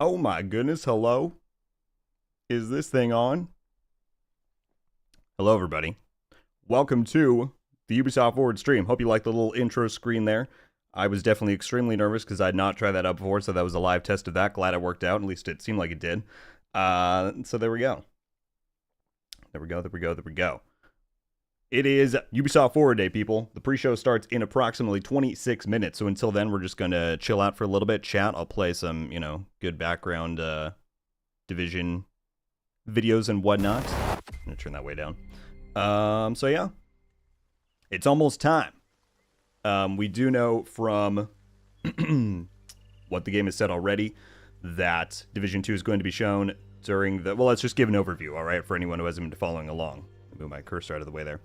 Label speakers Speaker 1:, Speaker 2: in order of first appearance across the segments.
Speaker 1: Oh my goodness, hello? Is this thing on? Hello, everybody. Welcome to the Ubisoft Forward stream. Hope you liked the little intro screen there. I was definitely extremely nervous because I had not tried that out before, so that was a live test of that. Glad it worked out. At least it seemed like it did. So there we go. There we go. It is Ubisoft Forward Day, people. The pre-show starts in approximately 26 minutes, so until then, we're just going to chill out for a little bit, chat. I'll play some, good background Division videos and whatnot. I'm going to turn that way down. So yeah, it's almost time. We do know from what the game has said already that Division 2 is going to be shown during the... Well, let's just give an overview, all right, for anyone who hasn't been following along. Move my cursor out of the way there.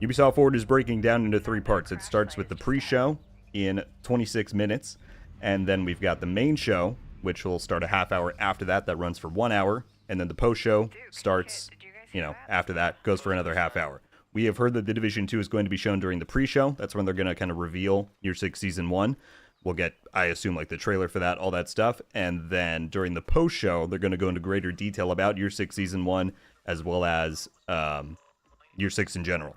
Speaker 1: Ubisoft Forward is breaking down into 3 parts. It starts with the pre-show in 26 minutes, and then we've got the main show, which will start a half hour after that. That runs for 1 hour, and then the post-show starts, after that, goes for another half hour. We have heard that the Division 2 is going to be shown during the pre-show. That's when they're going to kind of reveal Year 6 Season 1. We'll get, I assume, like the trailer for that, all that stuff. And then during the post-show, they're going to go into greater detail about Year 6 Season 1, as well as Year 6 in general.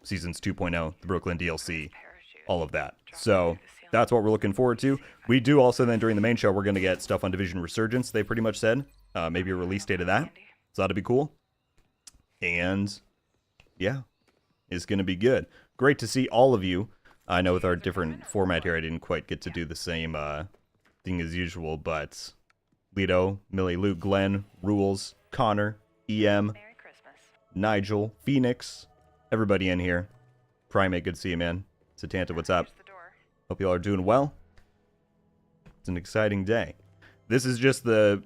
Speaker 1: Seasons 2.0, the Brooklyn DLC, all of that. So that's what we're looking forward to. We do also then, during the main show, we're going to get stuff on Division Resurgence, they pretty much said. Maybe a release date of that. So that'll be cool. And, yeah, it's going to be good. Great to see all of you. I know with our different format here, I didn't quite get to do the same thing as usual, but Lido, Millie, Luke, Glenn, Rules, Connor, EM, Nigel, Phoenix, everybody in here. Primate, good to see you, man. Satanta, what's up? Hope you all are doing well. It's an exciting day. This is just the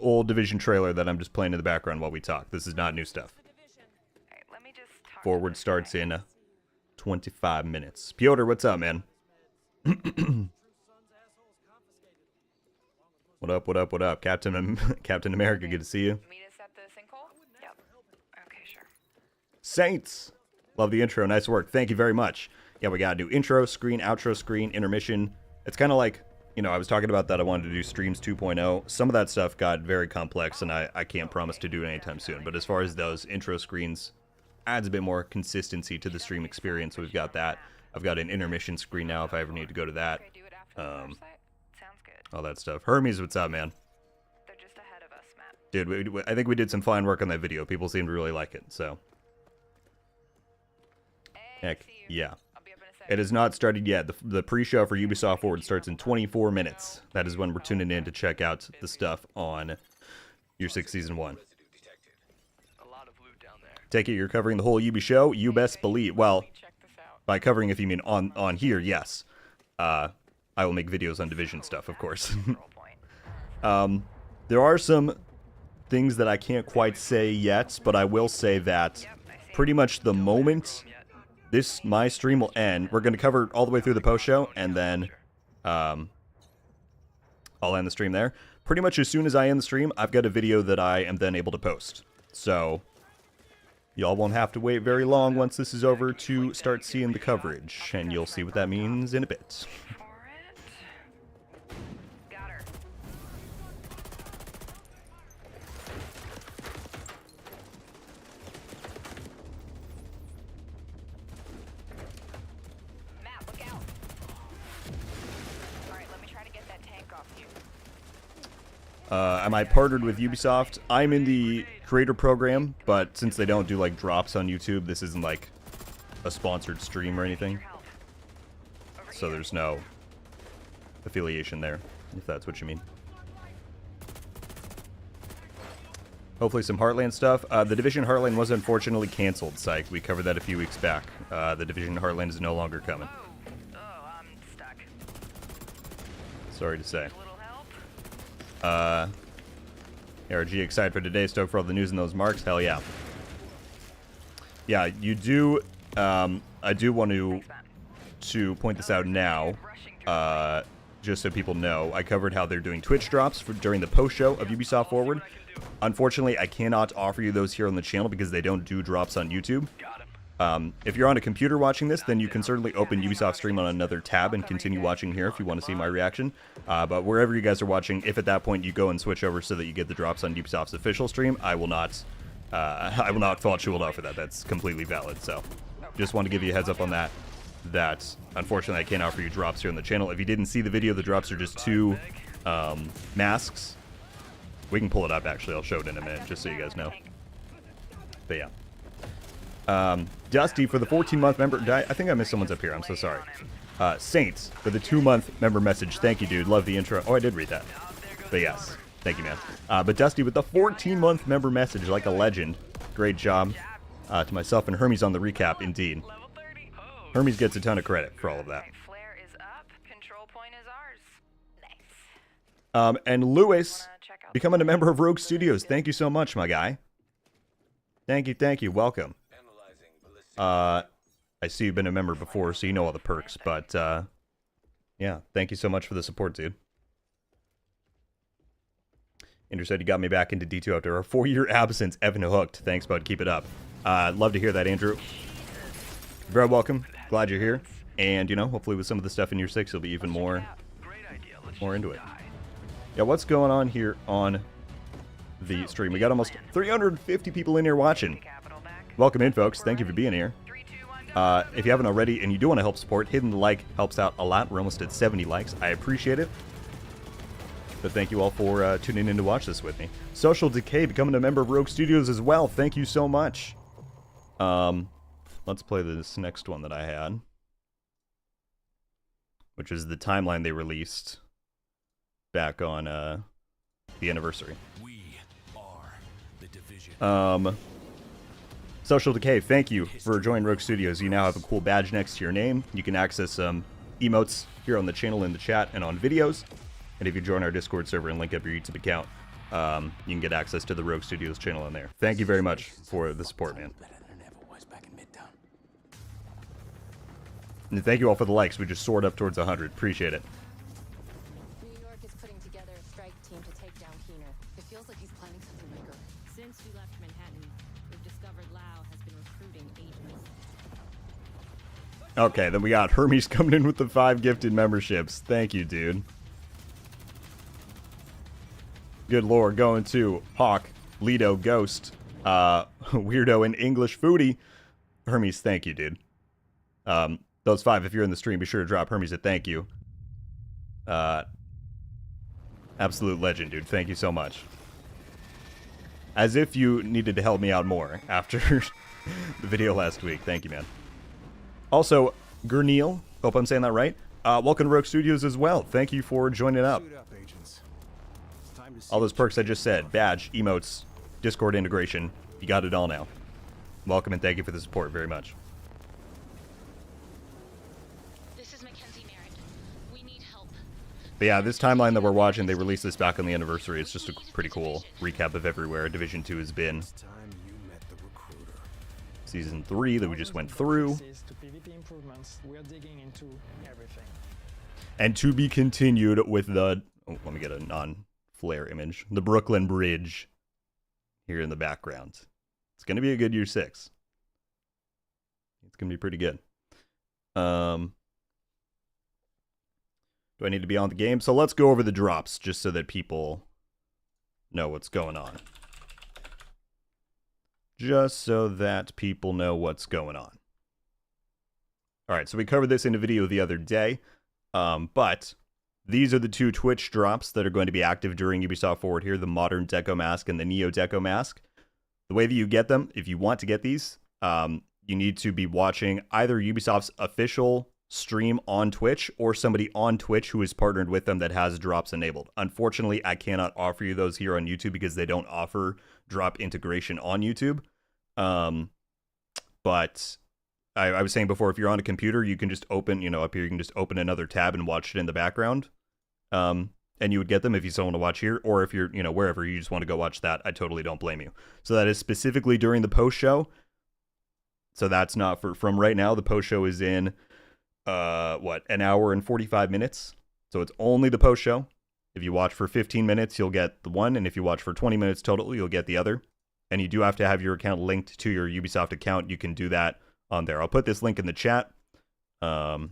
Speaker 1: old Division trailer that I'm just playing in the background while we talk. This is not new stuff. Forward starts in 25 minutes. Piotr, what's up, man? What up? Captain America, good to see you.
Speaker 2: Meet us at the sinkhole? Yep. Okay, sure.
Speaker 1: Saints! Love the intro. Nice work. Thank you very much. Yeah, we gotta do intro screen, outro screen, intermission. It's kind of like, I was talking about that I wanted to do streams 2.0. Some of that stuff got very complex, and I can't promise to do it anytime soon. But as far as those intro screens, adds a bit more consistency to the stream experience. So we've got that. I've got an intermission screen now if I ever need to go to that. All that stuff. Hermes, what's up, man?
Speaker 2: They're just ahead of us, Matt.
Speaker 1: Dude, I think we did some fine work on that video. People seem to really like it, so. Heck, yeah. It has not started yet. The pre-show for Ubisoft Forward starts in 24 minutes. That is when we're tuning in to check out the stuff on Year 6 Season 1. Take it you're covering the whole Ubi show? You best believe. Well, by covering, if you mean on here, yes. I will make videos on Division stuff, of course. There are some things that I can't quite say yet, but I will say that pretty much the moment my stream will end, we're going to cover all the way through the post-show, and then I'll end the stream there. Pretty much as soon as I end the stream, I've got a video that I am then able to post. So y'all won't have to wait very long once this is over to start seeing the coverage, and you'll see what that means in a bit. Am I partnered with Ubisoft? I'm in the creator program, but since they don't do like drops on YouTube, this isn't like a sponsored stream or anything. So there's no affiliation there, if that's what you mean. Hopefully some Heartland stuff. The Division Heartland was unfortunately canceled, Psych. We covered that a few weeks back. The Division Heartland is no longer coming.
Speaker 2: I'm stuck.
Speaker 1: Sorry to say. ARG excited for today, stoked for all the news and those marks. Hell yeah. Yeah, you do. I do want to point this out now, just so people know. I covered how they're doing Twitch drops during the post show of Ubisoft Forward. Unfortunately, I cannot offer you those here on the channel because they don't do drops on YouTube. If you're on a computer watching this, then you can certainly open Ubisoft Stream on another tab and continue watching here if you want to see my reaction. But wherever you guys are watching, if at that point you go and switch over so that you get the drops on Ubisoft's official stream, I will not fault you for that. That's completely valid. So just want to give you a heads up on that. That unfortunately I can't offer you drops here on the channel. If you didn't see the video, the drops are just 2 masks. We can pull it up actually. I'll show it in a minute just so you guys know. But yeah. Dusty for the 14-month member. I think I missed someone's up here. I'm so sorry. Saints for the 2-month member message. Thank you, dude. Love the intro. Oh, I did read that. But yes. Thank you, man. But Dusty with the 14-month member message, like a legend. Great job. To myself and Hermes on the recap, indeed. Hermes gets a ton of credit for all of that.
Speaker 2: Flare is up. Control point is ours. Nice.
Speaker 1: And Lewis becoming a member of Rogue Studios. Thank you so much, my guy. Thank you. Welcome. I see you've been a member before, so you know all the perks, but, yeah, thank you so much for the support, dude. Andrew said you got me back into D2 after a 4-year absence. Evan hooked. Thanks, bud. Keep it up. Love to hear that, Andrew. Very welcome. Glad you're here. And, you know, hopefully with some of the stuff in year 6, you'll be even more into it. Yeah, what's going on here on the stream? We got almost 350 people in here watching. Welcome in, folks. Thank you for being here. If you haven't already and you do want to help support, hitting the like helps out a lot. We're almost at 70 likes. I appreciate it. But thank you all for tuning in to watch this with me. Social Decay becoming a member of Rogue Studios as well. Thank you so much. Let's play this next one that I had, which is the timeline they released back on the anniversary.
Speaker 3: We are the division.
Speaker 1: Social Decay, thank you for joining Rogue Studios. You now have a cool badge next to your name. You can access some emotes here on the channel, in the chat, and on videos. And if you join our Discord server and link up your YouTube account, you can get access to the Rogue Studios channel in there. Thank you very much for the support, man. And thank you all for the likes. We just soared up towards 100. Appreciate it.
Speaker 4: New York is putting together a strike team to take down Keener. It feels like he's planning something bigger.
Speaker 5: Since we left Manhattan, we've discovered Lau has been recruiting agents.
Speaker 1: Okay, then we got Hermes coming in with the 5 gifted memberships. Thank you, dude. Good lord, going to Hawk, Lido, Ghost, Weirdo, and English Foodie. Hermes, thank you, dude. Those 5, if you're in the stream, be sure to drop Hermes a thank you. Absolute legend, dude. Thank you so much. As if you needed to help me out more after the video last week. Thank you, man. Also, Gurneil, hope I'm saying that right. Welcome to Rogue Studios as well. Thank you for joining up. All those perks I just said. Badge, emotes, Discord integration. You got it all now. Welcome and thank you for the support very much. But yeah, this timeline that we're watching, they released this back on the anniversary. It's just a pretty cool recap of everywhere Division 2 has been. Season 3 that we just went through. And to be continued with the... Oh, let me get a non-flare image. The Brooklyn Bridge here in the background. It's going to be a good year 6. It's going to be pretty good. Do I need to be on the game? So let's go over the drops just so that people know what's going on. Just so that people know what's going on. Alright, so we covered this in a video the other day. But these are the 2 Twitch drops that are going to be active during Ubisoft Forward here. The Modern Deco Mask and the Neo Deco Mask. The way that you get them, if you want to get these, you need to be watching either Ubisoft's official stream on Twitch or somebody on Twitch who is partnered with them that has drops enabled. Unfortunately, I cannot offer you those here on YouTube because they don't offer drop integration on YouTube. But I was saying before, if you're on a computer, you can just open, you know, up here, you can just open another tab and watch it in the background. And you would get them if you still want to watch here, or if you're, you know, wherever you just want to go watch that, I totally don't blame you. So that is specifically during the post show. So that's not from right now. The post show is in an hour and 45 minutes. So it's only the post show. If you watch for 15 minutes, you'll get the one. And if you watch for 20 minutes total, you'll get the other. And you do have to have your account linked to your Ubisoft account. You can do that on there. I'll put this link in the chat so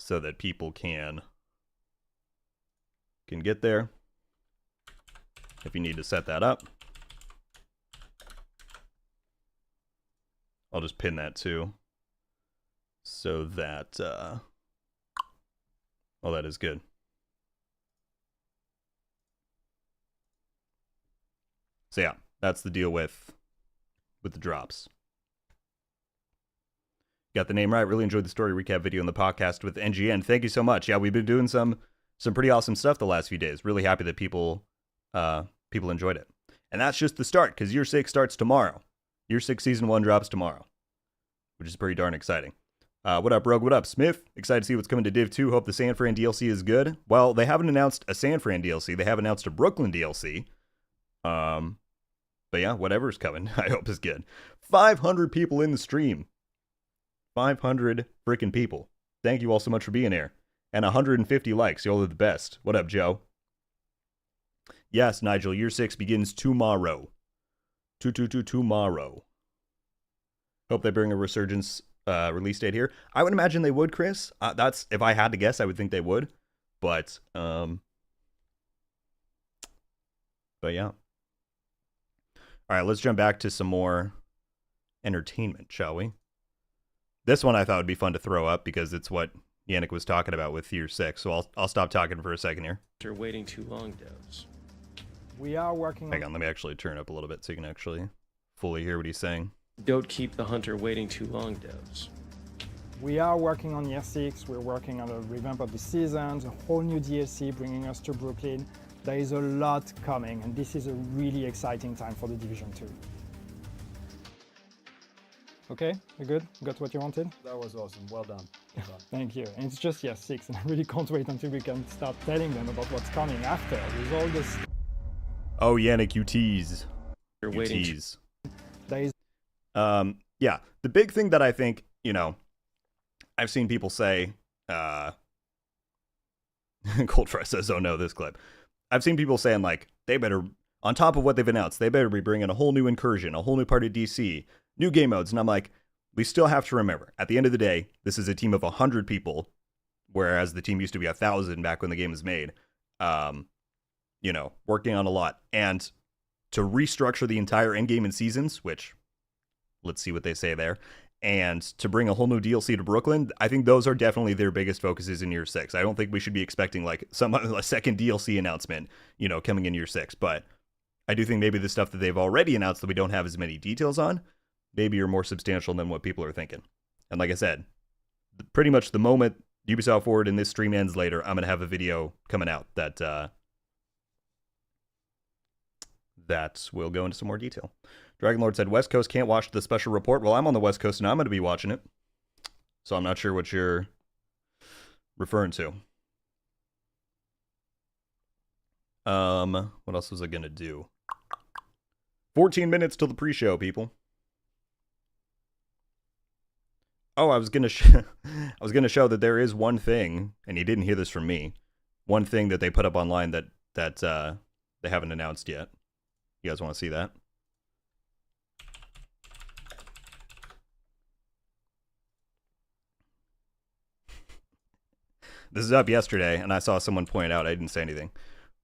Speaker 1: that people can get there if you need to set that up. I'll just pin that too, so that oh, that is good. So yeah, that's the deal with the drops. Got the name right. Really enjoyed the story recap video in the podcast with NGN. Thank you so much. Yeah, we've been doing some pretty awesome stuff the last few days. Really happy that people enjoyed it. And that's just the start, because Year 6 starts tomorrow. Year 6 Season 1 drops tomorrow, which is pretty darn exciting. What up, Rogue? What up, Smith? Excited to see what's coming to Div 2. Hope the San Fran DLC is good. Well, they haven't announced a San Fran DLC. They have announced a Brooklyn DLC. But yeah, whatever's coming, I hope is good. 500 people in the stream. 500 freaking people. Thank you all so much for being here. And 150 likes. Y'all are the best. What up, Joe? Yes, Nigel, Year 6 begins tomorrow. Tomorrow. Hope they bring a Resurgence release date here. I would imagine they would, Chris. That's, if I had to guess, I would think they would. But yeah. All right, let's jump back to some more entertainment, shall we? This one I thought would be fun to throw up because it's what Yannick was talking about with Year 6. So I'll stop talking for a second here.
Speaker 6: You're waiting too long, Devs.
Speaker 7: We are working
Speaker 1: Hang on, let me actually turn up a little bit so you can actually fully hear what he's saying.
Speaker 6: Don't keep the hunter waiting too long, Devs.
Speaker 7: We are working on Year 6. We're working on a revamp of the seasons, a whole new DLC bringing us to Brooklyn. There is a lot coming, and this is a really exciting time for the Division 2. Okay, you good? Got what you wanted?
Speaker 8: That was awesome. Well done. Well done.
Speaker 7: Thank you. And it's just Year 6, and I really can't wait until we can start telling them about what's coming after. With all this.
Speaker 1: Oh, Yannick, you tease.
Speaker 6: You're
Speaker 1: You
Speaker 6: waiting.
Speaker 1: tease.
Speaker 7: There is.
Speaker 1: Yeah, the big thing that I think, I've seen people say, Coldfresh says, oh no, this clip. I've seen people saying, like, they better, on top of what they've announced, they better be bringing a whole new incursion, a whole new part of DC, new game modes. And I'm like, we still have to remember, at the end of the day, this is a team of 100 people, whereas the team used to be 1,000 back when the game was made. Working on a lot. And to restructure the entire endgame and seasons, which, let's see what they say there, and to bring a whole new DLC to Brooklyn, I think those are definitely their biggest focuses in Year 6. I don't think we should be expecting like a second DLC announcement, coming in Year 6. But I do think maybe the stuff that they've already announced that we don't have as many details on, maybe are more substantial than what people are thinking. And like I said, pretty much the moment Ubisoft Forward and this stream ends later, I'm going to have a video coming out that will go into some more detail. Dragonlord said, West Coast can't watch the special report. Well, I'm on the West Coast and I'm going to be watching it. So I'm not sure what you're referring to. What else was I going to do? 14 minutes till the pre-show, people. Oh, I was going to show that there is one thing, and you didn't hear this from me, one thing that they put up online that they haven't announced yet. You guys want to see that? This is up yesterday, and I saw someone point out, I didn't say anything,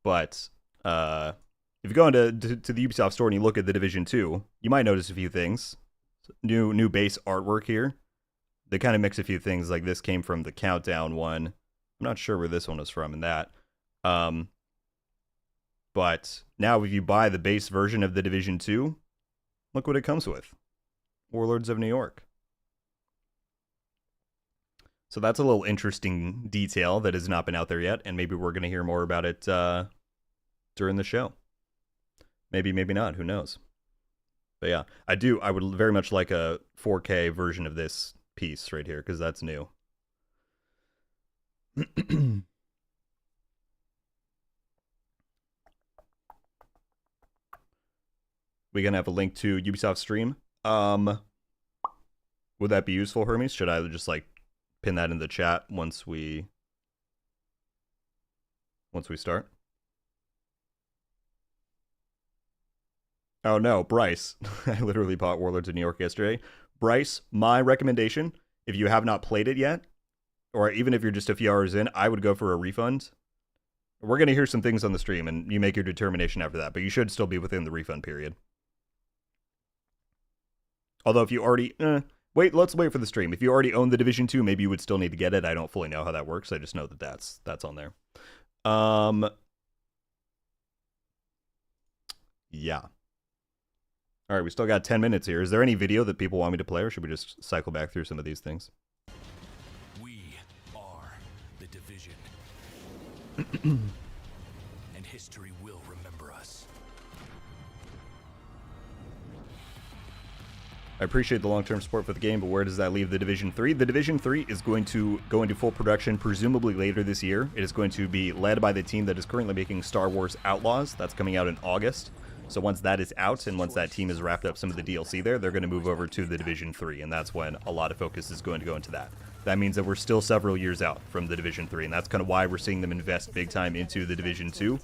Speaker 1: but if you go into to the Ubisoft store and you look at the Division 2, you might notice a few things. New base artwork here. They kind of mix a few things, like this came from the Countdown one. I'm not sure where this one was from in that. But now if you buy the base version of the Division 2, look what it comes with. Warlords of New York. So that's a little interesting detail that has not been out there yet, and maybe we're going to hear more about it during the show. Maybe, maybe not. Who knows? But yeah, I would very much like a 4K version of this piece right here, because that's new. We going to have a link to Ubisoft stream. Would that be useful, Hermes? Should I just like pin that in the chat once we start? Oh no, Bryce. I literally bought Warlords of New York yesterday. Bryce, my recommendation, if you have not played it yet, or even if you're just a few hours in, I would go for a refund. We're going to hear some things on the stream, and you make your determination after that, but you should still be within the refund period. Although if you already... let's wait for the stream. If you already own the Division 2, maybe you would still need to get it. I don't fully know how that works. I just know that that's on there. Yeah. All right, we still got 10 minutes here. Is there any video that people want me to play, or should we just cycle back through some of these things?
Speaker 3: We are the Division. And history will remember us.
Speaker 1: I appreciate the long-term support for the game, but where does that leave the Division 3? The Division 3 is going to go into full production presumably later this year. It is going to be led by the team that is currently making Star Wars Outlaws. That's coming out in August. So once that is out, and once that team has wrapped up some of the DLC there, they're going to move over to the Division 3, and that's when a lot of focus is going to go into that. That means that we're still several years out from the Division 3, and that's kind of why we're seeing them invest big time into the Division 2,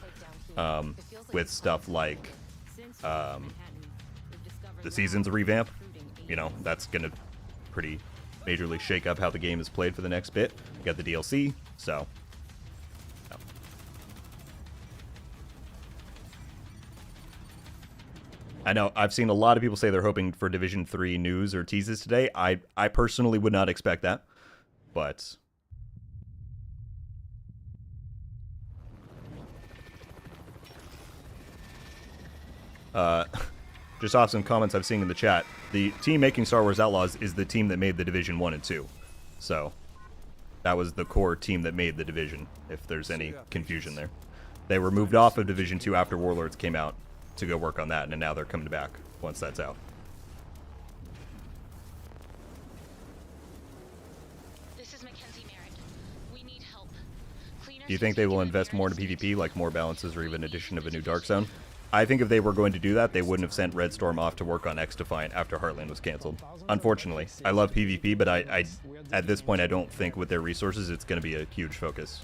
Speaker 1: with stuff like the season's revamp. You know, that's going to pretty majorly shake up how the game is played for the next bit. We got the DLC, so... yeah. I know, I've seen a lot of people say they're hoping for Division 3 news or teases today. I personally would not expect that, but... just off some comments I've seen in the chat, the team making Star Wars Outlaws is the team that made the Division 1 and 2. So, that was the core team that made the Division, if there's any confusion there. They were moved off of Division 2 after Warlords came out to go work on that, and now they're coming back once that's out.
Speaker 9: This is Mackenzie Merritt. We need help.
Speaker 1: Do you think they will invest more into PvP, like more balances or even addition of a new Dark Zone? I think if they were going to do that, they wouldn't have sent Red Storm off to work on X-Defiant after Heartland was canceled. Unfortunately. I love PvP, but I at this point, I don't think with their resources, it's going to be a huge focus.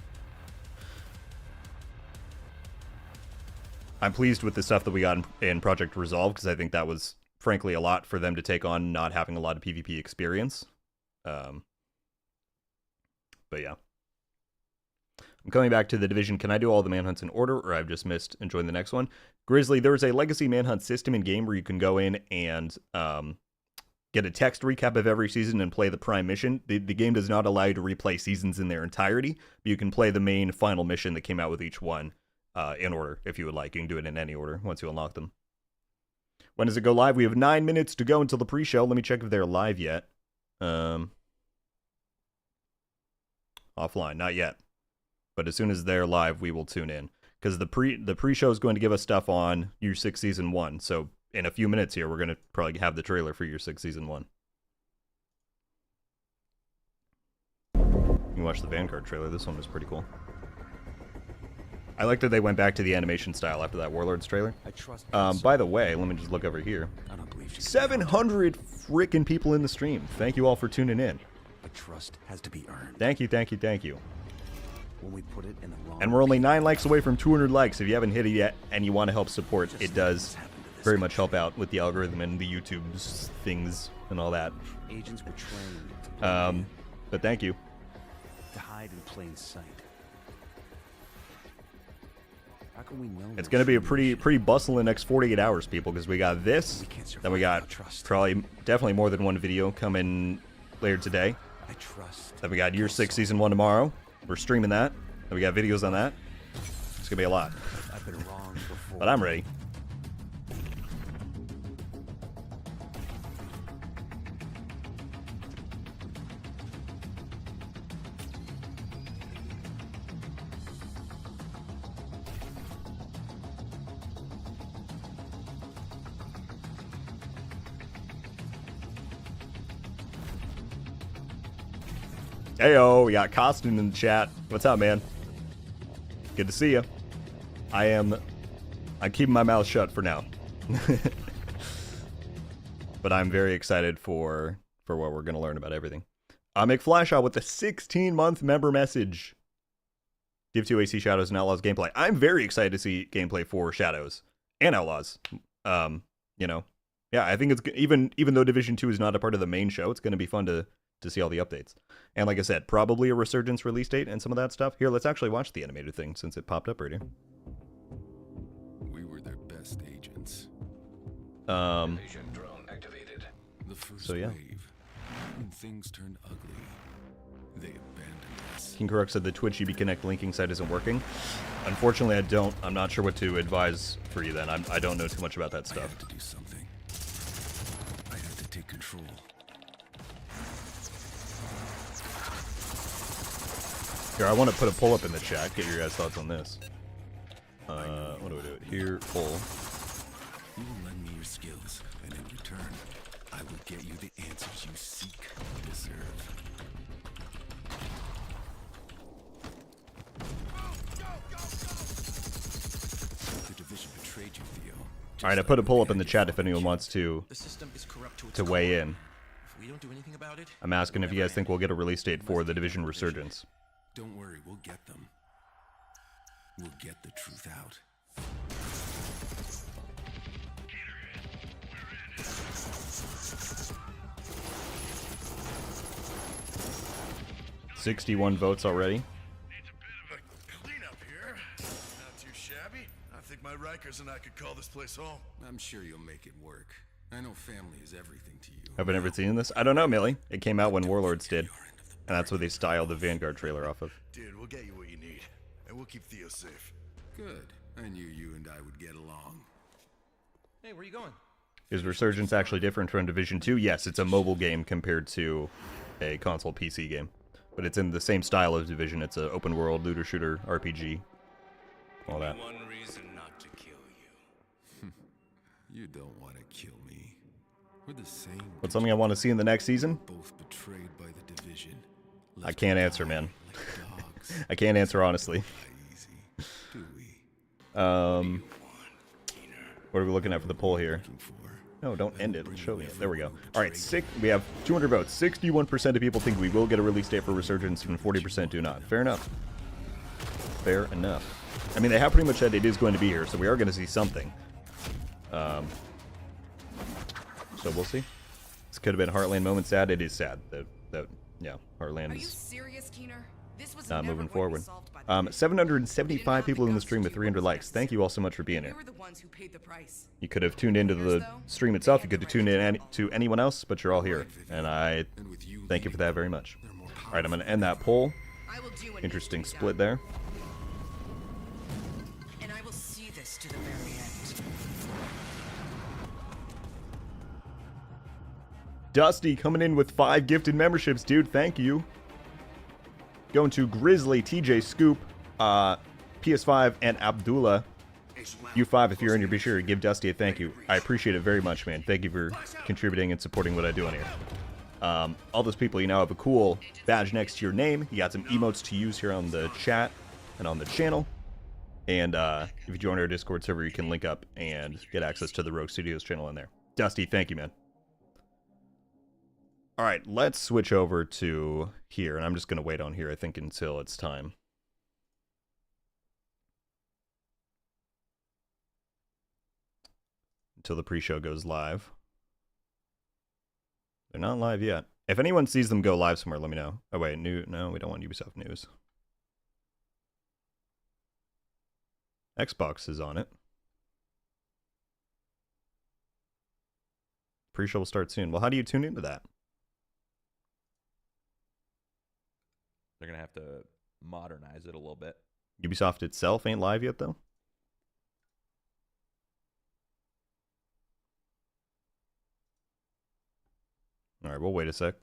Speaker 1: I'm pleased with the stuff that we got in Project Resolve, because I think that was, frankly, a lot for them to take on, not having a lot of PvP experience. But yeah. I'm coming back to the Division. Can I do all the manhunts in order, or I've just missed and join the next one? Grizzly, there is a legacy manhunt system in game where you can go in and get a text recap of every season and play the prime mission. The game does not allow you to replay seasons in their entirety, but you can play the main final mission that came out with each one in order, if you would like. You can do it in any order once you unlock them. When does it go live? We have 9 minutes to go until the pre-show. Let me check if they're live yet. Offline, not yet. But as soon as they're live, we will tune in. Because the pre-show is going to give us stuff on Year 6 Season 1. So in a few minutes here, we're going to probably have the trailer for Year 6 Season 1. You can watch the Vanguard trailer. This one was pretty cool. I like that they went back to the animation style after that Warlords trailer. By the way, let me just look over here. 700 freaking people in the stream. Thank you all for tuning in.
Speaker 3: But trust has to be earned.
Speaker 1: Thank you, thank you, thank you.
Speaker 3: When we put it in the wrong
Speaker 1: And we're only 9 likes away from 200 likes. If you haven't hit it yet and you want to help support, it does very much help out with the algorithm and the YouTube things and all that.
Speaker 3: Agents were trained
Speaker 1: but thank you.
Speaker 3: to hide in plain sight. How can we know
Speaker 1: It's going to be a pretty bustling next 48 hours, people, because we got this, then we got probably definitely more than one video coming later today.
Speaker 3: I trust.
Speaker 1: Then we got Year 6 Season 1 tomorrow. We're streaming that. Then we got videos on that. It's going to be a lot.
Speaker 3: I've been wrong before.
Speaker 1: But I'm ready. Heyo, we got Costin in the chat. What's up, man? Good to see you. I'm keeping my mouth shut for now. But I'm very excited for what we're going to learn about everything. McFlashaw with the 16-month member message. Div 2 AC Shadows and Outlaws gameplay. I'm very excited to see gameplay for Shadows and Outlaws. You know, Yeah, I think it's even though Division 2 is not a part of the main show, it's going to be fun to see all the updates. And like I said, probably a Resurgence release date and some of that stuff. Here, let's actually watch the animated thing since it popped up already.
Speaker 3: We were their best agents.
Speaker 10: Invasion drone activated.
Speaker 3: The first
Speaker 1: So, yeah.
Speaker 3: wave. When things turned ugly, they abandoned us.
Speaker 1: King Karuk said the Twitch UB Connect linking site isn't working. Unfortunately, I'm not sure what to advise for you then. I don't know too much about that
Speaker 3: I
Speaker 1: stuff.
Speaker 3: had to do something. I had to take control.
Speaker 1: Here, I want to put a poll up in the chat. Get your guys' thoughts on this. What do we do? Here, poll.
Speaker 3: You will lend me your skills, and in return, I will get you the answers you seek and deserve. The division betrayed you, Theo.
Speaker 1: All right, I put a poll up in the chat if anyone wants to
Speaker 11: The system is corrupt to its
Speaker 1: to weigh in.
Speaker 11: If we don't do anything about it,
Speaker 1: I'm asking if you guys think we'll get a release date for the Division Resurgence.
Speaker 3: Don't worry, we'll get them. We'll get the truth out.
Speaker 1: Huh. 61 votes already.
Speaker 12: Clean up here. Not too shabby. I think my Rikers and I could call this place home.
Speaker 3: I'm sure you'll make it work. I know family is everything to you.
Speaker 1: Have I never seen this? I don't know, Millie. It came out when Warlords did. And that's what they styled the Vanguard trailer off of.
Speaker 12: Dude, we'll get you what you need. And we'll keep Theo safe.
Speaker 3: Good. I knew you and I would get along.
Speaker 11: hey, where you going?
Speaker 1: Is Resurgence actually different from Division 2? Yes, it's a mobile game compared to a console PC game. But it's in the same style as Division. It's an open world looter shooter RPG. All that.
Speaker 10: One reason not to kill you.
Speaker 3: You don't want to kill me. We're the same.
Speaker 1: What's something I want to see in the next season?
Speaker 3: Both betrayed by the division.
Speaker 1: I can't answer, man.
Speaker 3: Like dogs.
Speaker 1: I can't answer honestly.
Speaker 3: Easy. Do we?
Speaker 1: What are we looking at for the poll here? No, don't end it. Show me it. There we go. All right, we have 200 votes. 61% of people think we will get a release date for Resurgence, and 40% do not. Fair enough. Fair enough. I mean, they have pretty much said it is going to be here, so we are going to see something. So we'll see. This could have been Heartland moment sad. It is sad that yeah, Heartland is
Speaker 2: serious, Keener? This was
Speaker 1: not moving forward. 775 people in the stream with 300 likes. Thank you all so much for being here.
Speaker 2: were the ones who paid the price.
Speaker 1: You could have tuned into the stream itself. You could have tuned in to anyone else, but you're all here, and I thank you for that very much. All right, I'm going to end that poll.
Speaker 2: I will do what
Speaker 1: Interesting
Speaker 2: needs to be
Speaker 1: split
Speaker 2: done.
Speaker 1: there.
Speaker 2: And I will see this to the very end.
Speaker 1: Dusty coming in with 5 gifted memberships, dude. Thank you. Going to Grizzly, TJ Scoop, PS5, and Abdullah. U5, if you're in here, be sure to give Dusty a thank you. I appreciate it very much, man. Thank you for contributing and supporting what I do on here. All those people, you now have a cool badge next to your name. You got some emotes to use here on the chat and on the channel. And if you join our Discord server, you can link up and get access to the Rogue Studios channel in there. Dusty, thank you, man. All right, let's switch over to here, and I'm just going to wait on here, I think, until it's time. Until the pre-show goes live. They're not live yet. If anyone sees them go live somewhere, let me know. Oh, wait, no, we don't want Ubisoft news. Xbox is on it. Pre-show will start soon. Well, how do you tune into that?
Speaker 13: They're going to have to modernize it a little bit.
Speaker 1: Ubisoft itself ain't live yet, though? All right, we'll wait a sec.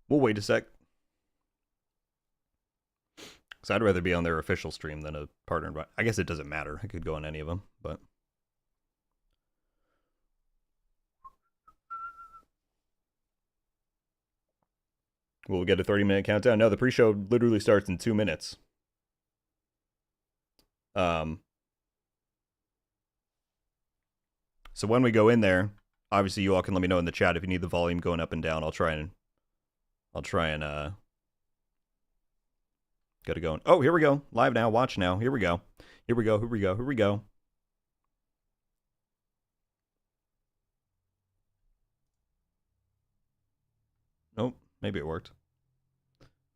Speaker 1: We'll wait a sec. Because I'd rather be on their official stream than a partner. I guess it doesn't matter. I could go on any of them, but... We'll get a 30-minute countdown. No, the pre-show literally starts in 2 minutes. So when we go in there, obviously you all can let me know in the chat if you need the volume going up and down. I'll try and get it going. Oh, here we go. Live now. Watch now. Here we go. Here we go. Here we go. Here we go. Maybe it worked.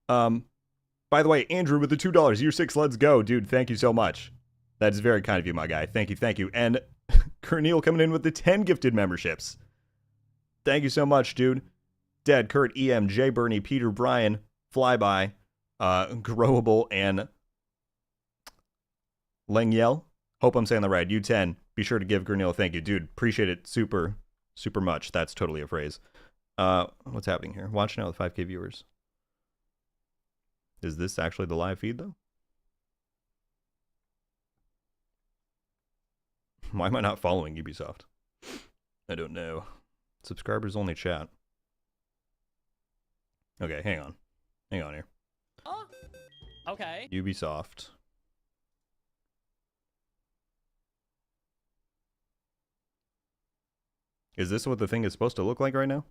Speaker 1: By the way, Andrew with the $2, year 6, let's go. Dude, thank you so much. That is very kind of you, my guy. Thank you, thank you. And Kernil coming in with the 10 gifted memberships. Thank you so much, dude. Dead, Kurt, EM, Jay, Bernie, Peter, Brian, Flyby, Growable, and Lengyel. Hope I'm saying that right. U10. Be sure to give Kernil a thank you. Dude, appreciate it super, super much. That's totally a phrase. What's happening here? Watch now with 5K viewers. Is this actually the live feed, though? Why am I not following Ubisoft? I don't know. Subscribers only chat. Okay, hang on. Hang on here.
Speaker 14: Oh, okay.
Speaker 1: Ubisoft. Is this what the thing is supposed to look like right now?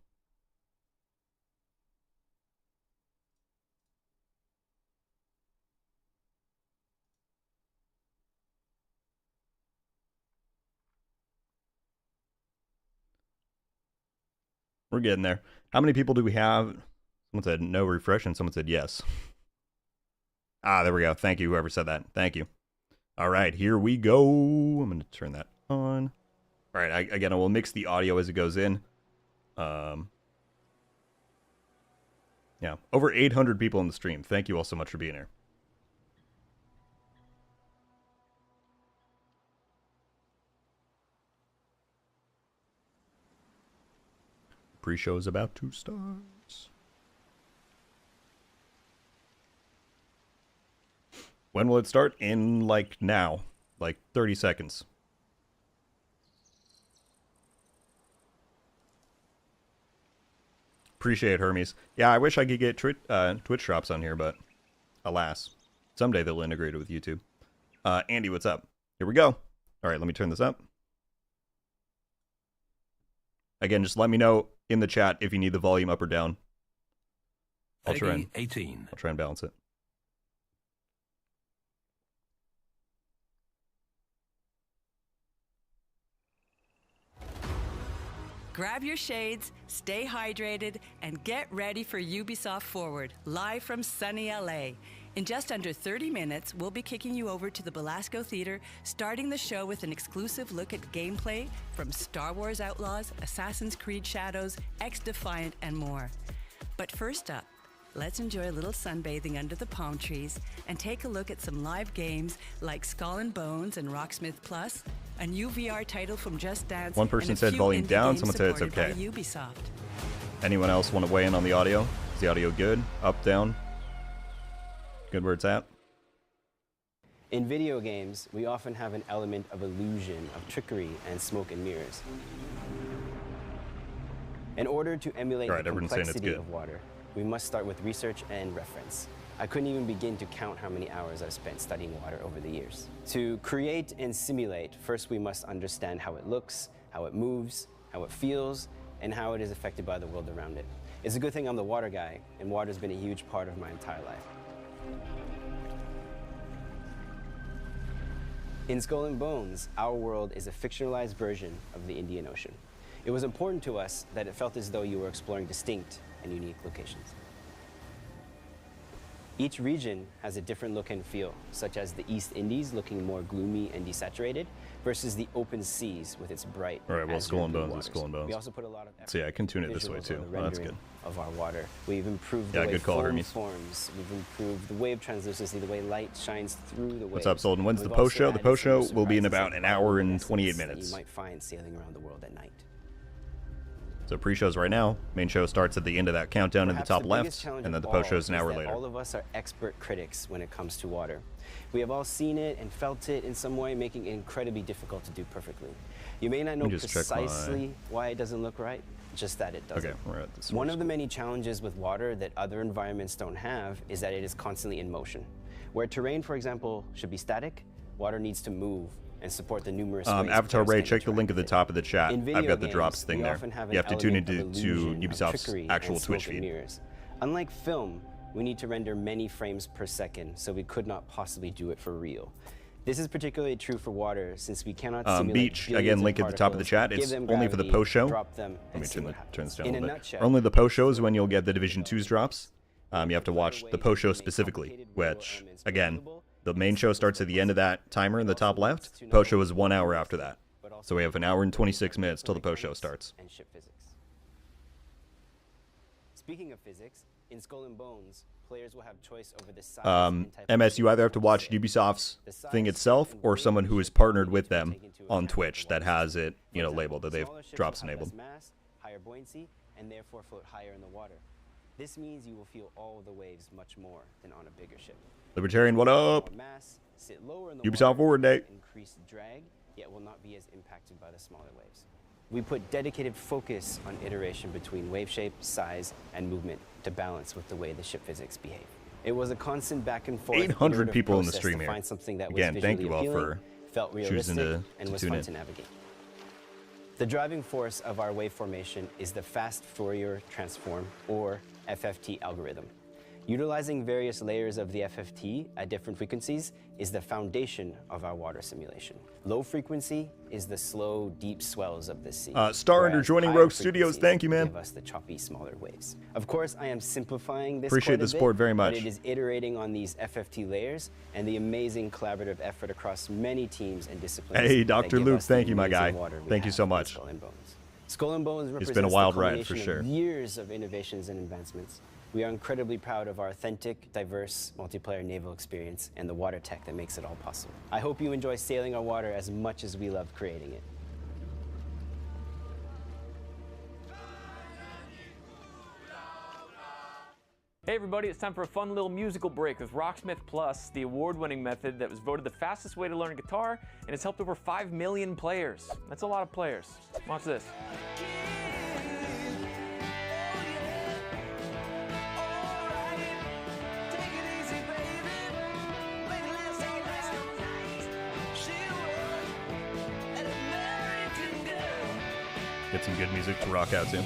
Speaker 1: We're getting there. How many people do we have? Someone said no refresh, and someone said yes. Ah, there we go. Thank you, whoever said that. Thank you. All right, here we go. I'm going to turn that on. All right, again, I will mix the audio as it goes in. Yeah, over 800 people in the stream. Thank you all so much for being here. Pre-show is about to start. When will it start? In, like, now. Like, 30 seconds. Appreciate it, Hermes. Yeah, I wish I could get Twitch drops on here, but alas. Someday they'll integrate it with YouTube. Andy, what's up? Here we go. All right, let me turn this up. Again, just let me know in the chat if you need the volume up or down. I'll try and balance it.
Speaker 2: Grab your shades, stay hydrated, and get ready for Ubisoft Forward, live from sunny LA. In just under 30 minutes, we'll be kicking you over to the Belasco Theater, starting the show with an exclusive look at gameplay from Star Wars Outlaws, Assassin's Creed Shadows, X-Defiant, and more. But first up, let's enjoy a little sunbathing under the palm trees and take a look at some live games like Skull and Bones and Rocksmith Plus, a new VR title from Just Dance.
Speaker 1: One person said volume down, someone said it's okay.
Speaker 2: Ubisoft.
Speaker 1: Anyone else want to weigh in on the audio? Is the audio good? Up, down? Good where it's at?
Speaker 15: In video games, we often have an element of illusion, of trickery, and smoke and mirrors. In order to emulate the complexity of water, we must start with research and reference. I couldn't even begin to count how many hours I've spent studying water over the years. To create and simulate, first we must understand how it looks, how it moves, how it feels, and how it is affected by the world around it. It's a good thing I'm the water guy, and water's been a huge part of my entire life. In Skull and Bones, our world is a fictionalized version of the Indian Ocean. It was important to us that it felt as though you were exploring distinct and unique locations. Each region has a different look and feel, such as the East Indies looking more gloomy and desaturated versus the open seas with its bright.
Speaker 1: All right, well, Skull and Bones is Skull and Bones.
Speaker 15: We also put a lot of
Speaker 1: so yeah, I can tune it this way too. Oh, that's good.
Speaker 15: Of our water, we've improved the way foam forms. We've improved the wave translucency, the way light shines through the waves.
Speaker 1: What's up, Solden? When's the post show? The post show will be in about an hour and 28 minutes.
Speaker 15: You might find sailing around the world at night.
Speaker 1: So pre-shows right now. Main show starts at the end of that countdown in the top left, and then the post show is an hour later.
Speaker 15: All of us are expert critics when it comes to water. We have all seen it and felt it in some way, making it incredibly difficult to do perfectly. You may not know precisely why it doesn't look right, just that it doesn't.
Speaker 1: Okay, we're at this.
Speaker 15: One of the many challenges with water that other environments don't have is that it is constantly in motion. Where terrain, for example, should be static, water needs to move and support the numerous ways
Speaker 1: Avatar Ray, check the link at the top of the chat. I've got the drops thing there. You have to tune into Ubisoft's actual Twitch feed.
Speaker 15: Unlike film, we need to render many frames per second, so we could not possibly do it for real. This is particularly true for water, since we cannot simulate
Speaker 1: Beach,
Speaker 15: billions
Speaker 1: again,
Speaker 15: of
Speaker 1: link at the top of the chat.
Speaker 15: particles,
Speaker 1: It's
Speaker 15: give them
Speaker 1: only for the
Speaker 15: gravity,
Speaker 1: post-show.
Speaker 15: drop them,
Speaker 1: Let
Speaker 15: and
Speaker 1: me
Speaker 15: see what
Speaker 1: turn this down
Speaker 15: happens.
Speaker 1: a
Speaker 15: In
Speaker 1: little
Speaker 15: a
Speaker 1: bit.
Speaker 15: nutshell,
Speaker 1: Only the post-show is when you'll get the Division 2's drops. You have to watch the post-show specifically, which, again, the main show starts at the end of that timer in the top left. Post-show is 1 hour after that. So we have an hour and 26 minutes till the post-show starts.
Speaker 15: And ship physics. Speaking of physics, in Skull and Bones, players will have choice over the size and type
Speaker 1: MS, you either have to watch Ubisoft's thing itself or someone who is partnered with them on Twitch that has it, you know, labeled, that they've drops enabled.
Speaker 15: Mass, higher buoyancy, and therefore float higher in the water. This means you will feel all the waves much more than on a bigger ship.
Speaker 1: Libertarian, what up?
Speaker 15: Mass, sit lower in the
Speaker 1: Ubisoft Forward Day.
Speaker 15: Increase drag, yet will not be as impacted by the smaller waves. We put dedicated focus on iteration between wave shape, size, and movement to balance with the way the ship physics behave. It was a constant back and forth.
Speaker 1: 800 people in the stream
Speaker 15: to
Speaker 1: here.
Speaker 15: find something that was
Speaker 1: Again, thank you all
Speaker 15: visually
Speaker 1: for
Speaker 15: appealing, felt
Speaker 1: choosing
Speaker 15: realistic, and
Speaker 1: to
Speaker 15: was
Speaker 1: tune
Speaker 15: fun
Speaker 1: in.
Speaker 15: to navigate. The driving force of our wave formation is the fast Fourier transform, or FFT algorithm. Utilizing various layers of the FFT at different frequencies is the foundation of our water simulation. Low frequency is the slow, deep swells of the sea.
Speaker 1: Star under joining Rogue Studios. Thank you, man.
Speaker 15: Give us the choppy, smaller waves. Of course, I am simplifying this.
Speaker 1: Appreciate
Speaker 15: quite a
Speaker 1: the support
Speaker 15: bit,
Speaker 1: very much.
Speaker 15: But it is iterating on these FFT layers and the amazing collaborative effort across many teams and disciplines.
Speaker 1: Hey,
Speaker 15: that
Speaker 1: Dr.
Speaker 15: give
Speaker 1: Luke,
Speaker 15: us the
Speaker 1: thank you, my
Speaker 15: amazing
Speaker 1: guy.
Speaker 15: water we
Speaker 1: Thank you
Speaker 15: have
Speaker 1: so
Speaker 15: in
Speaker 1: much.
Speaker 15: Skull and Bones. Skull and Bones represents
Speaker 1: It's been a wild
Speaker 15: the
Speaker 1: ride, for
Speaker 15: culmination
Speaker 1: sure.
Speaker 15: of years of innovations and advancements. We are incredibly proud of our authentic, diverse multiplayer naval experience and the water tech that makes it all possible. I hope you enjoy sailing our water as much as we loved creating it.
Speaker 16: Hey everybody, it's time for a fun little musical break with Rocksmith Plus, the award-winning method that was voted the fastest way to learn guitar, and it's helped over 5 million players. That's a lot of players. Watch this.
Speaker 1: Get some good music to rock out to.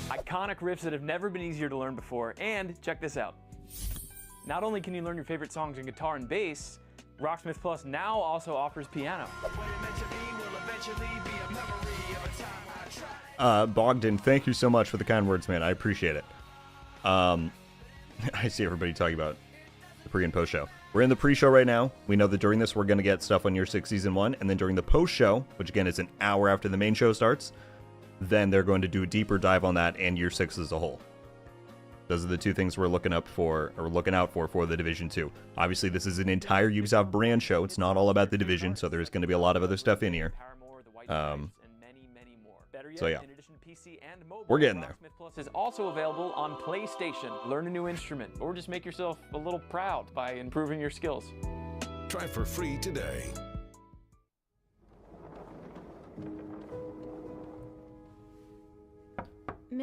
Speaker 16: Iconic riffs that have never been easier to learn before, and check this out. Not only can you learn your favorite songs in guitar and bass, Rocksmith Plus now also offers piano.
Speaker 1: Bogdan, thank you so much for the kind words, man. I appreciate it. I see everybody talking about the pre and post show. We're in the pre-show right now. We know that during this, we're going to get stuff on Year 6 Season 1, and then during the post show, which again is an hour after the main show starts, then they're going to do a deeper dive on that and Year 6 as a whole. Those are the two things we're looking out for the Division 2. Obviously, this is an entire Ubisoft brand show. It's not all about the Division, so there's going to be a lot of other stuff in here. So yeah, we're getting there.
Speaker 16: Rocksmith Plus is also available on PlayStation. Learn a new instrument, or just make yourself a little proud by improving your skills.
Speaker 3: Try for free today.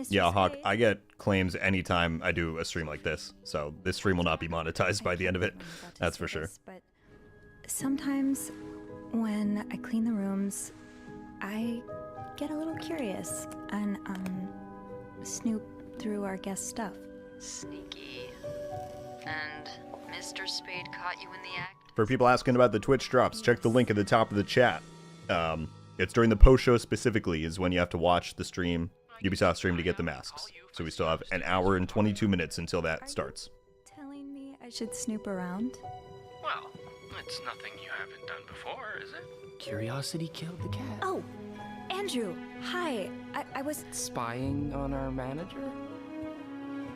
Speaker 1: Yeah, Hawk, I get claims anytime I do a stream like this, so this stream will not be monetized by the end of it. That's for sure.
Speaker 17: But sometimes when I clean the rooms, I get a little curious and snoop through our guest stuff.
Speaker 18: Sneaky. And Mr. Spade caught you in the act?
Speaker 1: For people asking about the Twitch drops, check the link at the top of the chat. It's during the post show specifically is when you have to watch the stream, Ubisoft stream, to get the masks. So we still have an hour and 22 minutes until that starts.
Speaker 17: Telling me I should snoop around?
Speaker 10: Well, it's nothing you haven't done before, is it?
Speaker 19: Curiosity killed the cat.
Speaker 17: Oh, Andrew, hi. I was
Speaker 19: spying on our manager?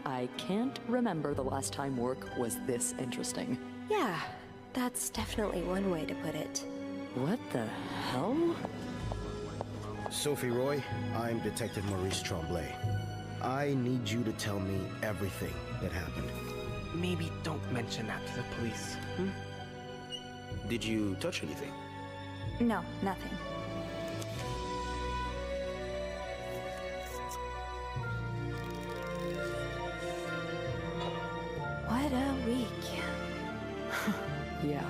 Speaker 20: I can't remember the last time work was this interesting.
Speaker 17: Yeah, that's definitely one way to put it.
Speaker 20: What the hell?
Speaker 21: Sophie Roy, I'm Detective Maurice Tremblay. I need you to tell me everything that happened.
Speaker 19: Maybe don't mention that to the police.
Speaker 21: Did you touch anything?
Speaker 17: No, nothing. What a week.
Speaker 20: Yeah.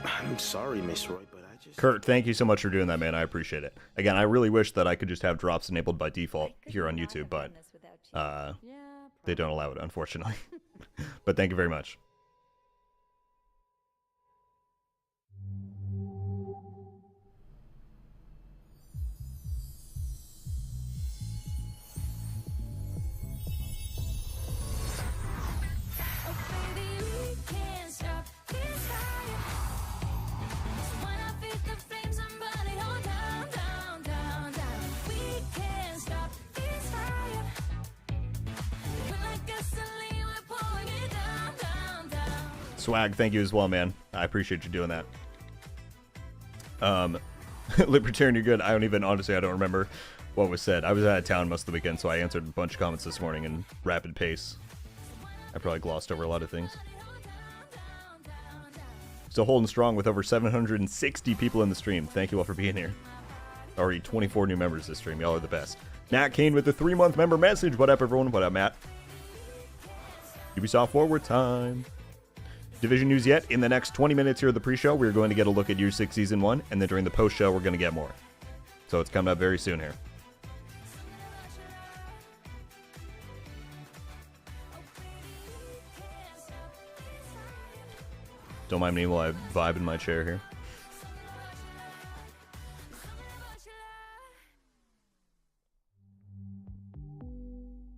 Speaker 21: I'm sorry, Miss Roy, but I
Speaker 1: Kurt, thank you so much for doing that, man. I appreciate it. Again, I really wish that I could just have drops enabled by default here on YouTube, but they don't allow it, unfortunately. But thank you very much. Swag, thank you as well, man. I appreciate you doing that. Libertarian, you're good. I don't remember what was said. I was out of town most of the weekend, so I answered a bunch of comments this morning in rapid pace. I probably glossed over a lot of things. Still holding strong with over 760 people in the stream. Thank you all for being here. Already 24 new members this stream. Y'all are the best. Nat Kane with the 3-month member message. What up, everyone? What up, Matt? Ubisoft Forward time. Division news yet? In the next 20 minutes here at the pre-show, we're going to get a look at Year 6 Season 1, and then during the post-show, we're going to get more. So it's coming up very soon here. Don't mind me while I vibe in my chair here.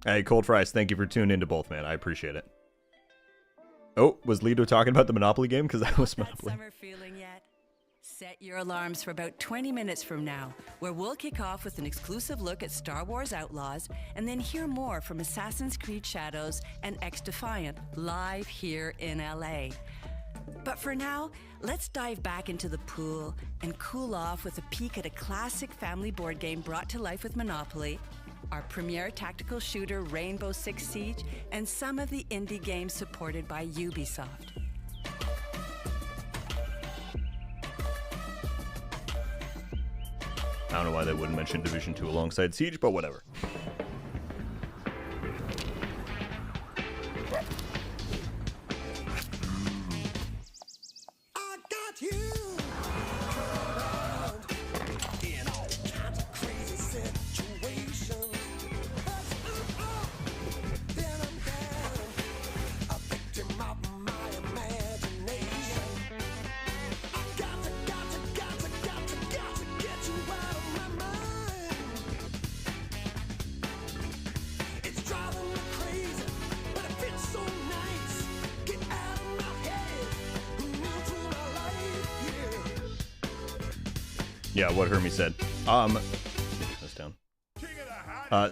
Speaker 1: Hey, Cold Fries, thank you for tuning into both, man. I appreciate it. Oh, was Lido talking about the Monopoly game? Because that was Monopoly.
Speaker 2: Summer feeling yet? Set your alarms for about 20 minutes from now, where we'll kick off with an exclusive look at Star Wars Outlaws, and then hear more from Assassin's Creed Shadows and X-Defiant live here in LA. But for now, let's dive back into the pool and cool off with a peek at a classic family board game brought to life with Monopoly, our premier tactical shooter Rainbow Six Siege, and some of the indie games supported by Ubisoft.
Speaker 1: I don't know why they wouldn't mention Division 2 alongside Siege, but whatever. Yeah, what Hermie said. That's down.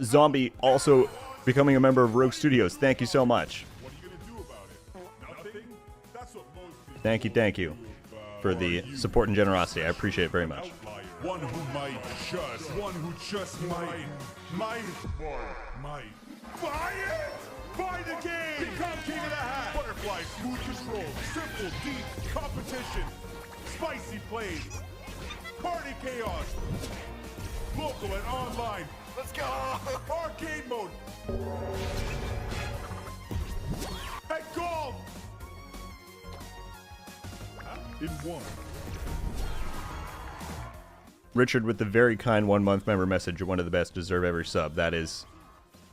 Speaker 1: Zombie also becoming a member of Rogue Studios. Thank you so much. Thank you for the support and generosity. I appreciate it very much.
Speaker 12: One who just might buy it. Buy the game. Become king of the hat. Butterfly, smooth control, simple, deep competition, spicy plays. Party chaos, local and online. Let's go. Arcade mode. Hey, gold. In one.
Speaker 1: Richard with the very kind 1-month member message. You're one of the best. Deserve every sub. That is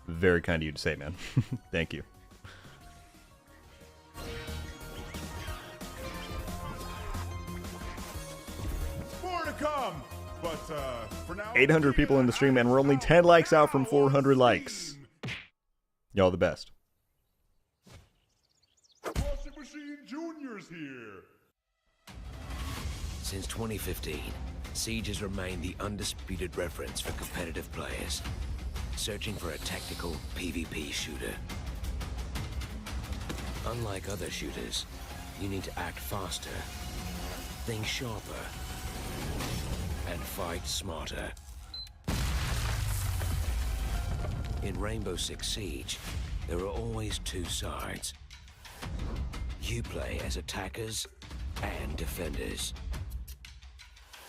Speaker 1: very kind of you to say, man. Thank you.
Speaker 12: Come, but for now,
Speaker 1: 800 people in the stream, and we're only 10 likes out from 400 likes. Y'all the best.
Speaker 12: Washing Machine Junior's here.
Speaker 4: Since 2015, Siege has remained the undisputed reference for competitive players, searching for a tactical PvP shooter. Unlike other shooters, you need to act faster, think sharper, and fight smarter. In Rainbow Six Siege, there are always two sides. You play as attackers and defenders.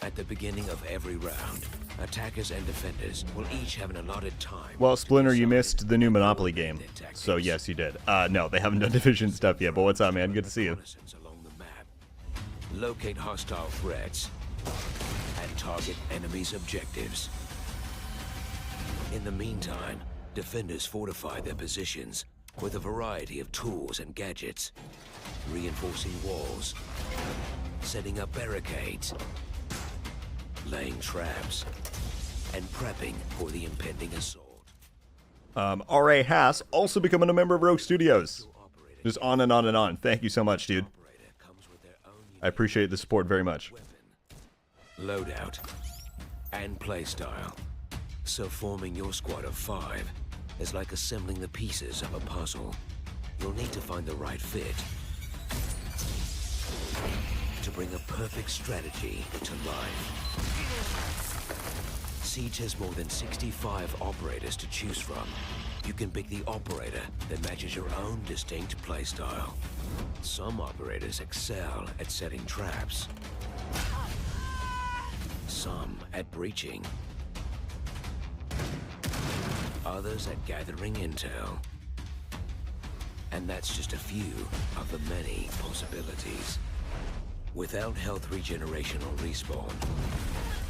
Speaker 4: At the beginning of every round, attackers and defenders will each have an allotted time.
Speaker 1: Well, Splinter, you missed the new Monopoly game. So yes, you did. No, they haven't done Division stuff yet, but what's up, man? Good to see you.
Speaker 4: Locate hostile threats and target enemies' objectives. In the meantime, defenders fortify their positions with a variety of tools and gadgets, reinforcing walls, setting up barricades, laying traps, and prepping for the impending assault.
Speaker 1: R.A. Haas also becoming a member of Rogue Studios. Just on and on and on. Thank you so much, dude. I appreciate the support very much.
Speaker 4: Loadout and playstyle. So forming your squad of 5 is like assembling the pieces of a puzzle. You'll need to find the right fit to bring a perfect strategy to life. Siege has more than 65 operators to choose from. You can pick the operator that matches your own distinct playstyle. Some operators excel at setting traps, some at breaching, others at gathering intel. And that's just a few of the many possibilities. Without health regeneration or respawn,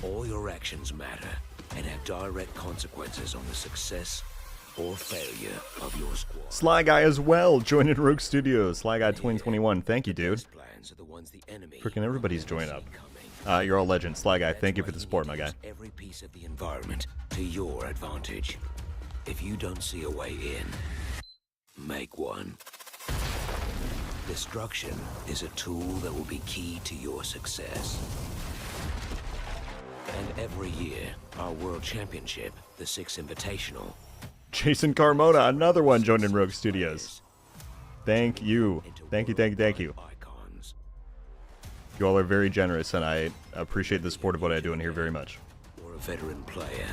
Speaker 4: all your actions matter and have direct consequences on the success or failure of your squad.
Speaker 1: Sly Guy as well, joining Rogue Studios. Sly Guy 2021. Thank you, dude. Freaking everybody's joining up. You're all legends. Sly Guy, thank you for the support, my guy.
Speaker 4: Every piece of the environment to your advantage. If you don't see a way in, make one. Destruction is a tool that will be key to your success. And every year, our World Championship, the 6 Invitational.
Speaker 1: Jason Carmona, another one joining Rogue Studios. Thank you. Thank you, thank you, thank you. You all are very generous, and I appreciate the support of what I do in here very much.
Speaker 4: Or a veteran player,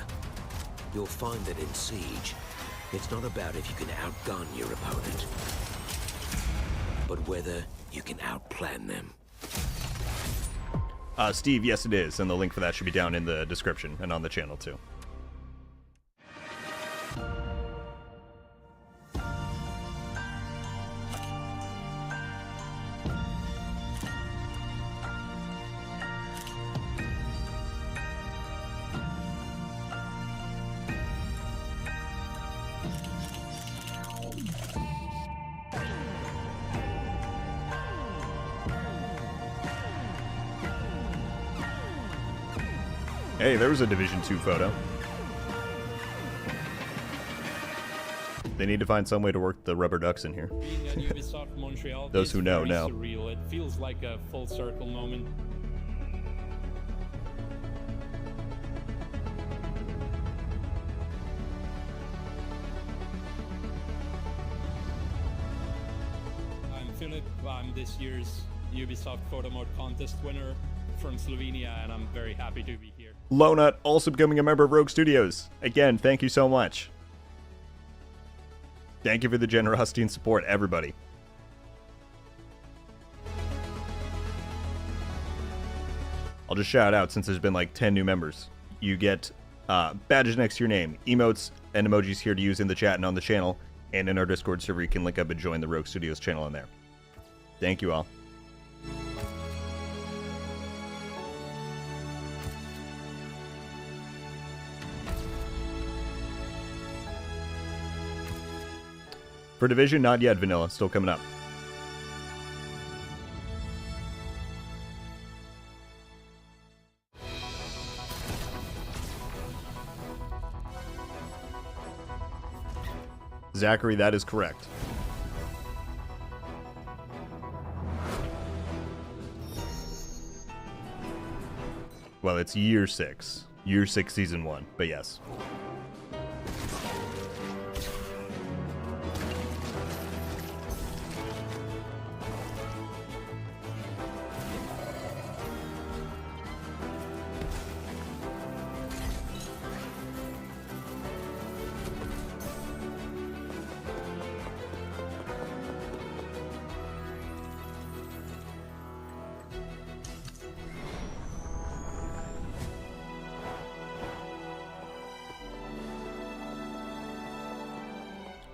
Speaker 4: you'll find that in Siege, it's not about if you can outgun your opponent, but whether you can outplan them.
Speaker 1: Steve, yes it is, and the link for that should be down in the description and on the channel too. Hey, there was a Division 2 photo. They need to find some way to work the rubber ducks in here.
Speaker 5: Being at UBISOFT Montreal,
Speaker 1: Those who know,
Speaker 5: very
Speaker 1: know.
Speaker 5: surreal. It feels like a full circle moment. I'm Philip. I'm this year's UBISOFT Photo Mode Contest winner from Slovenia, and I'm very happy to be here.
Speaker 1: Lonut also becoming a member of Rogue Studios. Again, thank you so much. Thank you for the generosity and support, everybody. I'll just shout out, since there's been like 10 new members. You get badges next to your name, emotes and emojis here to use in the chat and on the channel, and in our Discord server you can link up and join the Rogue Studios channel in there. Thank you all. For Division, not yet, Vanilla. Still coming up. Zachary, that is correct. Well, it's year 6. Year 6, season 1, but yes.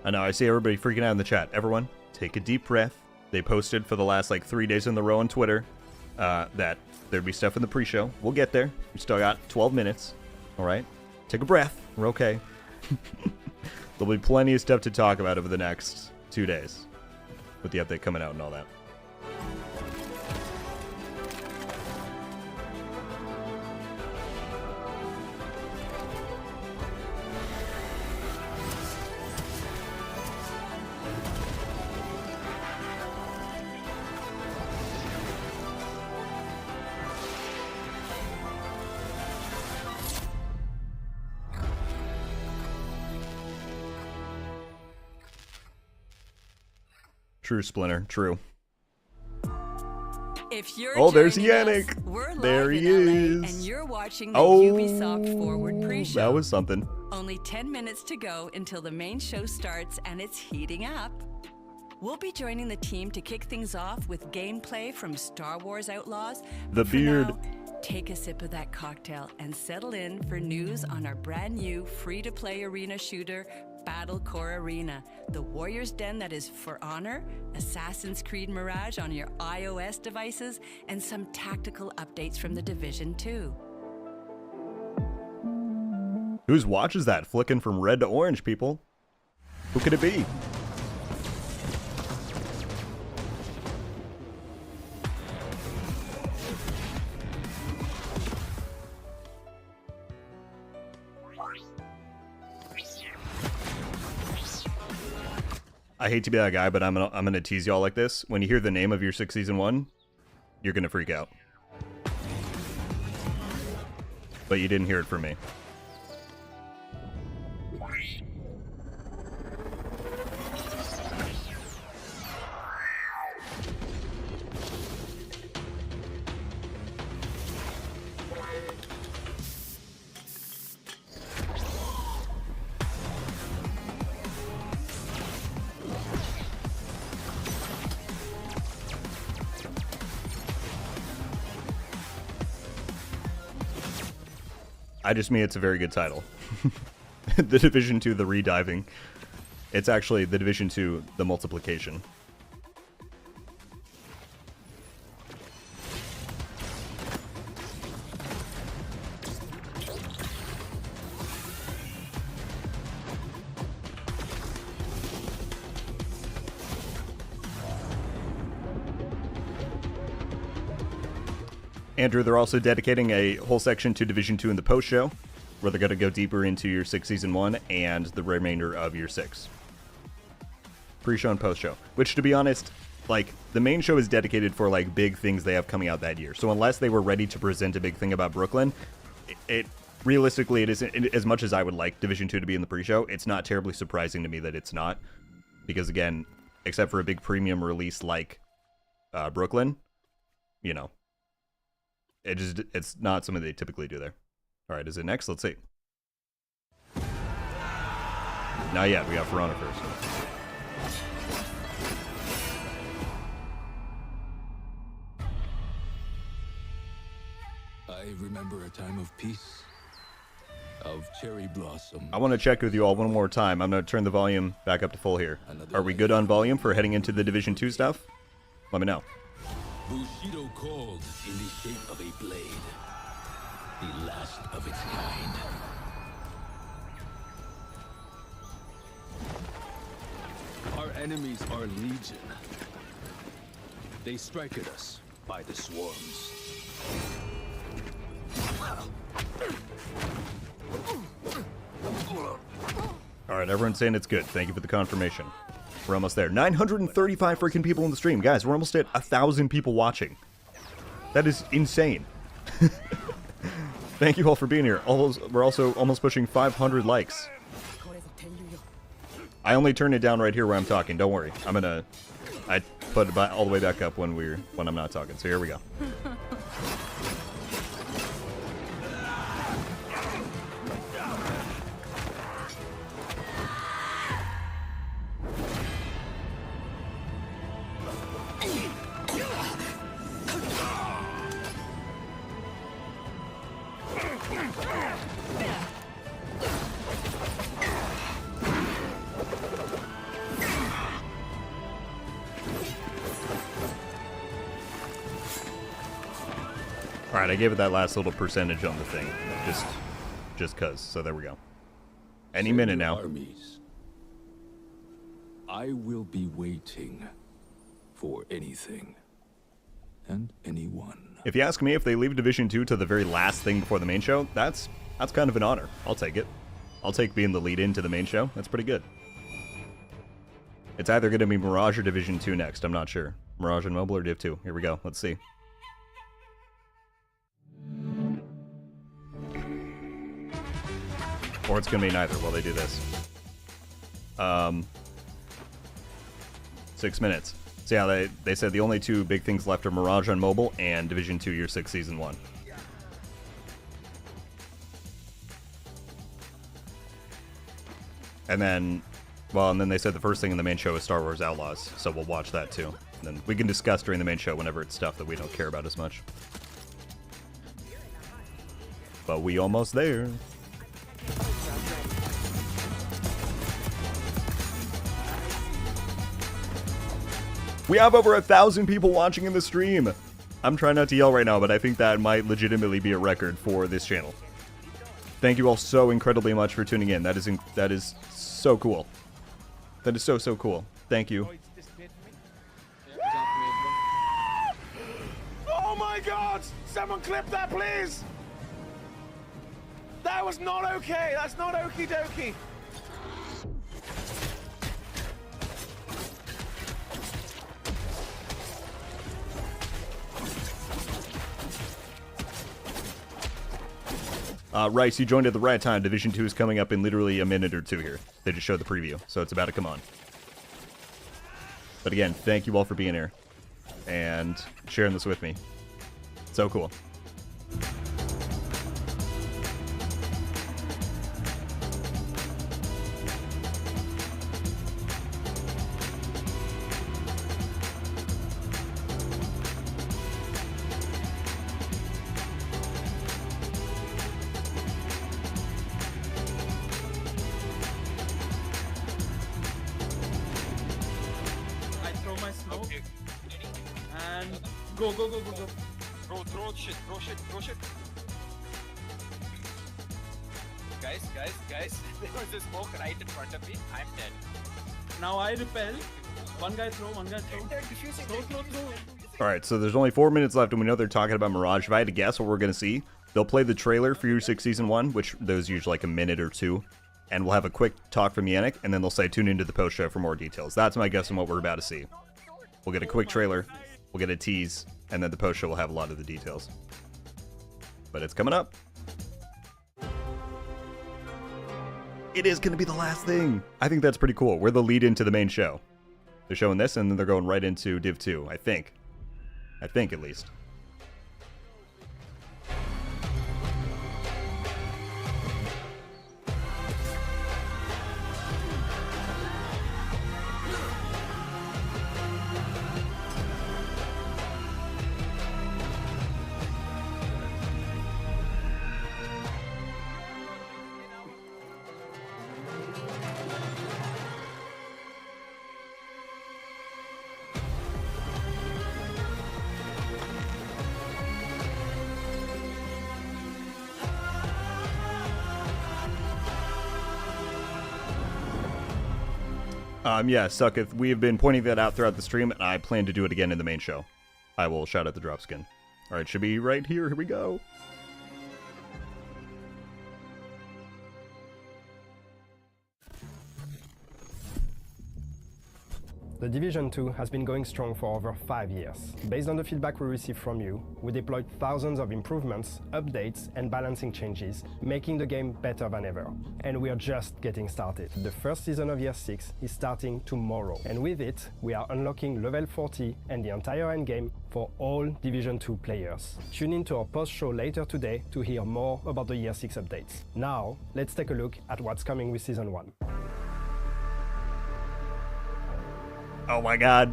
Speaker 1: I know, I see everybody freaking out in the chat. Everyone, take a deep breath. They posted for the last like 3 days in the row on Twitter. that there'd be stuff in the pre-show. We'll get there. We still got 12 minutes. All right? Take a breath. We're okay. There'll be plenty of stuff to talk about over the next 2 days with the update coming out and all that. True, Splinter. True.
Speaker 2: If you're
Speaker 1: oh, there's
Speaker 2: joining
Speaker 1: Yannick.
Speaker 2: us, we're live
Speaker 1: There he
Speaker 2: in LA,
Speaker 1: is.
Speaker 2: and you're watching the
Speaker 1: Oh,
Speaker 2: Ubisoft Forward pre-show.
Speaker 1: that was something.
Speaker 2: Only 10 minutes to go until the main show starts, and it's heating up. We'll be joining the team to kick things off with gameplay from Star Wars Outlaws.
Speaker 1: The
Speaker 2: For
Speaker 1: beard.
Speaker 2: now, take a sip of that cocktail and settle in for news on our brand new free-to-play arena shooter, Battle Core Arena, the warrior's den that is For Honor, Assassin's Creed Mirage on your iOS devices, and some tactical updates from The Division 2.
Speaker 1: Whose watch is that flicking from red to orange, people? Who could it be? I hate to be that guy, but I'm gonna tease y'all like this. When you hear the name of your 6th season 1, you're gonna freak out. But you didn't hear it from me. I just mean it's a very good title. The Division 2, the rediving. It's actually the Division 2, the multiplication. Andrew, they're also dedicating a whole section to Division 2 in the post-show, where they're going to go deeper into your 6th season 1 and the remainder of your 6. Pre-show and post-show. Which, to be honest, like, the main show is dedicated for, like, big things they have coming out that year. So unless they were ready to present a big thing about Brooklyn, realistically, it isn't, as much as I would like Division 2 to be in the pre-show, it's not terribly surprising to me that it's not. Because, again, except for a big premium release like Brooklyn, you know, it's not something they typically do there. All right, is it next? Let's see. Not yet. We got For Honor first.
Speaker 3: I remember a time of peace, of cherry blossom.
Speaker 1: I want to check with you all one more time. I'm going to turn the volume back up to full here. Are we good on volume for heading into the Division 2 stuff? Let me know.
Speaker 3: Bushido called in the shape of a blade, the last of its kind. Our enemies are legion. They strike at us by the swarms.
Speaker 1: All right, everyone's saying it's good. Thank you for the confirmation. We're almost there. 935 freaking people in the stream. Guys, we're almost at 1,000 people watching. That is insane. Thank you all for being here. We're also almost pushing 500 likes. I only turn it down right here where I'm talking. Don't worry. I put it all the way back up when I'm not talking. So here we go. All right, I gave it that last little percentage on the thing, just cause. So there we go. Any minute now.
Speaker 3: Armies. I will be waiting for anything and anyone.
Speaker 1: If you ask me, if they leave Division 2 to the very last thing before the main show, that's kind of an honor. I'll take it. I'll take being the lead into the main show. That's pretty good. It's either going to be Mirage or Division 2 next. I'm not sure. Mirage and Mobile or Div 2. Here we go. Let's see. Or it's going to be neither while they do this. 6 minutes. So yeah, they said the only two big things left are Mirage on Mobile and Division 2 Year 6 Season 1. And then, well, and then they said the first thing in the main show is Star Wars Outlaws, so we'll watch that too. And then we can discuss during the main show whenever it's stuff that we don't care about as much. But we almost there. We have over 1,000 people watching in the stream. I'm trying not to yell right now, but I think that might legitimately be a record for this channel. Thank you all so incredibly much for tuning in. That is so cool. That is so cool. Thank you.
Speaker 8: Oh my god! Someone clip that, please! That was not okay! That's not okie dokie!
Speaker 1: Rice, you joined at the right time. Division 2 is coming up in literally a minute or two here. They just showed the preview, so it's about to come on. But again, thank you all for being here and sharing this with me. So cool.
Speaker 8: Go. Throw shit. Guys. There was a smoke right in front of me. I'm dead. Now I repel. One guy throw. Throw.
Speaker 1: Alright, so there's only 4 minutes left, and we know they're talking about Mirage. If I had to guess what we're going to see, they'll play the trailer for Year 6 Season 1, which those usually like a minute or two, and we'll have a quick talk from Yannick, and then they'll say tune into the post-show for more details. That's my guess on what we're about to see. We'll get a quick trailer, we'll get a tease, and then the post-show will have a lot of the details. But it's coming up. It is going to be the last thing. I think that's pretty cool. We're the lead into the main show. They're showing this, and then they're going right into Div 2, I think. I think, at least. Yeah, Sucketh, we have been pointing that out throughout the stream, and I plan to do it again in the main show. I will shout out the drop skin. Alright, should be right here. Here we go.
Speaker 22: The Division 2 has been going strong for over 5 years. Based on the feedback we received from you, we deployed thousands of improvements, updates, and balancing changes, making the game better than ever. And we are just getting started. The first season of Year 6 is starting tomorrow, and with it, we are unlocking level 40 and the entire endgame for all Division 2 players. Tune in to our post-show later today to hear more about the Year 6 updates. Now, let's take a look at what's coming with Season 1.
Speaker 1: Oh my god.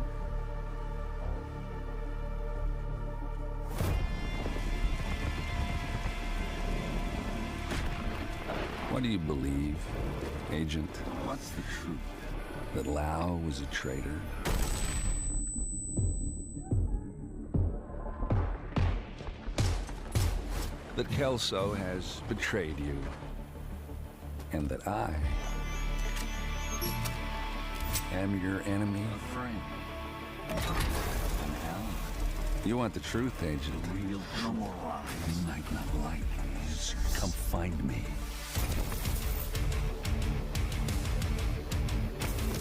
Speaker 3: What do you believe, Agent? What's the truth? That Lau was a traitor? that Kelso has betrayed you, and that I am your enemy. You want the truth, Agent? You might not like these. Come find me.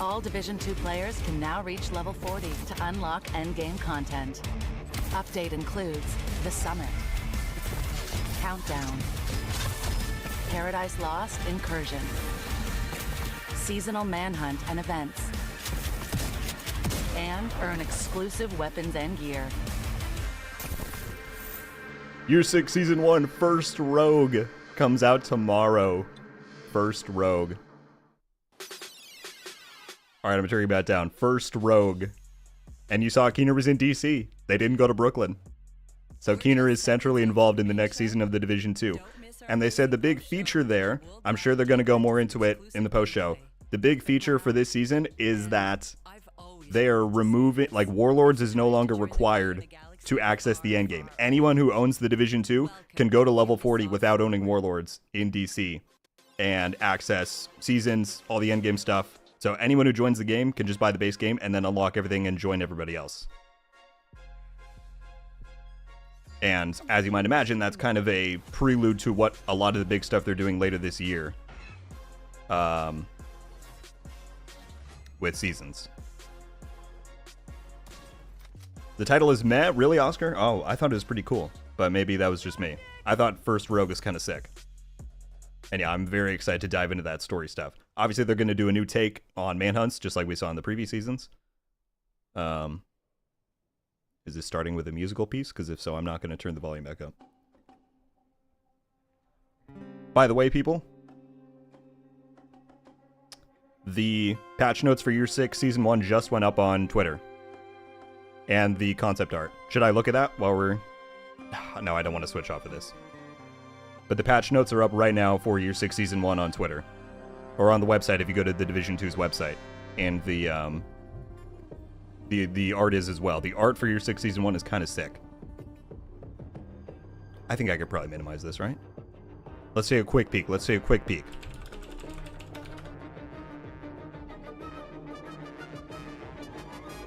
Speaker 6: All Division 2 players can now reach level 40 to unlock endgame content. Update includes the Summit, Countdown, Paradise Lost Incursion, Seasonal Manhunt and Events, and earn exclusive weapons and gear.
Speaker 1: Year 6 Season 1 First Rogue comes out tomorrow. First Rogue. Alright, I'm turning that down. First Rogue. And you saw Keener was in DC. They didn't go to Brooklyn. So Keener is centrally involved in the next season of the Division 2. And they said the big feature there, I'm sure they're going to go more into it in the post-show. The big feature for this season is that they are removing, like, Warlords is no longer required to access the endgame. Anyone who owns the Division 2 can go to level 40 without owning Warlords in DC and access seasons, all the endgame stuff. So anyone who joins the game can just buy the base game and then unlock everything and join everybody else. And as you might imagine, that's kind of a prelude to what a lot of the big stuff they're doing later this year. With seasons. The title is meh? Really, Oscar? Oh, I thought it was pretty cool. But maybe that was just me. I thought First Rogue was kind of sick. And yeah, I'm very excited to dive into that story stuff. Obviously, they're going to do a new take on manhunts, just like we saw in the previous seasons. Is this starting with a musical piece? Because if so, I'm not going to turn the volume back up. By the way, people, the patch notes for Year 6 Season 1 just went up on Twitter. And the concept art. Should I look at that while we're... No, I don't want to switch off of this. But the patch notes are up right now for Year 6 Season 1 on Twitter. Or on the website if you go to the Division 2's website. And the art is as well. The art for Year 6 Season 1 is kind of sick. I think I could probably minimize this, right? Let's take a quick peek. Let's take a quick peek.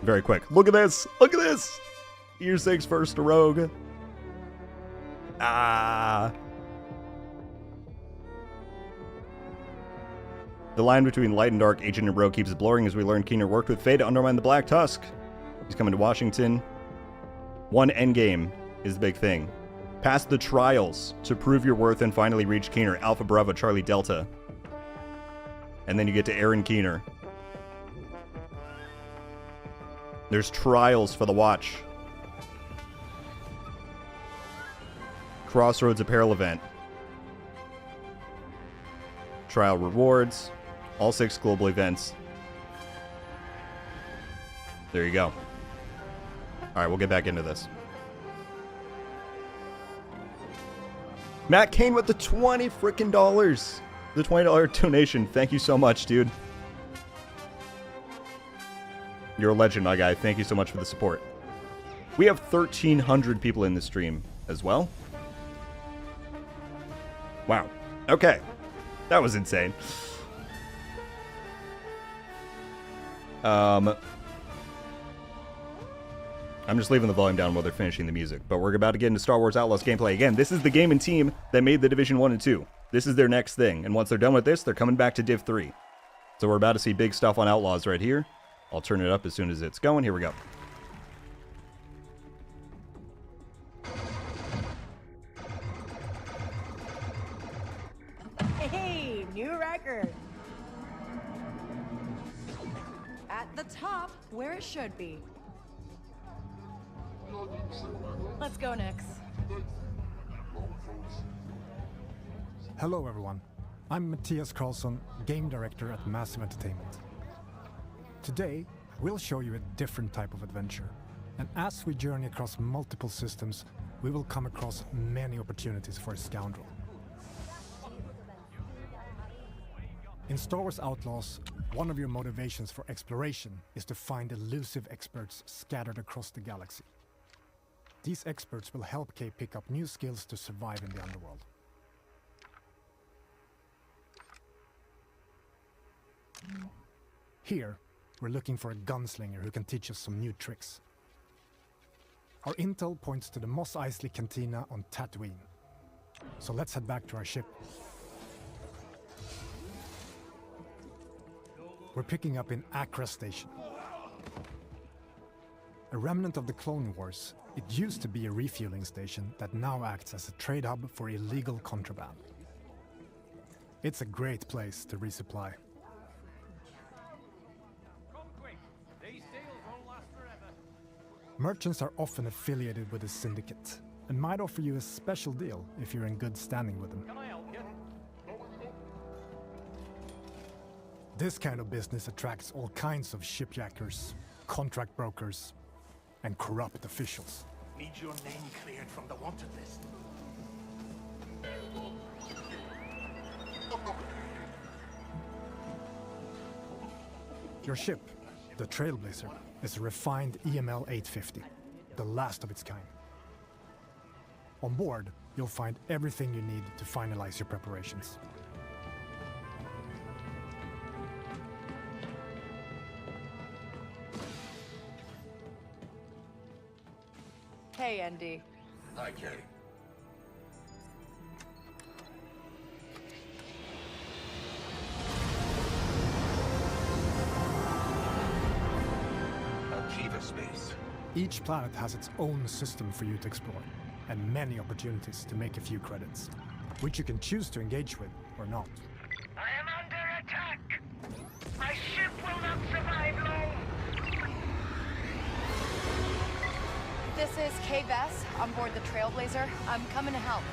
Speaker 1: Very quick. Look at this! Look at this! Year 6 First Rogue. Ah. The line between light and dark, Agent and Rogue keeps blurring as we learn Keener worked with Faye to undermine the Black Tusk. He's coming to Washington. One endgame is the big thing. Pass the trials to prove your worth and finally reach Keener. Alpha Bravo Charlie Delta. And then you get to Aaron Keener. There's trials for the watch. Crossroads Apparel event. Trial rewards. All 6 global events. There you go. Alright, we'll get back into this. Matt Kane with the $20 frickin' dollars. The $20 donation. Thank you so much, dude. You're a legend, my guy. Thank you so much for the support. We have 1,300 people in this stream as well. Wow. Okay. That was insane. I'm just leaving the volume down while they're finishing the music, but we're about to get into Star Wars Outlaws gameplay. Again, this is the game and team that made the Division 1 and 2. This is their next thing, and once they're done with this, they're coming back to Div 3. So we're about to see big stuff on Outlaws right here. I'll turn it up as soon as it's going. Here we go.
Speaker 7: Hey, new record. At the top, where it should be. Let's go, Nix.
Speaker 23: Hello everyone, I'm Matthias Karlsson, Game Director at Massive Entertainment. Today, we'll show you a different type of adventure, and as we journey across multiple systems, we will come across many opportunities for a scoundrel. In Star Wars Outlaws, one of your motivations for exploration is to find elusive experts scattered across the galaxy. These experts will help Kay pick up new skills to survive in the underworld. Here, we're looking for a gunslinger who can teach us some new tricks. Our intel points to the Mos Eisley Cantina on Tatooine. So let's head back to our ship. We're picking up in Accra Station. A remnant of the Clone Wars, it used to be a refueling station that now acts as a trade hub for illegal contraband. It's a great place to resupply. Merchants are often affiliated with a syndicate and might offer you a special deal if you're in good standing with them.
Speaker 16: Can I help you?
Speaker 23: This kind of business attracts all kinds of shipjackers, contract brokers, and corrupt officials.
Speaker 12: Need your name cleared from the wanted list.
Speaker 23: Your ship, the Trailblazer, is a refined EML 850, the last of its kind. On board, you'll find everything you need to finalize your preparations.
Speaker 7: Hey, Andy.
Speaker 12: Hi, Kay.
Speaker 3: Akiva space.
Speaker 23: Each planet has its own system for you to explore, and many opportunities to make a few credits, which you can choose to engage with or not.
Speaker 9: I am under attack! My ship will not survive long!
Speaker 7: This is Kay Vess on board the Trailblazer. I'm coming to help.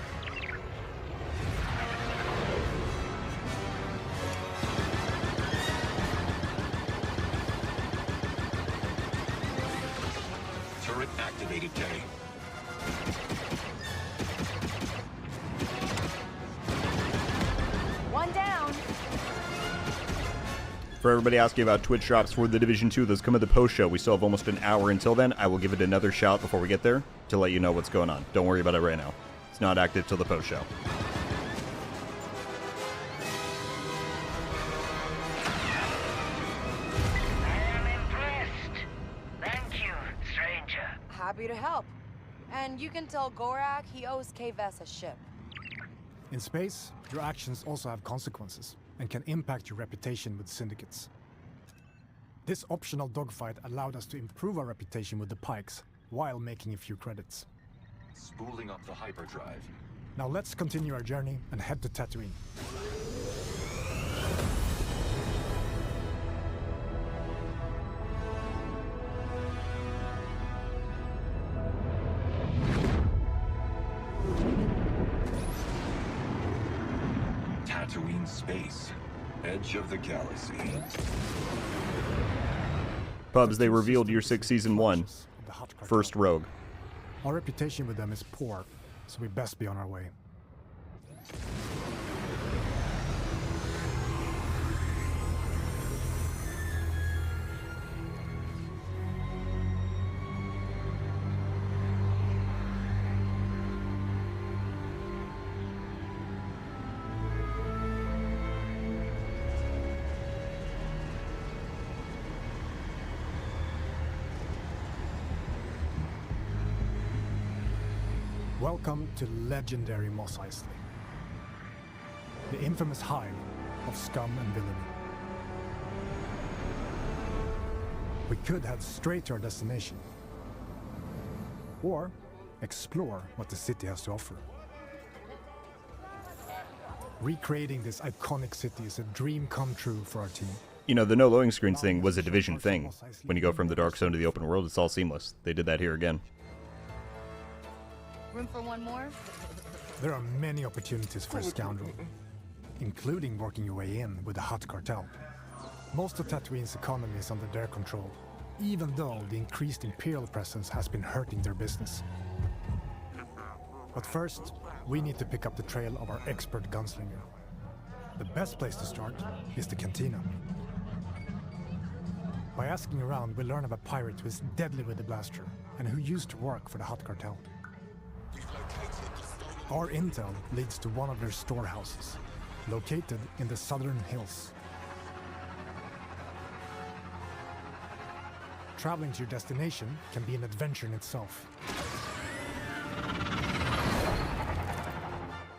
Speaker 3: Turret activated, Kay.
Speaker 7: One down.
Speaker 1: For everybody asking about Twitch drops for the Division 2, those come at the post-show. We still have almost an hour until then. I will give it another shout before we get there to let you know what's going on. Don't worry about it right now. It's not active till the post-show.
Speaker 7: Happy to help. And you can tell Gorak he owes Kay Vess a ship.
Speaker 23: In space, your actions also have consequences and can impact your reputation with syndicates. This optional dogfight allowed us to improve our reputation with the Pikes while making a few credits.
Speaker 3: Spooling up the hyperdrive.
Speaker 23: Now let's continue our journey and head to Tatooine.
Speaker 3: Tatooine space. Edge of the galaxy.
Speaker 1: Pubs, they revealed Year 6 Season 1. First Rogue.
Speaker 23: Our reputation with them is poor, so we best be on our way. Welcome to legendary Mos Eisley, the infamous hive of scum and villainy. We could head straight to our destination, or explore what the city has to offer. Recreating this iconic city is a dream come true for our team.
Speaker 1: You know, the no loading screens thing was a Division thing. When you go from the dark zone to the open world, it's all seamless. They did that here again.
Speaker 7: Room for one more?
Speaker 23: There are many opportunities for a scoundrel, including working your way in with the Hutt cartel. Most of Tatooine's economy is under their control, even though the increased Imperial presence has been hurting their business. But first, we need to pick up the trail of our expert gunslinger. The best place to start is the cantina. By asking around, we learn of a pirate who is deadly with the blaster and who used to work for the Hut Cartel. Our intel leads to one of their storehouses, located in the southern hills. Traveling to your destination can be an adventure in itself.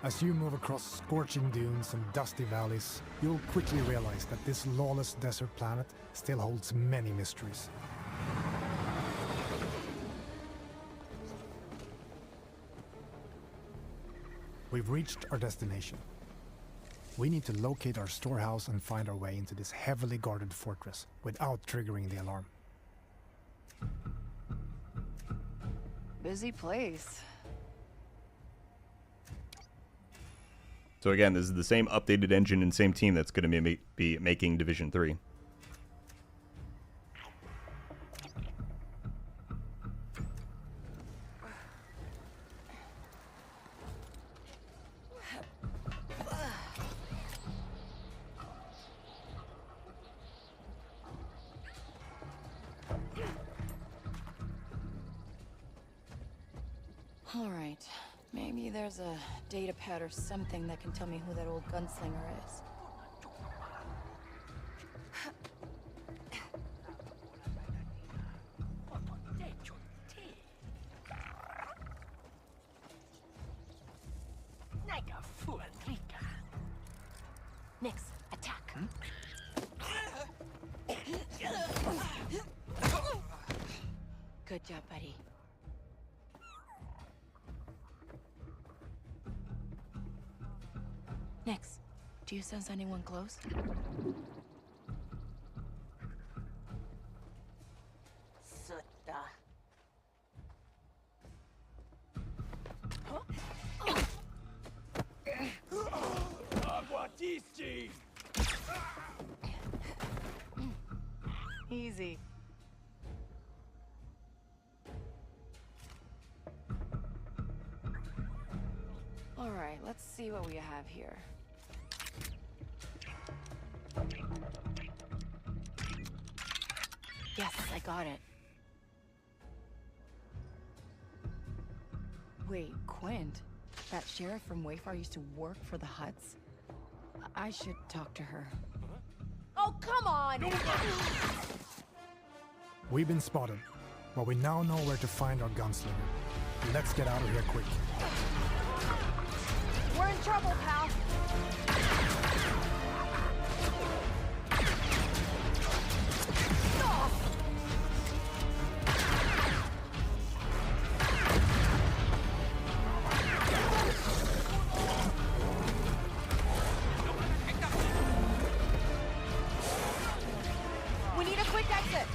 Speaker 23: As you move across scorching dunes and dusty valleys, you'll quickly realize that this lawless desert planet still holds many mysteries. We've reached our destination. We need to locate our storehouse and find our way into this heavily guarded fortress without triggering the alarm.
Speaker 7: Busy place.
Speaker 1: So again, this is the same updated engine and same team that's going to be making Division 3.
Speaker 11: All right. Maybe there's a data pad or something that can tell me who that old gunslinger is.
Speaker 13: Next, attack.
Speaker 11: Good job, buddy. Next, do you sense anyone close?
Speaker 13: Sutta.
Speaker 11: Easy. All right, let's see what we have here. Yes, I got it. Wait, Quint? That sheriff from Wayfar used to work for the Huts? I should talk to her.
Speaker 13: Oh, come on!
Speaker 23: We've been spotted, but we now know where to find our gunslinger. Let's get out of here quick.
Speaker 7: We're in trouble, pal. We need a quick exit.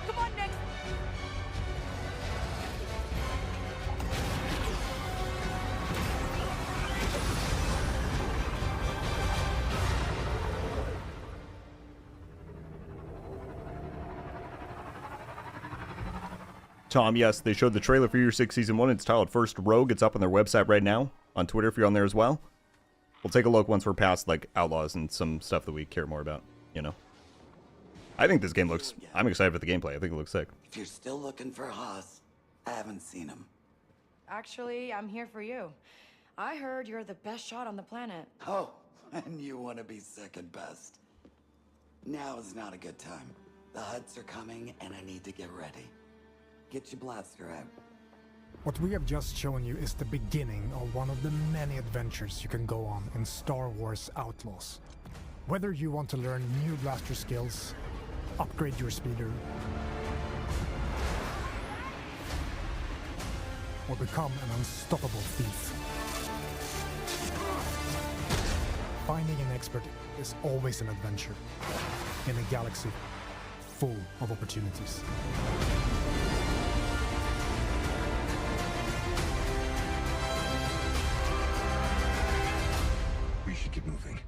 Speaker 7: Come on, Nick.
Speaker 1: Tom, yes, they showed the trailer for Year 6 Season 1. It's titled First Rogue. It's up on their website right now. On Twitter if you're on there as well. We'll take a look once we're past, like, Outlaws and some stuff that we care more about, you know. I think this game looks... I'm excited for the gameplay. I think it looks sick.
Speaker 14: If you're still looking for Haas, I haven't seen him.
Speaker 11: Actually, I'm here for you. I heard you're the best shot on the planet.
Speaker 14: Oh, and you want to be second best. Now is not a good time. The Huts are coming, and I need to get ready. Get your blaster out.
Speaker 23: What we have just shown you is the beginning of one of the many adventures you can go on in Star Wars Outlaws. Whether you want to learn new blaster skills, upgrade your speeder, or become an unstoppable thief, finding an expert is always an adventure in a galaxy full of opportunities.
Speaker 3: We should get moving.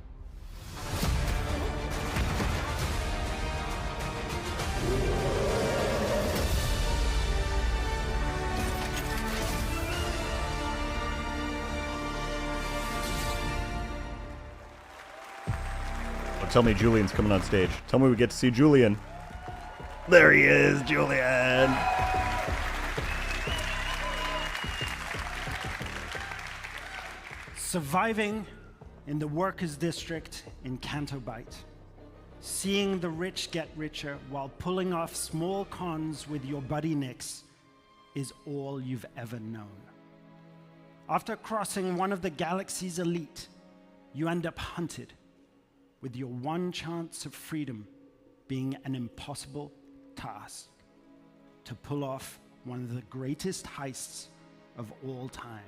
Speaker 1: tell me Julian's coming on stage. Tell me we get to see Julian. There he is, Julian.
Speaker 10: Surviving in the workers' district in Canto Bight. Seeing the rich get richer while pulling off small cons with your buddy Nix is all you've ever known. After crossing one of the galaxy's elite, you end up hunted, with your one chance of freedom being an impossible task to pull off one of the greatest heists of all time.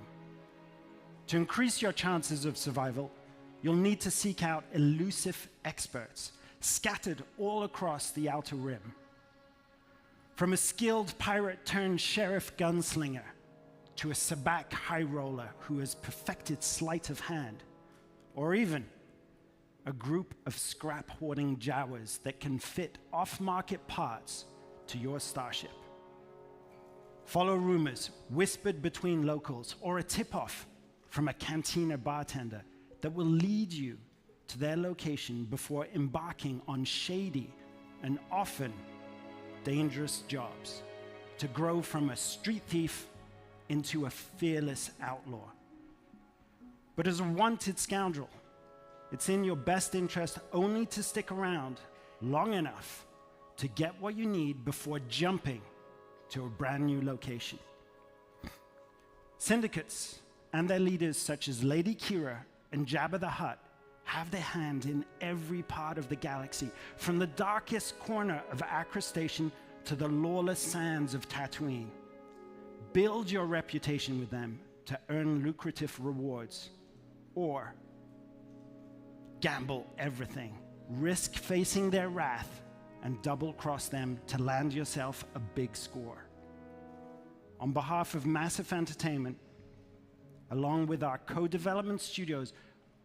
Speaker 10: To increase your chances of survival, you'll need to seek out elusive experts scattered all across the Outer Rim. From a skilled pirate-turned-sheriff gunslinger to a sabacc high roller who has perfected sleight of hand, or even a group of scrap-hoarding Jawas that can fit off-market parts to your starship. Follow rumors whispered between locals or a tip-off from a cantina bartender that will lead you to their location before embarking on shady and often dangerous jobs to grow from a street thief into a fearless outlaw. But as a wanted scoundrel, it's in your best interest only to stick around long enough to get what you need before jumping to a brand new location. Syndicates and their leaders such as Lady Kira and Jabba the Hutt have their hand in every part of the galaxy, from the darkest corner of Acre Station to the lawless sands of Tatooine. Build your reputation with them to earn lucrative rewards, or gamble everything, risk facing their wrath, and double-cross them to land yourself a big score. On behalf of Massive Entertainment, along with our co-development studios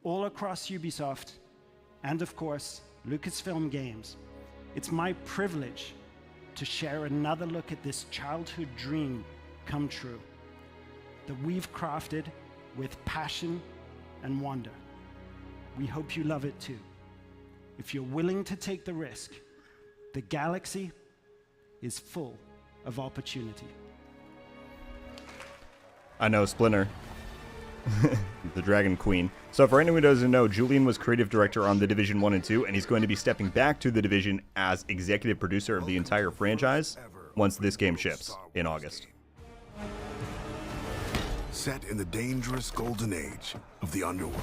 Speaker 10: all across Ubisoft, and of course, Lucasfilm Games, it's my privilege to share another look at this childhood dream come true that we've crafted with passion and wonder. We hope you love it too. If you're willing to take the risk, the galaxy is full of opportunity.
Speaker 1: I know, Splinter. The Dragon Queen. So for anyone who doesn't know, Julian was creative director on The Division 1 and 2, and he's going to be stepping back to The Division as executive producer of the entire franchise once this game ships in August.
Speaker 3: Set in the dangerous golden age of the underworld.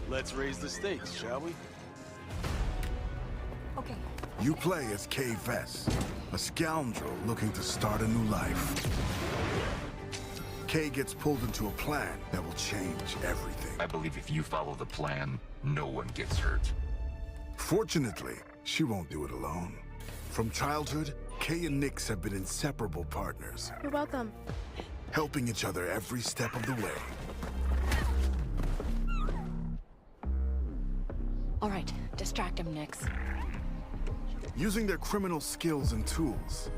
Speaker 15: Let's raise the stakes, shall we?
Speaker 13: Okay.
Speaker 3: You play as Kay Vess, a scoundrel looking to start a new life. Kay gets pulled into a plan that will change everything.
Speaker 18: I believe if you follow the plan, no one gets hurt.
Speaker 3: Fortunately, she won't do it alone. From childhood, Kay and Nix have been inseparable partners,
Speaker 13: You're welcome.
Speaker 3: helping each other every step of the way.
Speaker 13: All right, distract him, Nix.
Speaker 3: Using their criminal skills and tools.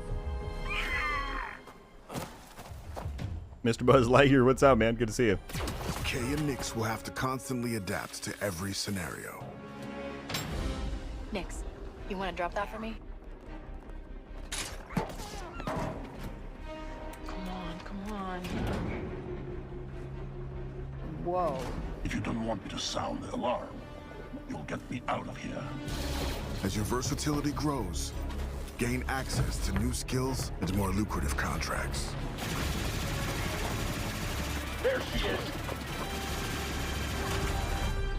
Speaker 1: Mr. Buzz Lightyear, what's up, man? Good to see you.
Speaker 3: Kay and Nix will have to constantly adapt to every scenario.
Speaker 13: Nix, you want to drop that for me? Come on. Whoa.
Speaker 18: If you don't want me to sound the alarm, you'll get me out of here.
Speaker 3: As your versatility grows, gain access to new skills and more lucrative contracts.
Speaker 18: There she is.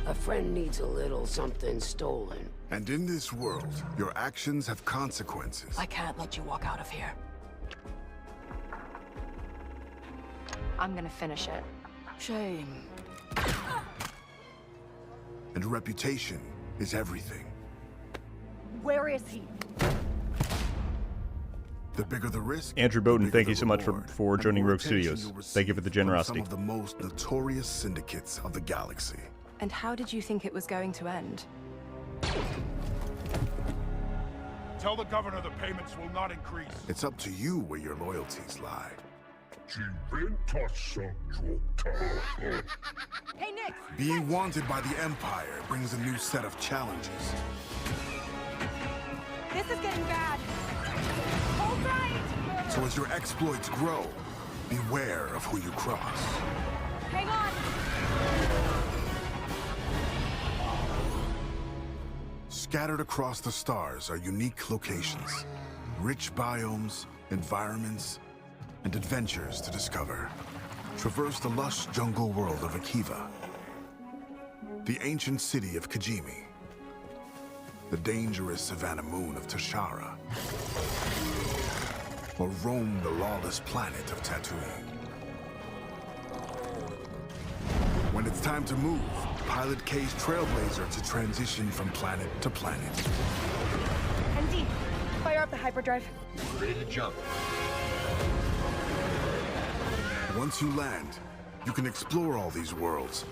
Speaker 4: A friend needs a little something stolen.
Speaker 3: And in this world, your actions have consequences.
Speaker 13: I can't let you walk out of here. I'm gonna finish it.
Speaker 4: Shame.
Speaker 3: And reputation is everything.
Speaker 13: Where is he?
Speaker 3: The bigger the risk.
Speaker 1: Andrew Bowden, thank you so much for joining Rogue Studios. Thank you for the generosity.
Speaker 3: Some of the most notorious syndicates of the galaxy.
Speaker 11: And how did you think it was going to end?
Speaker 12: Tell the governor the payments will not increase.
Speaker 3: It's up to you where your loyalties lie.
Speaker 13: Hey, Nick!
Speaker 3: Being wanted by the Empire brings a new set of challenges.
Speaker 13: This is getting bad. Hold tight!
Speaker 3: So as your exploits grow, beware of who you cross.
Speaker 13: Hang on!
Speaker 3: Scattered across the stars are unique locations, rich biomes, environments, and adventures to discover. Traverse the lush jungle world of Akiva, the ancient city of Kijimi, the dangerous savannah moon of Tashara, or roam the lawless planet of Tatooine. When it's time to move, pilot K's Trailblazer to transition from planet to planet.
Speaker 13: MD, fire up the hyperdrive.
Speaker 3: Ready to jump. Once you land, you can explore all these worlds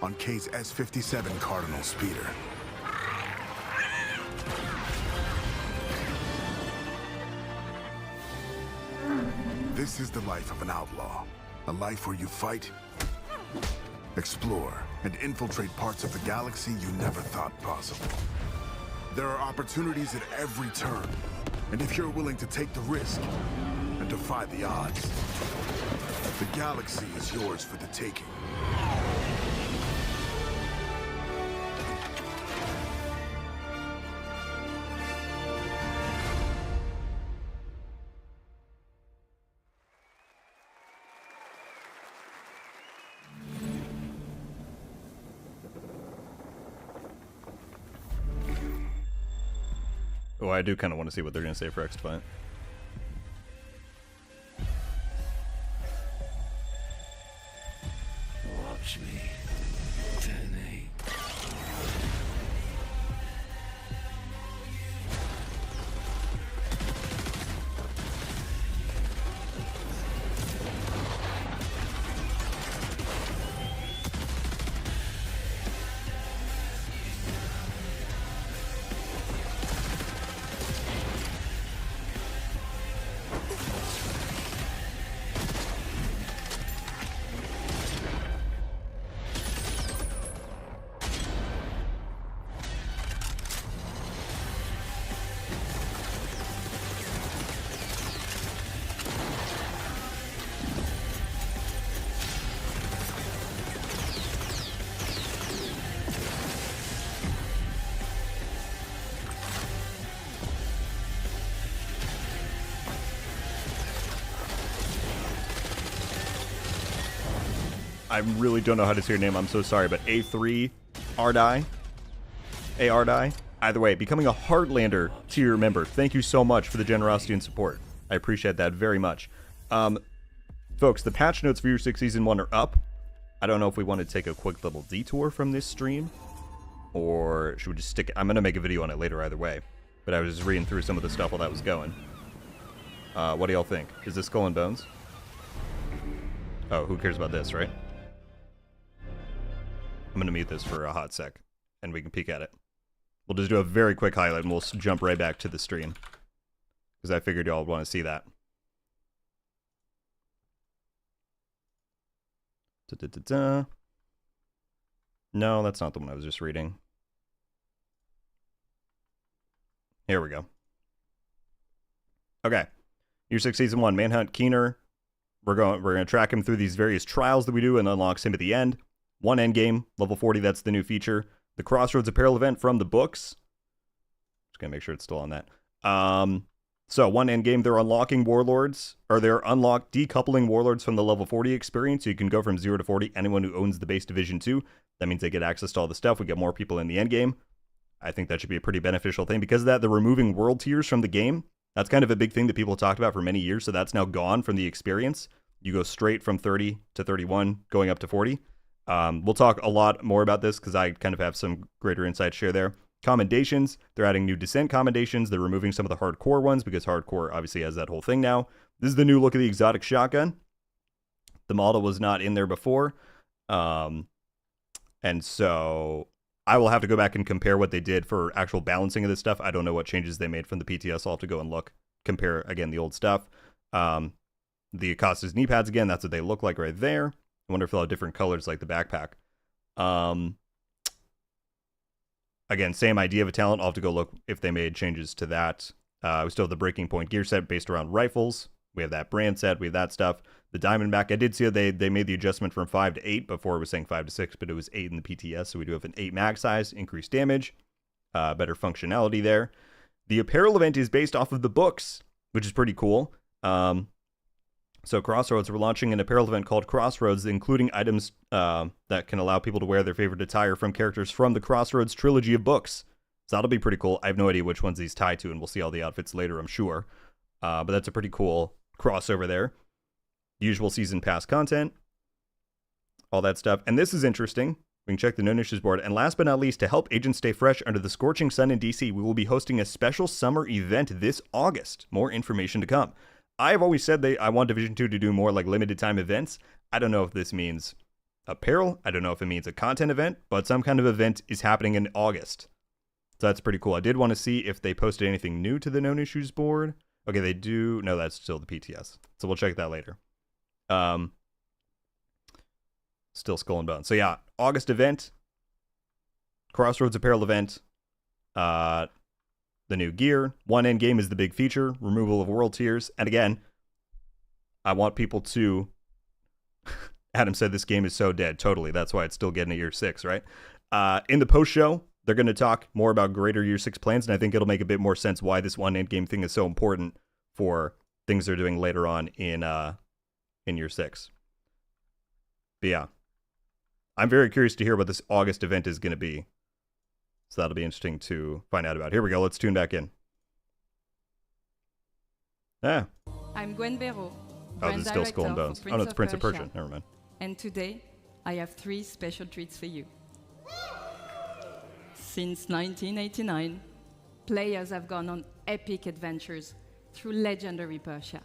Speaker 3: on K's S-57 Cardinal speeder. This is the life of an outlaw. A life where you fight, explore, and infiltrate parts of the galaxy you never thought possible. There are opportunities at every turn, and if you're willing to take the risk and defy the odds, the galaxy is yours for the taking.
Speaker 1: Oh, I do kind of want to see what they're going to say for X-Defiant.
Speaker 4: Watch me. Detonate.
Speaker 1: I really don't know how to say your name. I'm so sorry, but A3 Ardai. Ardai. Either way, becoming a Heartlander tier member. Thank you so much for the generosity and support. I appreciate that very much. Folks, the patch notes for Year 6 Season 1 are up. I don't know if we want to take a quick little detour from this stream, or should we just stick it? I'm going to make a video on it later either way, but I was just reading through some of the stuff while that was going. What do y'all think? Is this Skull and Bones? Oh, who cares about this, right? I'm going to mute this for a hot sec, and we can peek at it. We'll just do a very quick highlight, and we'll jump right back to the stream, because I figured y'all would want to see that. Da-da-da-da. No, that's not the one I was just reading. Here we go. Okay. Year 6 Season 1, Manhunt Keener. We're gonna track him through these various trials that we do and unlocks him at the end. One endgame, level 40, that's the new feature. The Crossroads Apparel event from the books. Just gonna make sure it's still on that. So one endgame, they're unlocking warlords, or they're decoupling warlords from the level 40 experience. So you can go from 0 to 40. Anyone who owns the base division 2, that means they get access to all the stuff. We get more people in the endgame. I think that should be a pretty beneficial thing. Because of that, they're removing world tiers from the game. That's kind of a big thing that people have talked about for many years. So that's now gone from the experience. You go straight from 30 to 31, going up to 40. We'll talk a lot more about this because I kind of have some greater insight to share there. Commendations, they're adding new Descent commendations. They're removing some of the hardcore ones because hardcore obviously has that whole thing now. This is the new look of the exotic shotgun. The model was not in there before. And so I will have to go back and compare what they did for actual balancing of this stuff. I don't know what changes they made from the PTS. I'll have to go and look, compare again the old stuff. the Acosta's knee pads again. That's what they look like right there. I wonder if they'll have different colors like the backpack. Again, same idea of a talent. I'll have to go look if they made changes to that. We still have the Breaking Point gear set based around rifles. We have that brand set. We have that stuff. The Diamondback, I did see that they made the adjustment from 5 to 8. Before it was saying 5 to 6, but it was 8 in the PTS. So we do have an 8 mag size, increased damage, better functionality there. The apparel event is based off of the books, which is pretty cool. So Crossroads, we're launching an apparel event called Crossroads, including items that can allow people to wear their favorite attire from characters from the Crossroads trilogy of books. So that'll be pretty cool. I have no idea which ones these tie to, and we'll see all the outfits later, I'm sure. But that's a pretty cool crossover there. Usual season pass content, all that stuff. And this is interesting. We can check the known issues board. And last but not least, to help agents stay fresh under the scorching sun in DC, we will be hosting a special summer event this August. More information to come. I've always said I want Division 2 to do more like limited time events. I don't know if this means apparel. I don't know if it means a content event, but some kind of event is happening in August. So that's pretty cool. I did want to see if they posted anything new to the known issues board. Okay, they do. No, that's still the PTS. So we'll check that later. Still Skull and Bones. So yeah, August event, Crossroads apparel event, the new gear. One end game is the big feature, removal of world tiers. And again, I want people to, Adam said this game is so dead. Totally. That's why it's still getting a year 6, right? In the post show, they're going to talk more about greater year 6 plans. And I think it'll make a bit more sense why this one end game thing is so important for things they're doing later on in year 6. But yeah, I'm very curious to hear what this August event is going to be. So that'll be interesting to find out about. Here we go. Let's tune back in. Ah.
Speaker 17: I'm Gwen Béraud,
Speaker 1: Oh, this is still Skull and Bones. Oh, no, it's Prince of Persia. Never mind.
Speaker 17: And today, I have 3 special treats for you. Since 1989, players have gone on epic adventures through legendary Persia,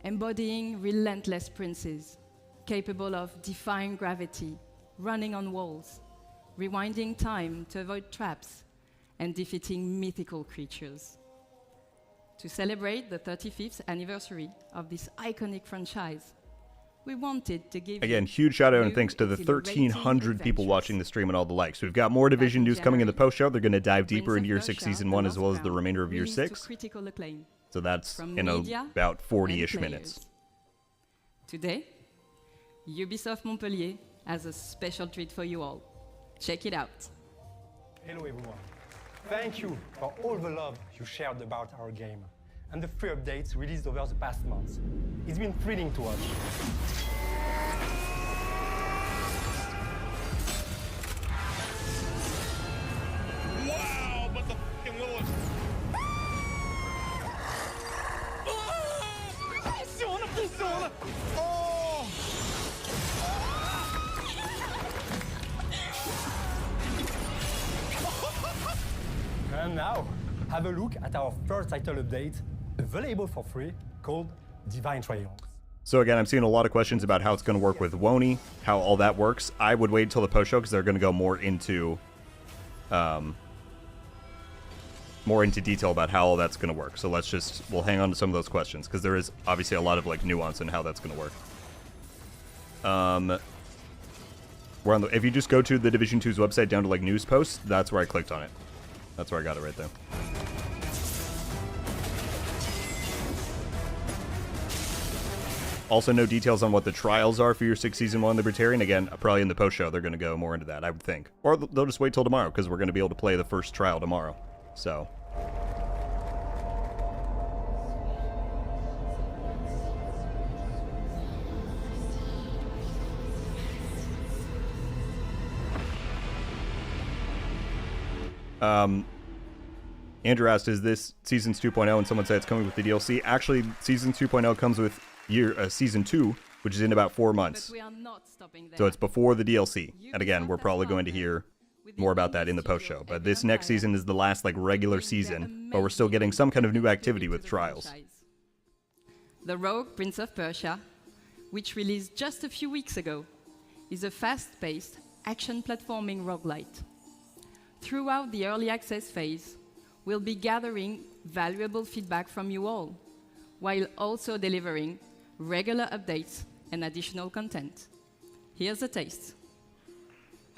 Speaker 17: embodying relentless princes, capable of defying gravity, running on walls, rewinding time to avoid traps, and defeating mythical creatures. To celebrate the 35th anniversary of this iconic franchise, we wanted to give
Speaker 1: again, huge shout out and thanks to the 1,300 people watching the stream and all the likes. We've got more Division news coming in the post show. They're going to dive deeper into Year 6 Season 1 as well as the remainder of Year 6. So that's in about 40-ish minutes.
Speaker 17: Today, Ubisoft Montpellier has a special treat for you all. Check it out.
Speaker 19: Hello everyone. Thank you for all the love you shared about our game and the free updates released over the past months. It's been thrilling to watch.
Speaker 12: Wow, but the f***ing Lewis. Pressione! Oh!
Speaker 19: And now, have a look at our first title update, available for free, called Divine Triangles.
Speaker 1: So again, I'm seeing a lot of questions about how it's going to work with Wony, how all that works. I would wait until the post show because they're going to go more into detail about how all that's going to work. So we'll hang on to some of those questions because there is obviously a lot of like nuance in how that's going to work. If you just go to the Division 2's website down to like news posts, that's where I clicked on it. That's where I got it right there. Also, no details on what the trials are for Year 6 Season 1 Libertarian. Again, probably in the post show, they're going to go more into that, I would think. Or they'll just wait till tomorrow, because we're going to be able to play the first trial tomorrow. So. Andrew asked, is this Seasons 2.0? And someone said it's coming with the DLC. Actually, Seasons 2.0 comes with Season 2, which is in about 4 months. So it's before the DLC. And again, we're probably going to hear more about that in the post show. But this next season is the last like regular season, but we're still getting some kind of new activity with trials.
Speaker 17: The Rogue Prince of Persia, which released just a few weeks ago, is a fast-paced action platforming roguelite. Throughout the early access phase, we'll be gathering valuable feedback from you all, while also delivering regular updates and additional content. Here's a taste.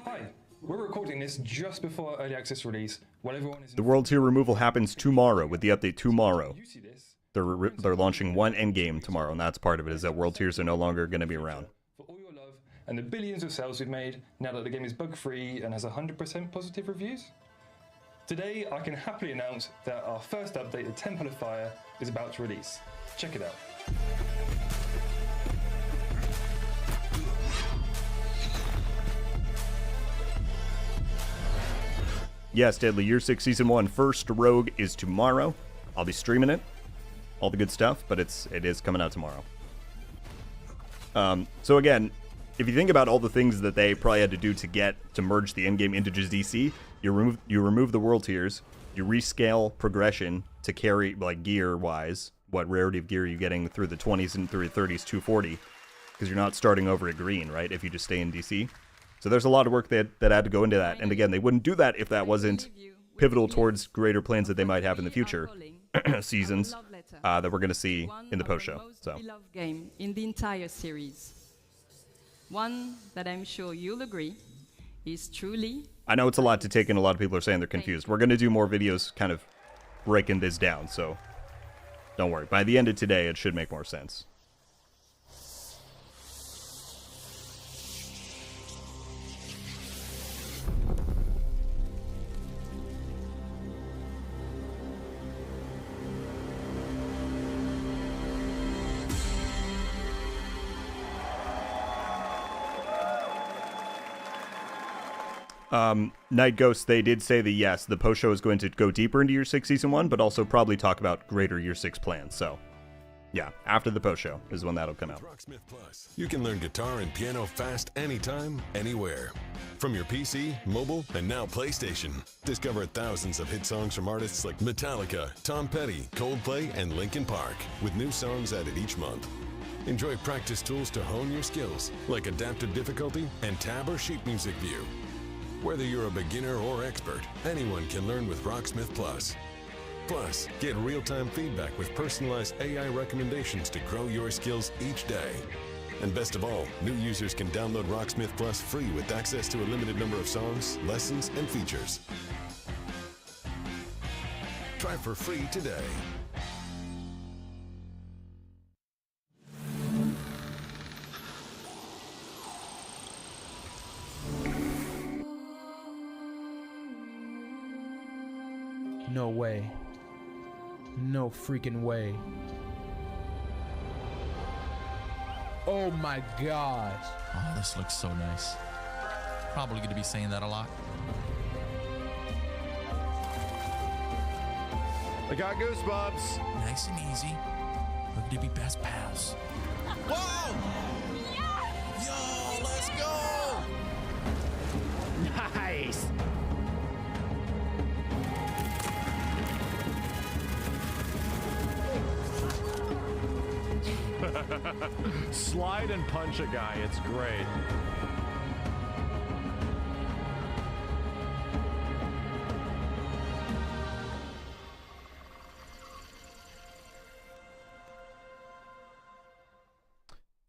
Speaker 5: Hi, we're recording this just before early access release, while everyone is...
Speaker 1: The world tier removal happens tomorrow with the update tomorrow. They're launching one endgame tomorrow, and that's part of it, is that world tiers are no longer going to be around.
Speaker 5: For all your love and the billions of sales we've made now that the game is bug-free and has 100% positive reviews. Today, I can happily announce that our first update, the Temple of Fire, is about to release. Check it out.
Speaker 1: Yes, Deadly, Year 6 Season 1 First Rogue is tomorrow. I'll be streaming it. All the good stuff, but it is coming out tomorrow. So again, if you think about all the things that they probably had to do to merge the endgame into just DC, you remove the world tiers, you rescale progression to carry, like, gear-wise, what rarity of gear are you getting through the 20s and through the 30s, 240, because you're not starting over at green, right, if you just stay in DC. So there's a lot of work that had to go into that. And again, they wouldn't do that if that wasn't pivotal towards greater plans that they might have in the future seasons that we're going to see in the post-show. So,
Speaker 17: beloved game in the entire series. One that I'm sure you'll agree is truly...
Speaker 1: I know it's a lot to take in. A lot of people are saying they're confused. We're going to do more videos kind of breaking this down, so don't worry. By the end of today, it should make more sense. Night Ghost, they did say that yes, the post show is going to go deeper into Year 6 Season 1, but also probably talk about greater Year 6 plans. So, yeah, after the post show is when that'll come out.
Speaker 20: Rocksmith Plus. You can learn guitar and piano fast anytime, anywhere. From your PC, mobile, and now PlayStation. Discover thousands of hit songs from artists like Metallica, Tom Petty, Coldplay, and Linkin Park, with new songs added each month. Enjoy practice tools to hone your skills, like adaptive difficulty and tab or sheet music view. Whether you're a beginner or expert, anyone can learn with Rocksmith Plus. Plus, get real-time feedback with personalized AI recommendations to grow your skills each day. And best of all, new users can download Rocksmith Plus free with access to a limited number of songs, lessons, and features. Try for free today.
Speaker 21: No way. No freaking way. Oh my god.
Speaker 24: Oh, this looks so nice. Probably going to be saying that a lot.
Speaker 25: I got goosebumps.
Speaker 24: Nice and easy. We're going to be best pals.
Speaker 25: Whoa! Yo, let's go!
Speaker 21: Nice.
Speaker 25: Slide and punch a guy, it's great.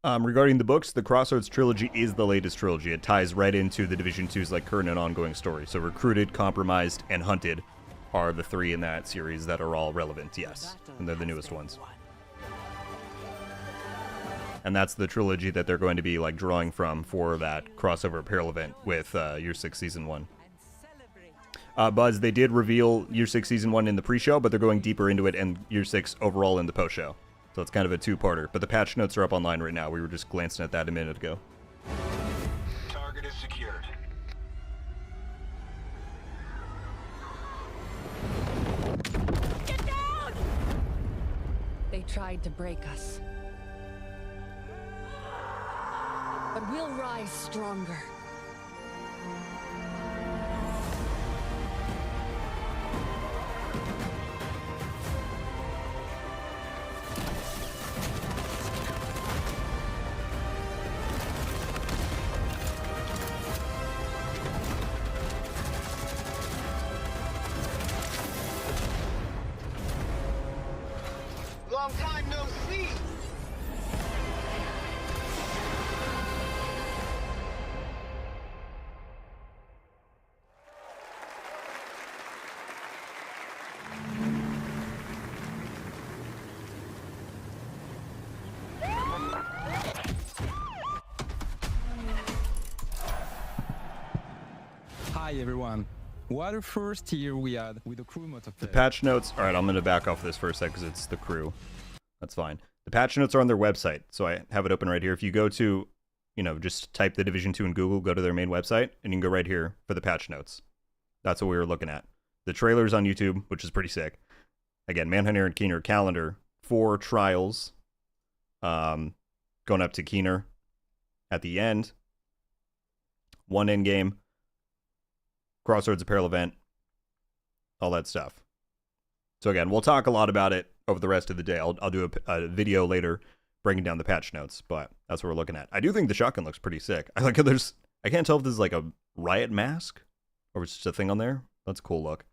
Speaker 1: Regarding the books, the Crossroads trilogy is the latest trilogy. It ties right into the Division 2's like current and ongoing story. So Recruited, Compromised, and Hunted are the three in that series that are all relevant, yes. And they're the newest ones. And that's the trilogy that they're going to be like drawing from for that crossover apparel event with Year 6 Season 1. Buzz, they did reveal Year 6 Season 1 in the pre-show, but they're going deeper into it and Year 6 overall in the post-show. So it's kind of a two-parter. But the patch notes are up online right now. We were just glancing at that a minute ago.
Speaker 20: Target is secured.
Speaker 11: Get down! They tried to break us. But we'll rise stronger.
Speaker 9: Long time no
Speaker 2: Hi everyone. What a first year we had with the crew multiplayer.
Speaker 1: The patch notes. All right, I'm going to back off this for a sec because it's the crew. That's fine. The patch notes are on their website, so I have it open right here. If you go to, you know, just type the Division 2 in Google, go to their main website, and you can go right here for the patch notes. That's what we were looking at. The trailer's on YouTube, which is pretty sick. Again, Manhunter and Keener calendar, 4 trials, going up to Keener at the end. 1 end game. Crossroads apparel event, all that stuff. So again, we'll talk a lot about it over the rest of the day. I'll do a video later breaking down the patch notes, but that's what we're looking at. I do think the shotgun looks pretty sick. I can't tell if this is like a riot mask or it's just a thing on there. That's a cool look.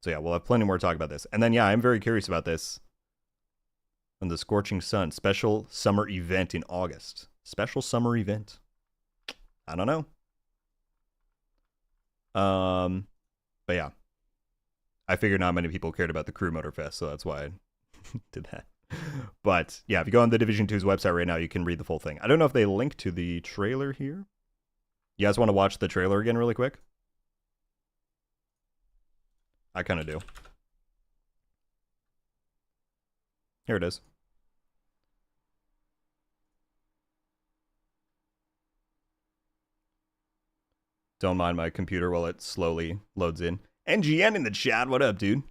Speaker 1: So yeah, we'll have plenty more to talk about this. And then yeah, I'm very curious about this. And the Scorching Sun special summer event in August. Special summer event. I don't know. But yeah, I figured not many people cared about the Crew Motorfest, so that's why I did that. But yeah, if you go on the Division 2's website right now, you can read the full thing. I don't know if they link to the trailer here. You guys want to watch the trailer again really quick? I kind of do. Here it is. Don't mind my computer while it slowly loads in. NGN in the chat. What up, dude?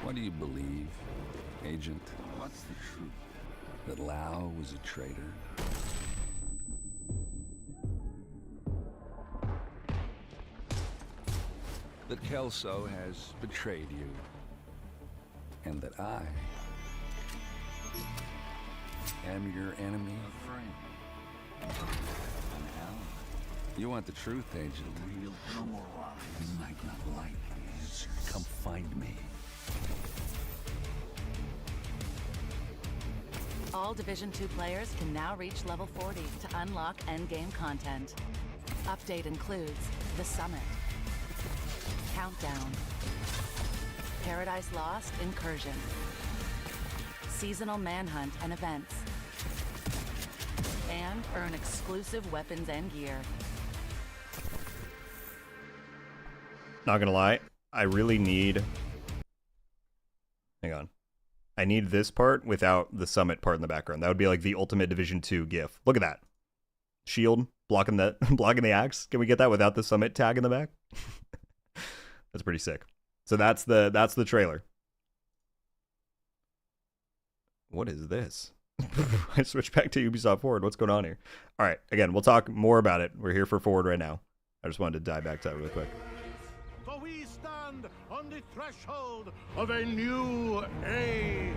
Speaker 6: What do you believe, Agent? What's the truth? That Lau was a traitor? That Kelso has betrayed you? And that I am your enemy? A friend. You want the truth, Agent? You might not like the answer. Come find me.
Speaker 8: All Division 2 players can now reach level 40 to unlock endgame content. Update includes the Summit, Countdown, Paradise Lost Incursion, Seasonal Manhunt and Events, and earn exclusive weapons and gear.
Speaker 1: Not gonna lie, I really need... Hang on. I need this part without the Summit part in the background. That would be like the ultimate Division 2 gif. Look at that. Shield blocking the blocking the axe. Can we get that without the Summit tag in the back? That's pretty sick. So that's the trailer. What is this? I switched back to Ubisoft Forward. What's going on here? All right, again, we'll talk more about it. We're here for Forward right now. I just wanted to dive back to that really quick.
Speaker 12: For we stand on the threshold of a new age.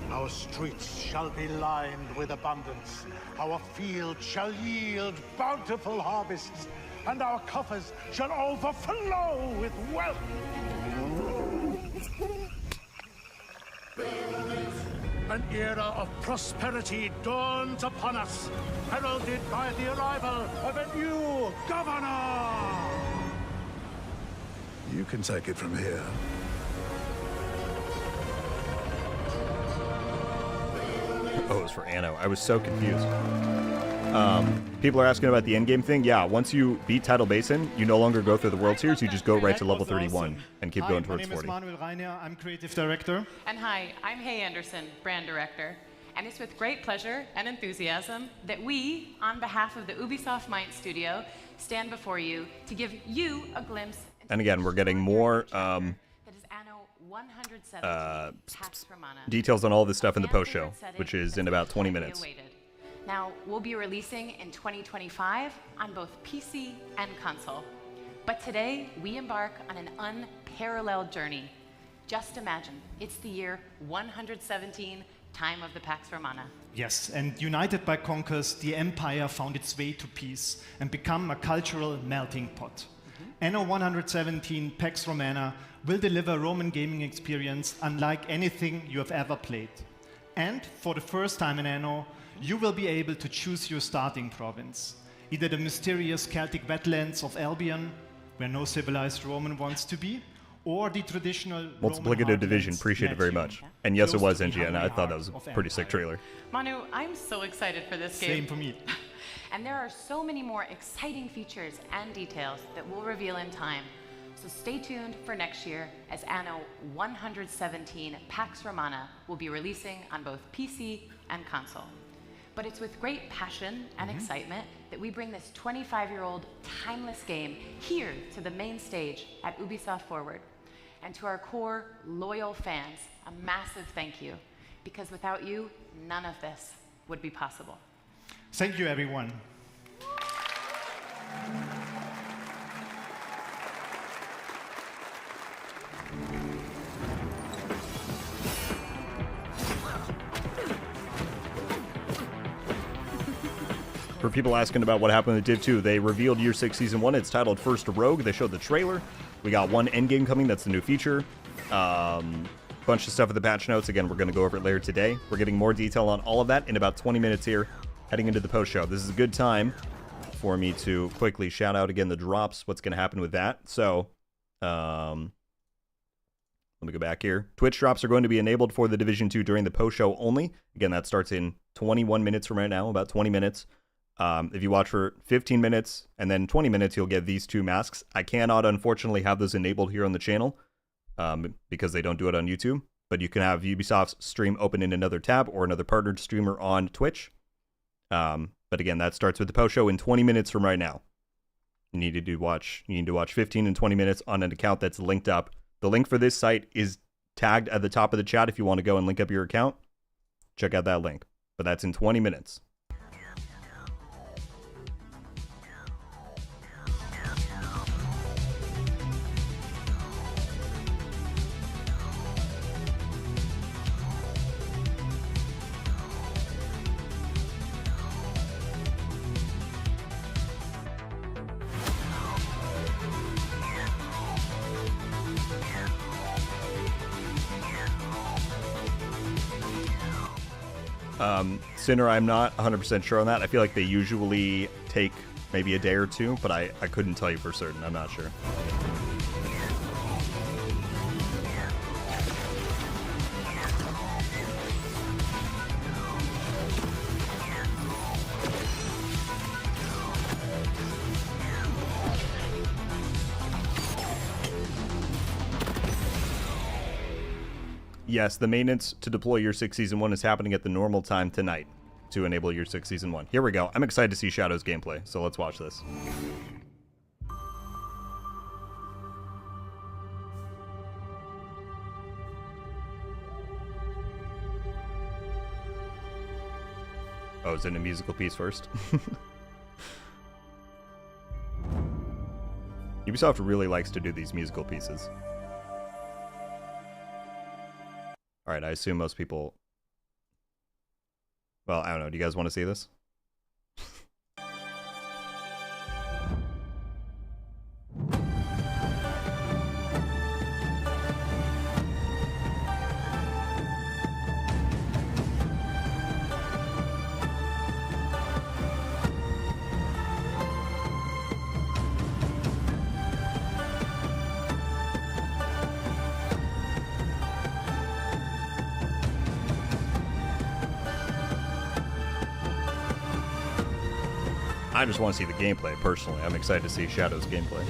Speaker 12: Our streets shall be lined with abundance. Our fields shall yield bountiful harvests, and our coffers shall overflow with wealth. An era of prosperity dawns upon us, heralded by the arrival of a new governor.
Speaker 3: You can take it from here.
Speaker 1: Oh, it was for Anno. I was so confused. People are asking about the endgame thing. Yeah, once you beat Tidal Basin, you no longer go through the World Series. You just go right to level 31 and keep going towards 40.
Speaker 16: My name is Manuel Reiner. I'm creative director.
Speaker 22: And hi, I'm Hay Anderson, brand director. And it's with great pleasure and enthusiasm that we, on behalf of the Ubisoft Mind Studio, stand before you to give you a glimpse.
Speaker 1: And again, we're getting more details on all this stuff in the post show, which is in about 20 minutes.
Speaker 22: Now, we'll be releasing in 2025 on both PC and console. But today, we embark on an unparalleled journey. Just imagine, it's the year 117, time of the Pax Romana.
Speaker 16: Yes, and united by conquest, the Empire found its way to peace and become a cultural melting pot. Anno 117 Pax Romana will deliver Roman gaming experience unlike anything you have ever played. And for the first time in Anno, you will be able to choose your starting province, either the mysterious Celtic wetlands of Albion, where no civilized Roman wants to be, or the traditional
Speaker 1: Multiplicative Division, appreciate it very much. And yes, it was NG, and I thought that was a
Speaker 16: of
Speaker 1: pretty sick
Speaker 16: Empire.
Speaker 1: trailer.
Speaker 22: Manu, I'm so excited for this game.
Speaker 16: Same for me.
Speaker 22: And there are so many more exciting features and details that we'll reveal in time. So stay tuned for next year as Anno 117 Pax Romana will be releasing on both PC and console. But it's with great passion and excitement that we bring this 25-year-old timeless game here to the main stage at Ubisoft Forward. And to our core, loyal fans, a massive thank you, because without you, none of this would be possible.
Speaker 16: Thank you, everyone.
Speaker 1: For people asking about what happened with Div 2, they revealed Year 6 Season 1. It's titled First Rogue. They showed the trailer. We got one endgame coming. That's the new feature. Bunch of stuff with the patch notes. Again, we're going to go over it later today. We're getting more detail on all of that in about 20 minutes here, heading into the post-show. This is a good time for me to quickly shout out again the drops, what's going to happen with that. So, let me go back here. Twitch drops are going to be enabled for the Division 2 during the post-show only. Again, that starts in 21 minutes from right now, about 20 minutes. If you watch for 15 minutes and then 20 minutes, you'll get these two masks. I cannot, unfortunately, have those enabled here on the channel because they don't do it on YouTube. But you can have Ubisoft's stream open in another tab or another partnered streamer on Twitch. But again, that starts with the post show in 20 minutes from right now. You need to watch 15 and 20 minutes on an account that's linked up. The link for this site is tagged at the top of the chat if you want to go and link up your account. Check out that link. But that's in 20 minutes. Sinner, I'm not 100% sure on that. I feel like they usually take maybe a day or two, but I couldn't tell you for certain. I'm not sure. Yes, the maintenance to deploy Year 6 Season 1 is happening at the normal time tonight to enable Year 6 Season 1. Here we go. I'm excited to see Shadow's gameplay, so let's watch this. Oh, is it a musical piece first? Ubisoft really likes to do these musical pieces. Alright, I assume most people... Well, I don't know. Do you guys want to see this? I just want to see the gameplay, personally. I'm excited to see Shadow's gameplay.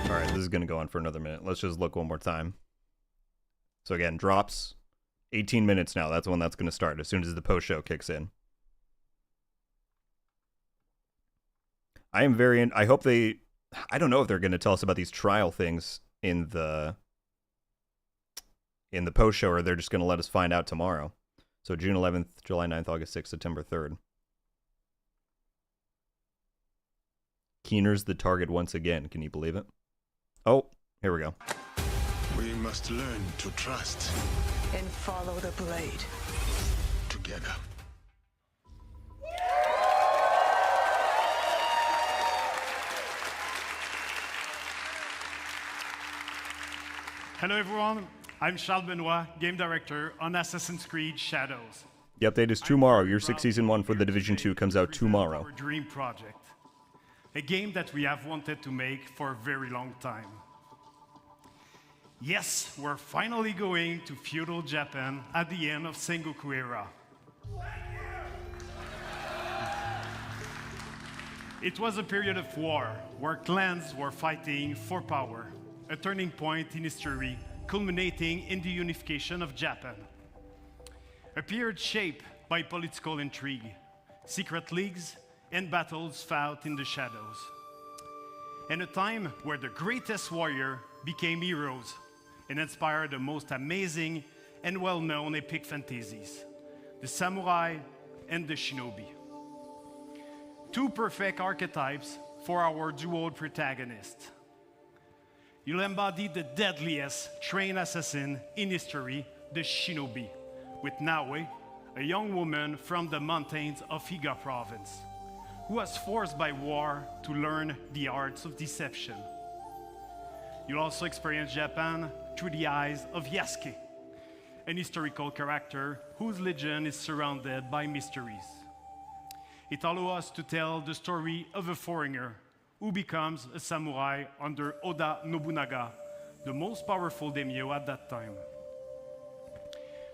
Speaker 1: Alright, this is going to go on for another minute. Let's just look one more time. So again, drops 18 minutes now. That's when that's going to start, as soon as the post-show kicks in. I am very... I hope they... I don't know if they're going to tell us about these trial things in the post-show, or they're just going to let us find out tomorrow. So June 11th, July 9th, August 6th, September 3rd. Keener's the target once again. Can you believe it? Oh, here we go.
Speaker 3: We must learn to trust.
Speaker 7: And follow the blade.
Speaker 18: together.
Speaker 16: Hello everyone, I'm Charles Benoit, Game Director on Assassin's Creed Shadows.
Speaker 1: The update is tomorrow. Year 6 Season 1 for The Division 2 comes out tomorrow.
Speaker 16: Our dream project. A game that we have wanted to make for a very long time. Yes, we're finally going to feudal Japan at the end of Sengoku era. It was a period of war where clans were fighting for power, a turning point in history culminating in the unification of Japan. A period shaped by political intrigue, secret leagues, and battles fought in the shadows. And a time where the greatest warrior became heroes and inspired the most amazing and well-known epic fantasies, the samurai and the shinobi. Two perfect archetypes for our duo protagonists. You'll embody the deadliest trained assassin in history, the shinobi, with Naue, a young woman from the mountains of Higa province, who was forced by war to learn the arts of deception. You'll also experience Japan through the eyes of Yasuke, an historical character whose legend is surrounded by mysteries. It allows us to tell the story of a foreigner who becomes a samurai under Oda Nobunaga, the most powerful daimyo at that time.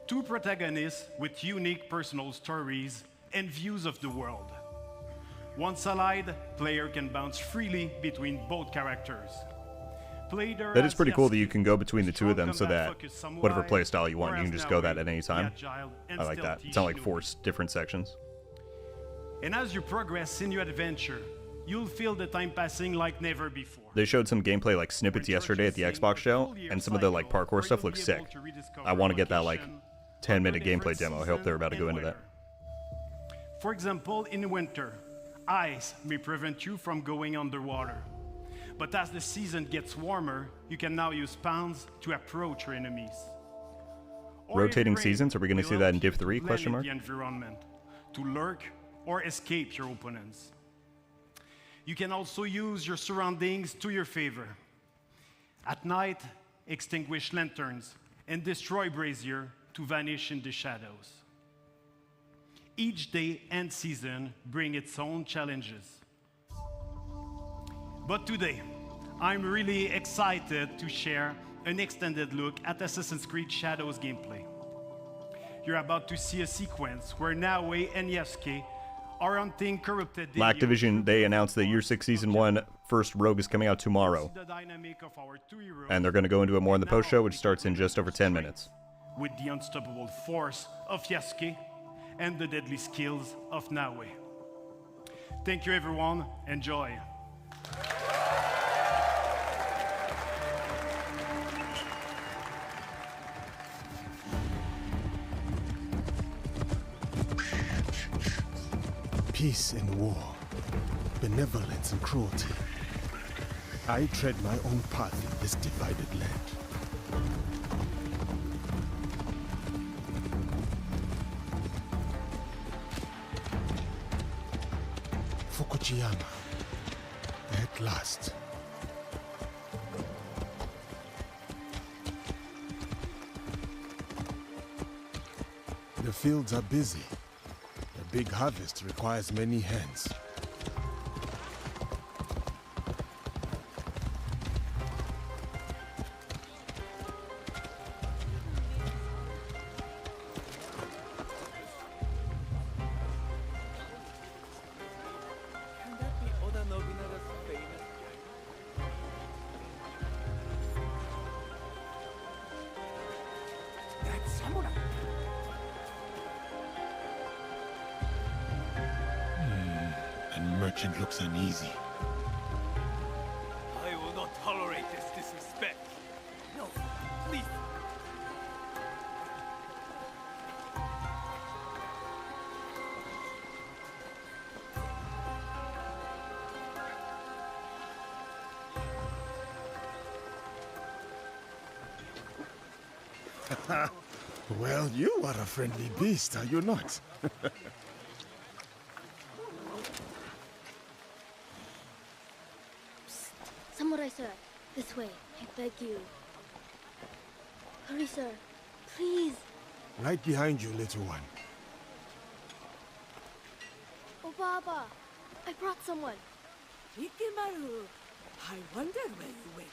Speaker 16: Two protagonists with unique personal stories and views of the world. Once allied, player can bounce freely between both characters.
Speaker 1: That is pretty cool that you can go between the two of them so that whatever playstyle you want, you can just go that at any time. I like that. It's not like 4 different sections.
Speaker 16: And as you progress in your adventure, you'll feel the time passing like never before.
Speaker 1: They showed some gameplay like snippets yesterday at the Xbox show, and some of the like parkour stuff looks sick. I want to get that like 10-minute gameplay demo. I hope they're about to go into that.
Speaker 16: For example, in winter, ice may prevent you from going underwater. But as the season gets warmer, you can now use spawns to approach your enemies.
Speaker 1: Rotating seasons? Are we going to see that in Div 3? Question mark.
Speaker 16: The environment to lurk or escape your opponents. You can also use your surroundings to your favor. At night, extinguish lanterns and destroy brazier to vanish in the shadows. Each day and season bring its own challenges. But today, I'm really excited to share an extended look at Assassin's Creed Shadows gameplay. You're about to see a sequence where Naue and Yasuke are hunting corrupted
Speaker 1: Activision, they announced that Year 6 Season 1 first Rogue is coming out tomorrow. And they're going to go into it more in the post-show, which starts in just over 10 minutes.
Speaker 16: With the unstoppable force of Yasuke and the deadly skills of Naue. Thank you everyone, enjoy.
Speaker 7: Peace and war, benevolence and cruelty. I tread my own path in this divided land. Fukujiyama, at last. The fields are busy. The big harvest requires many hands. Merchant looks uneasy.
Speaker 10: I will not tolerate this disrespect. No, please.
Speaker 7: Well, you are a friendly beast, are you not?
Speaker 4: Samurai sir, this way. I beg you. Hurry, sir. Please.
Speaker 7: Right behind you, little one.
Speaker 4: Oh, Baba. I brought someone.
Speaker 13: Ikimaru. I wonder where you went.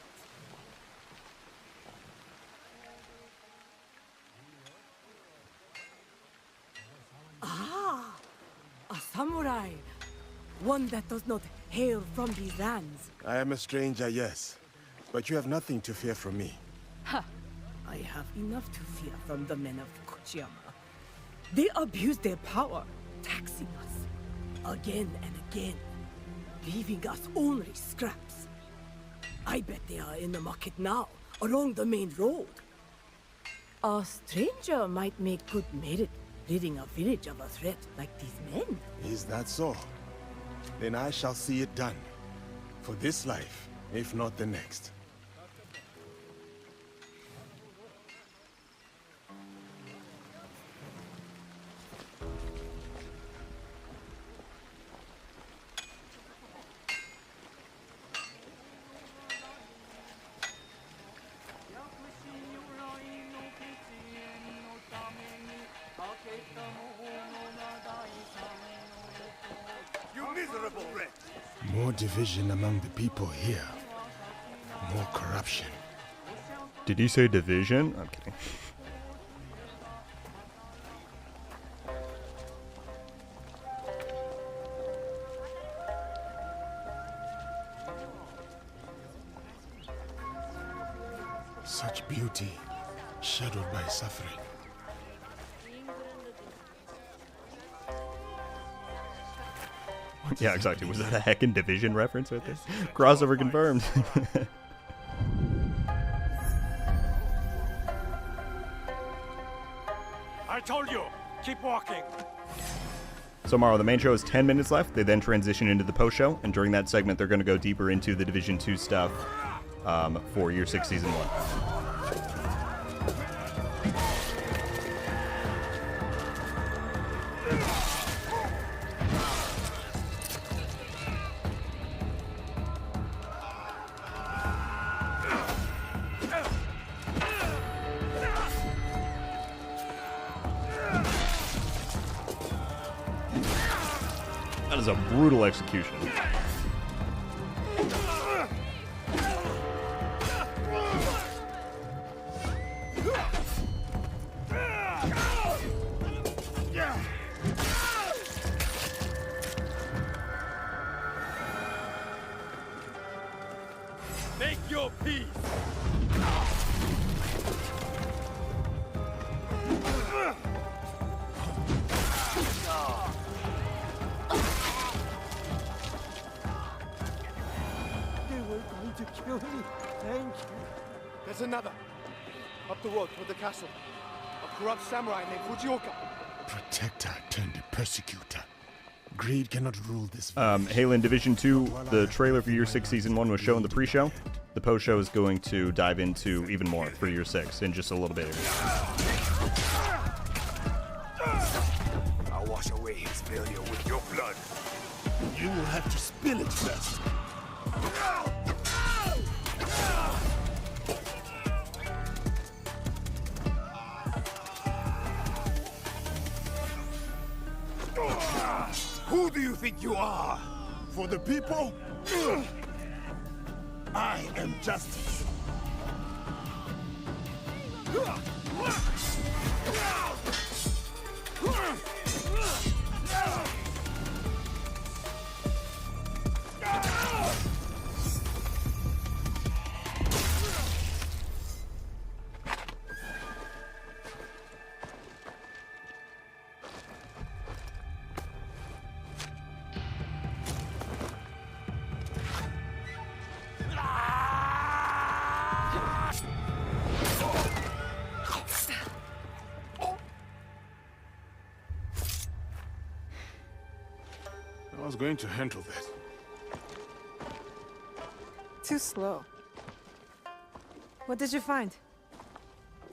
Speaker 13: Ah, a samurai. One that does not hail from these lands.
Speaker 7: I am a stranger, yes. But you have nothing to fear from me.
Speaker 13: Ha! I have enough to fear from the men of Kochiyama. They abuse their power, taxing us again and again, leaving us only scraps. I bet they are in the market now, along the main road. A stranger might make good merit, ridding a village of a threat like these men.
Speaker 7: Is that so? Then I shall see it done. For this life, if not the next.
Speaker 12: You miserable wretch!
Speaker 7: More division among the people here. More corruption.
Speaker 1: Did he say division? I'm kidding.
Speaker 7: Such beauty, shadowed by suffering.
Speaker 1: Yeah, exactly. Was that a heckin' division reference right there? Crossover confirmed.
Speaker 10: I told you, keep walking.
Speaker 1: So, Maro, the main show has 10 minutes left. They then transition into the post-show, and during that segment, they're going to go deeper into the Division 2 stuff for Year 6 Season 1. That is a brutal execution.
Speaker 10: Make your peace.
Speaker 13: They were going to kill me. Thank you.
Speaker 14: There's another. Up the road toward the castle. A corrupt samurai named Fujioka.
Speaker 7: Protector turned persecutor. Greed cannot rule this.
Speaker 1: Halo in Division 2, the trailer for Year 6 Season 1 was shown in the pre-show. The post-show is going to dive into even more for Year 6 in just a little bit.
Speaker 12: I'll wash away his failure with your blood.
Speaker 7: You will have to spill it first.
Speaker 12: Who do you think you are?
Speaker 7: For the people, I am justice. I was going to handle that.
Speaker 15: Too slow. What did you find?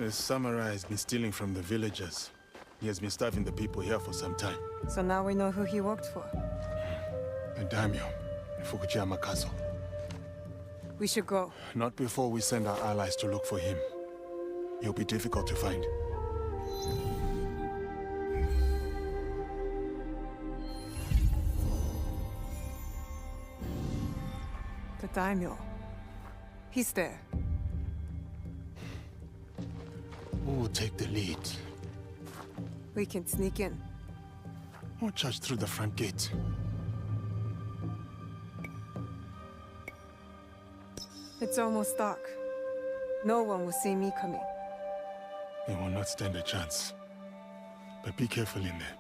Speaker 7: The samurai has been stealing from the villagers. He has been starving the people here for some time.
Speaker 11: So now we know who he worked for.
Speaker 7: The daimyo in Fukuyama Castle.
Speaker 11: We should go.
Speaker 7: Not before we send our allies to look for him. He'll be difficult to find.
Speaker 11: The daimyo. He's there.
Speaker 7: Who will take the lead?
Speaker 11: We can sneak in.
Speaker 7: Or charge through the front gate.
Speaker 11: It's almost dark. No one will see me coming.
Speaker 7: They will not stand a chance. But be careful in there.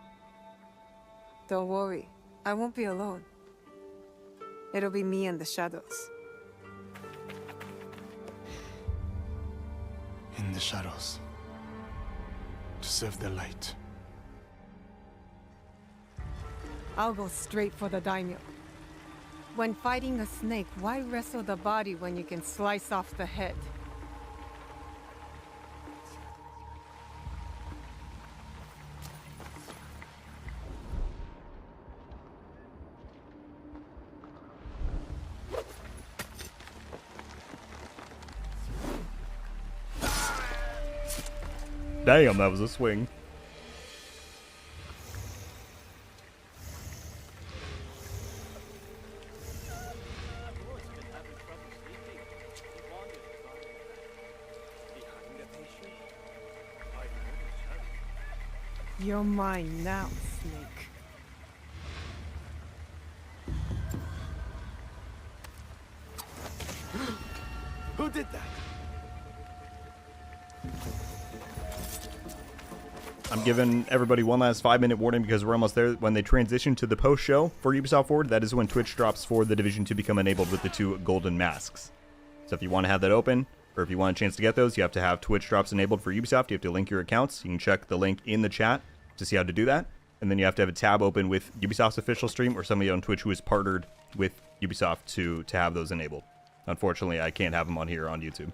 Speaker 11: Don't worry. I won't be alone. It'll be me and the shadows.
Speaker 7: In the shadows. To serve the light.
Speaker 11: I'll go straight for the daimyo. When fighting a snake, why wrestle the body when you can slice off the head?
Speaker 1: Damn, that was a swing.
Speaker 11: You're mine now, Snake.
Speaker 14: Who did that?
Speaker 1: I'm giving everybody one last 5-minute warning because we're almost there. When they transition to the post-show for Ubisoft Forward, that is when Twitch drops for the Division to become enabled with the 2 golden masks. So if you want to have that open, or if you want a chance to get those, you have to have Twitch drops enabled for Ubisoft. You have to link your accounts. You can check the link in the chat to see how to do that. And then you have to have a tab open with Ubisoft's official stream or somebody on Twitch who is partnered with Ubisoft to have those enabled. Unfortunately, I can't have them on here on YouTube.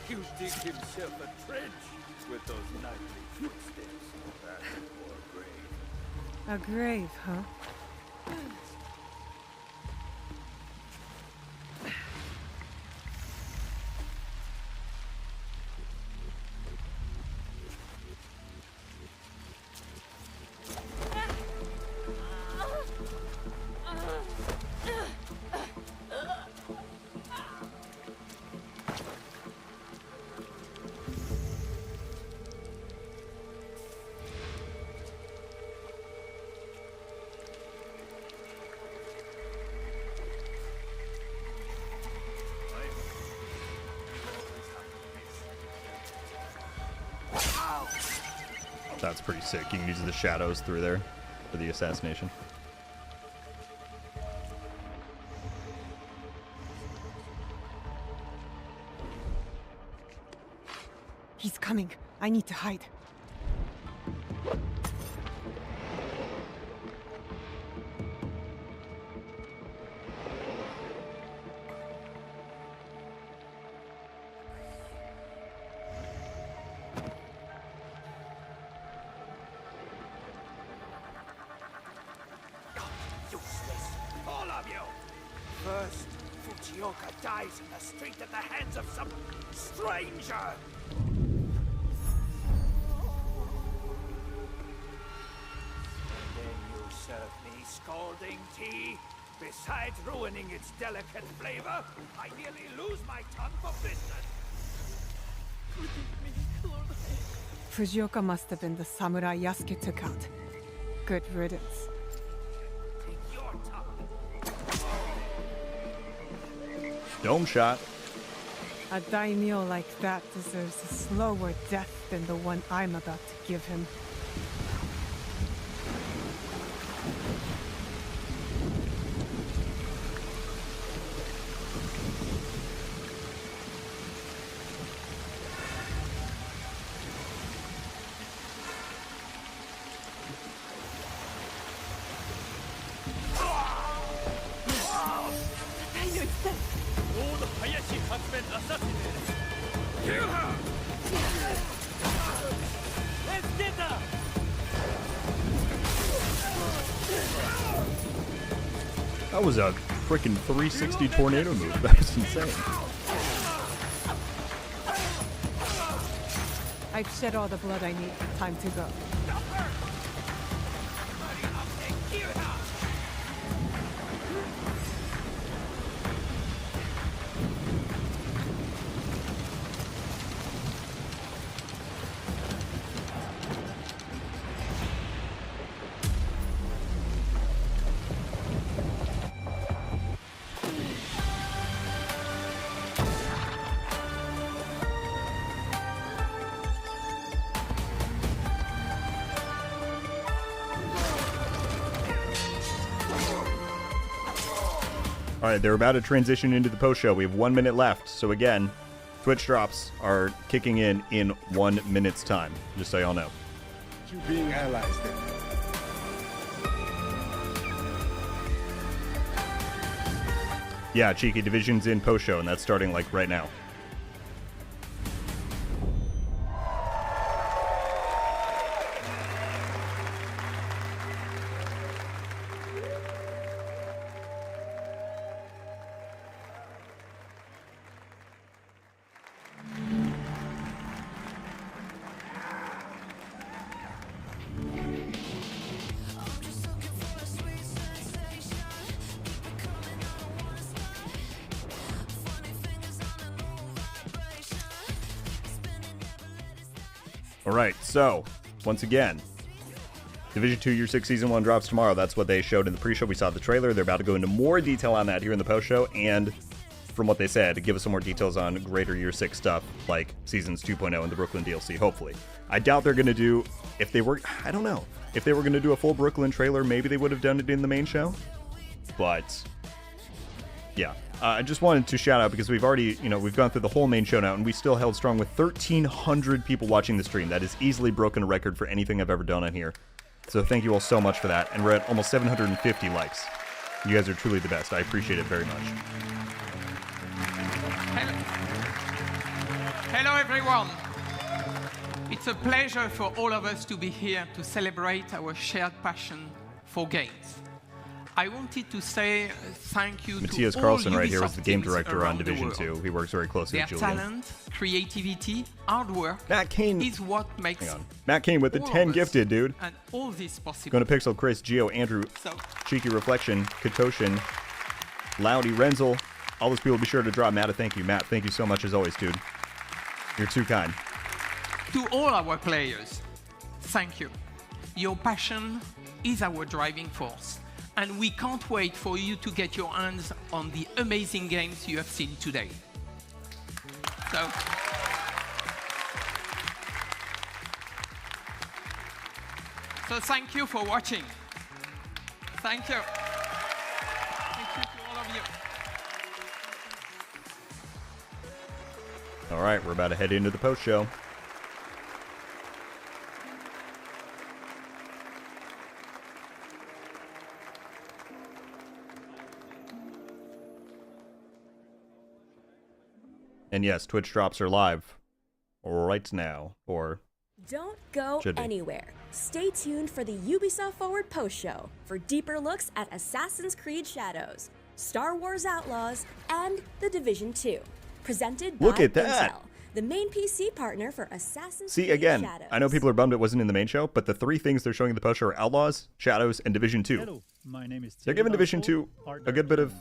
Speaker 10: He'll dig himself a trench with those nightly footsteps. That's
Speaker 11: A grave, huh?
Speaker 1: That's pretty sick. You can use the shadows through there for the assassination.
Speaker 11: He's coming. I need to hide.
Speaker 10: useless, all of you! First, Fujioka dies in the street at the hands of some stranger! And then you serve me scalding tea? Besides ruining its delicate flavor, I nearly lose my tongue for business!
Speaker 11: Fujioka must have been the samurai Yasuke took out. Good riddance.
Speaker 1: Dome shot.
Speaker 11: A daimyo like that deserves a slower death than the one I'm about to give him.
Speaker 10: Hayashi has been assassinated. Kill her! Let's get her!
Speaker 1: That was a freaking 360 tornado move. That was insane.
Speaker 11: I've shed all the blood I need. Time to go.
Speaker 1: All right, they're about to transition into the post-show. We have 1 minute left. So again, Twitch drops are kicking in 1 minute's time, just so y'all know.
Speaker 7: You being allies then.
Speaker 1: Yeah, Cheeky, Division's in post-show, and that's starting, like, right now. All right, so once again, Division 2 Year 6 Season 1 drops tomorrow. That's what they showed in the pre-show. We saw the trailer. They're about to go into more detail on that here in the post-show, and from what they said, give us some more details on greater Year 6 stuff, like Seasons 2.0 and the Brooklyn DLC, hopefully. I doubt they're going to do, if they were, I don't know. If they were going to do a full Brooklyn trailer, maybe they would have done it in the main show. But, yeah. I just wanted to shout out because we've already, we've gone through the whole main show now, and we still held strong with 1,300 people watching the stream. That has easily broken a record for anything I've ever done on here. So thank you all so much for that. And we're at almost 750 likes. You guys are truly the best. I appreciate it very much.
Speaker 5: Hello everyone. It's a pleasure for all of us to be here to celebrate our shared passion for games. I wanted to say thank you
Speaker 1: Matthias
Speaker 5: to
Speaker 1: Carlson
Speaker 5: all
Speaker 1: right here
Speaker 5: Ubisoft
Speaker 1: is the game
Speaker 5: teams
Speaker 1: director on
Speaker 5: around the
Speaker 1: Division
Speaker 5: world.
Speaker 1: 2. He works very closely
Speaker 5: Their
Speaker 1: with Julian.
Speaker 5: talent, creativity, hard work is what makes
Speaker 1: Matt Kane with the
Speaker 5: all
Speaker 1: 10
Speaker 5: of us
Speaker 1: gifted, dude.
Speaker 5: and all this possible.
Speaker 1: Going to Pixel, Chris, Geo, Andrew, Cheeky Reflection, Katoshin, Loudy, Renzel. All those people be sure to drop Matt a thank you. Matt, thank you so much as always, dude. You're too kind.
Speaker 5: To all our players, thank you. Your passion is our driving force, and we can't wait for you to get your hands on the amazing games you have seen today. So thank you for watching. Thank you. Thank you to all of you.
Speaker 1: All right, we're about to head into the post show. And yes, Twitch drops are live right now, or
Speaker 15: don't go anywhere. Stay tuned for the Ubisoft Forward post show for deeper looks at Assassin's Creed Shadows, Star Wars Outlaws, and The Division 2. Presented by
Speaker 1: Look at that.
Speaker 15: Intel, the main PC partner for Assassin's
Speaker 1: See,
Speaker 15: Creed
Speaker 1: again,
Speaker 15: Shadows.
Speaker 1: I know people are bummed it wasn't in the main show, but the three things they're showing in the post show are Outlaws, Shadows, and Division 2.
Speaker 17: Hello, my name is
Speaker 1: They're giving Division 2 a good bit of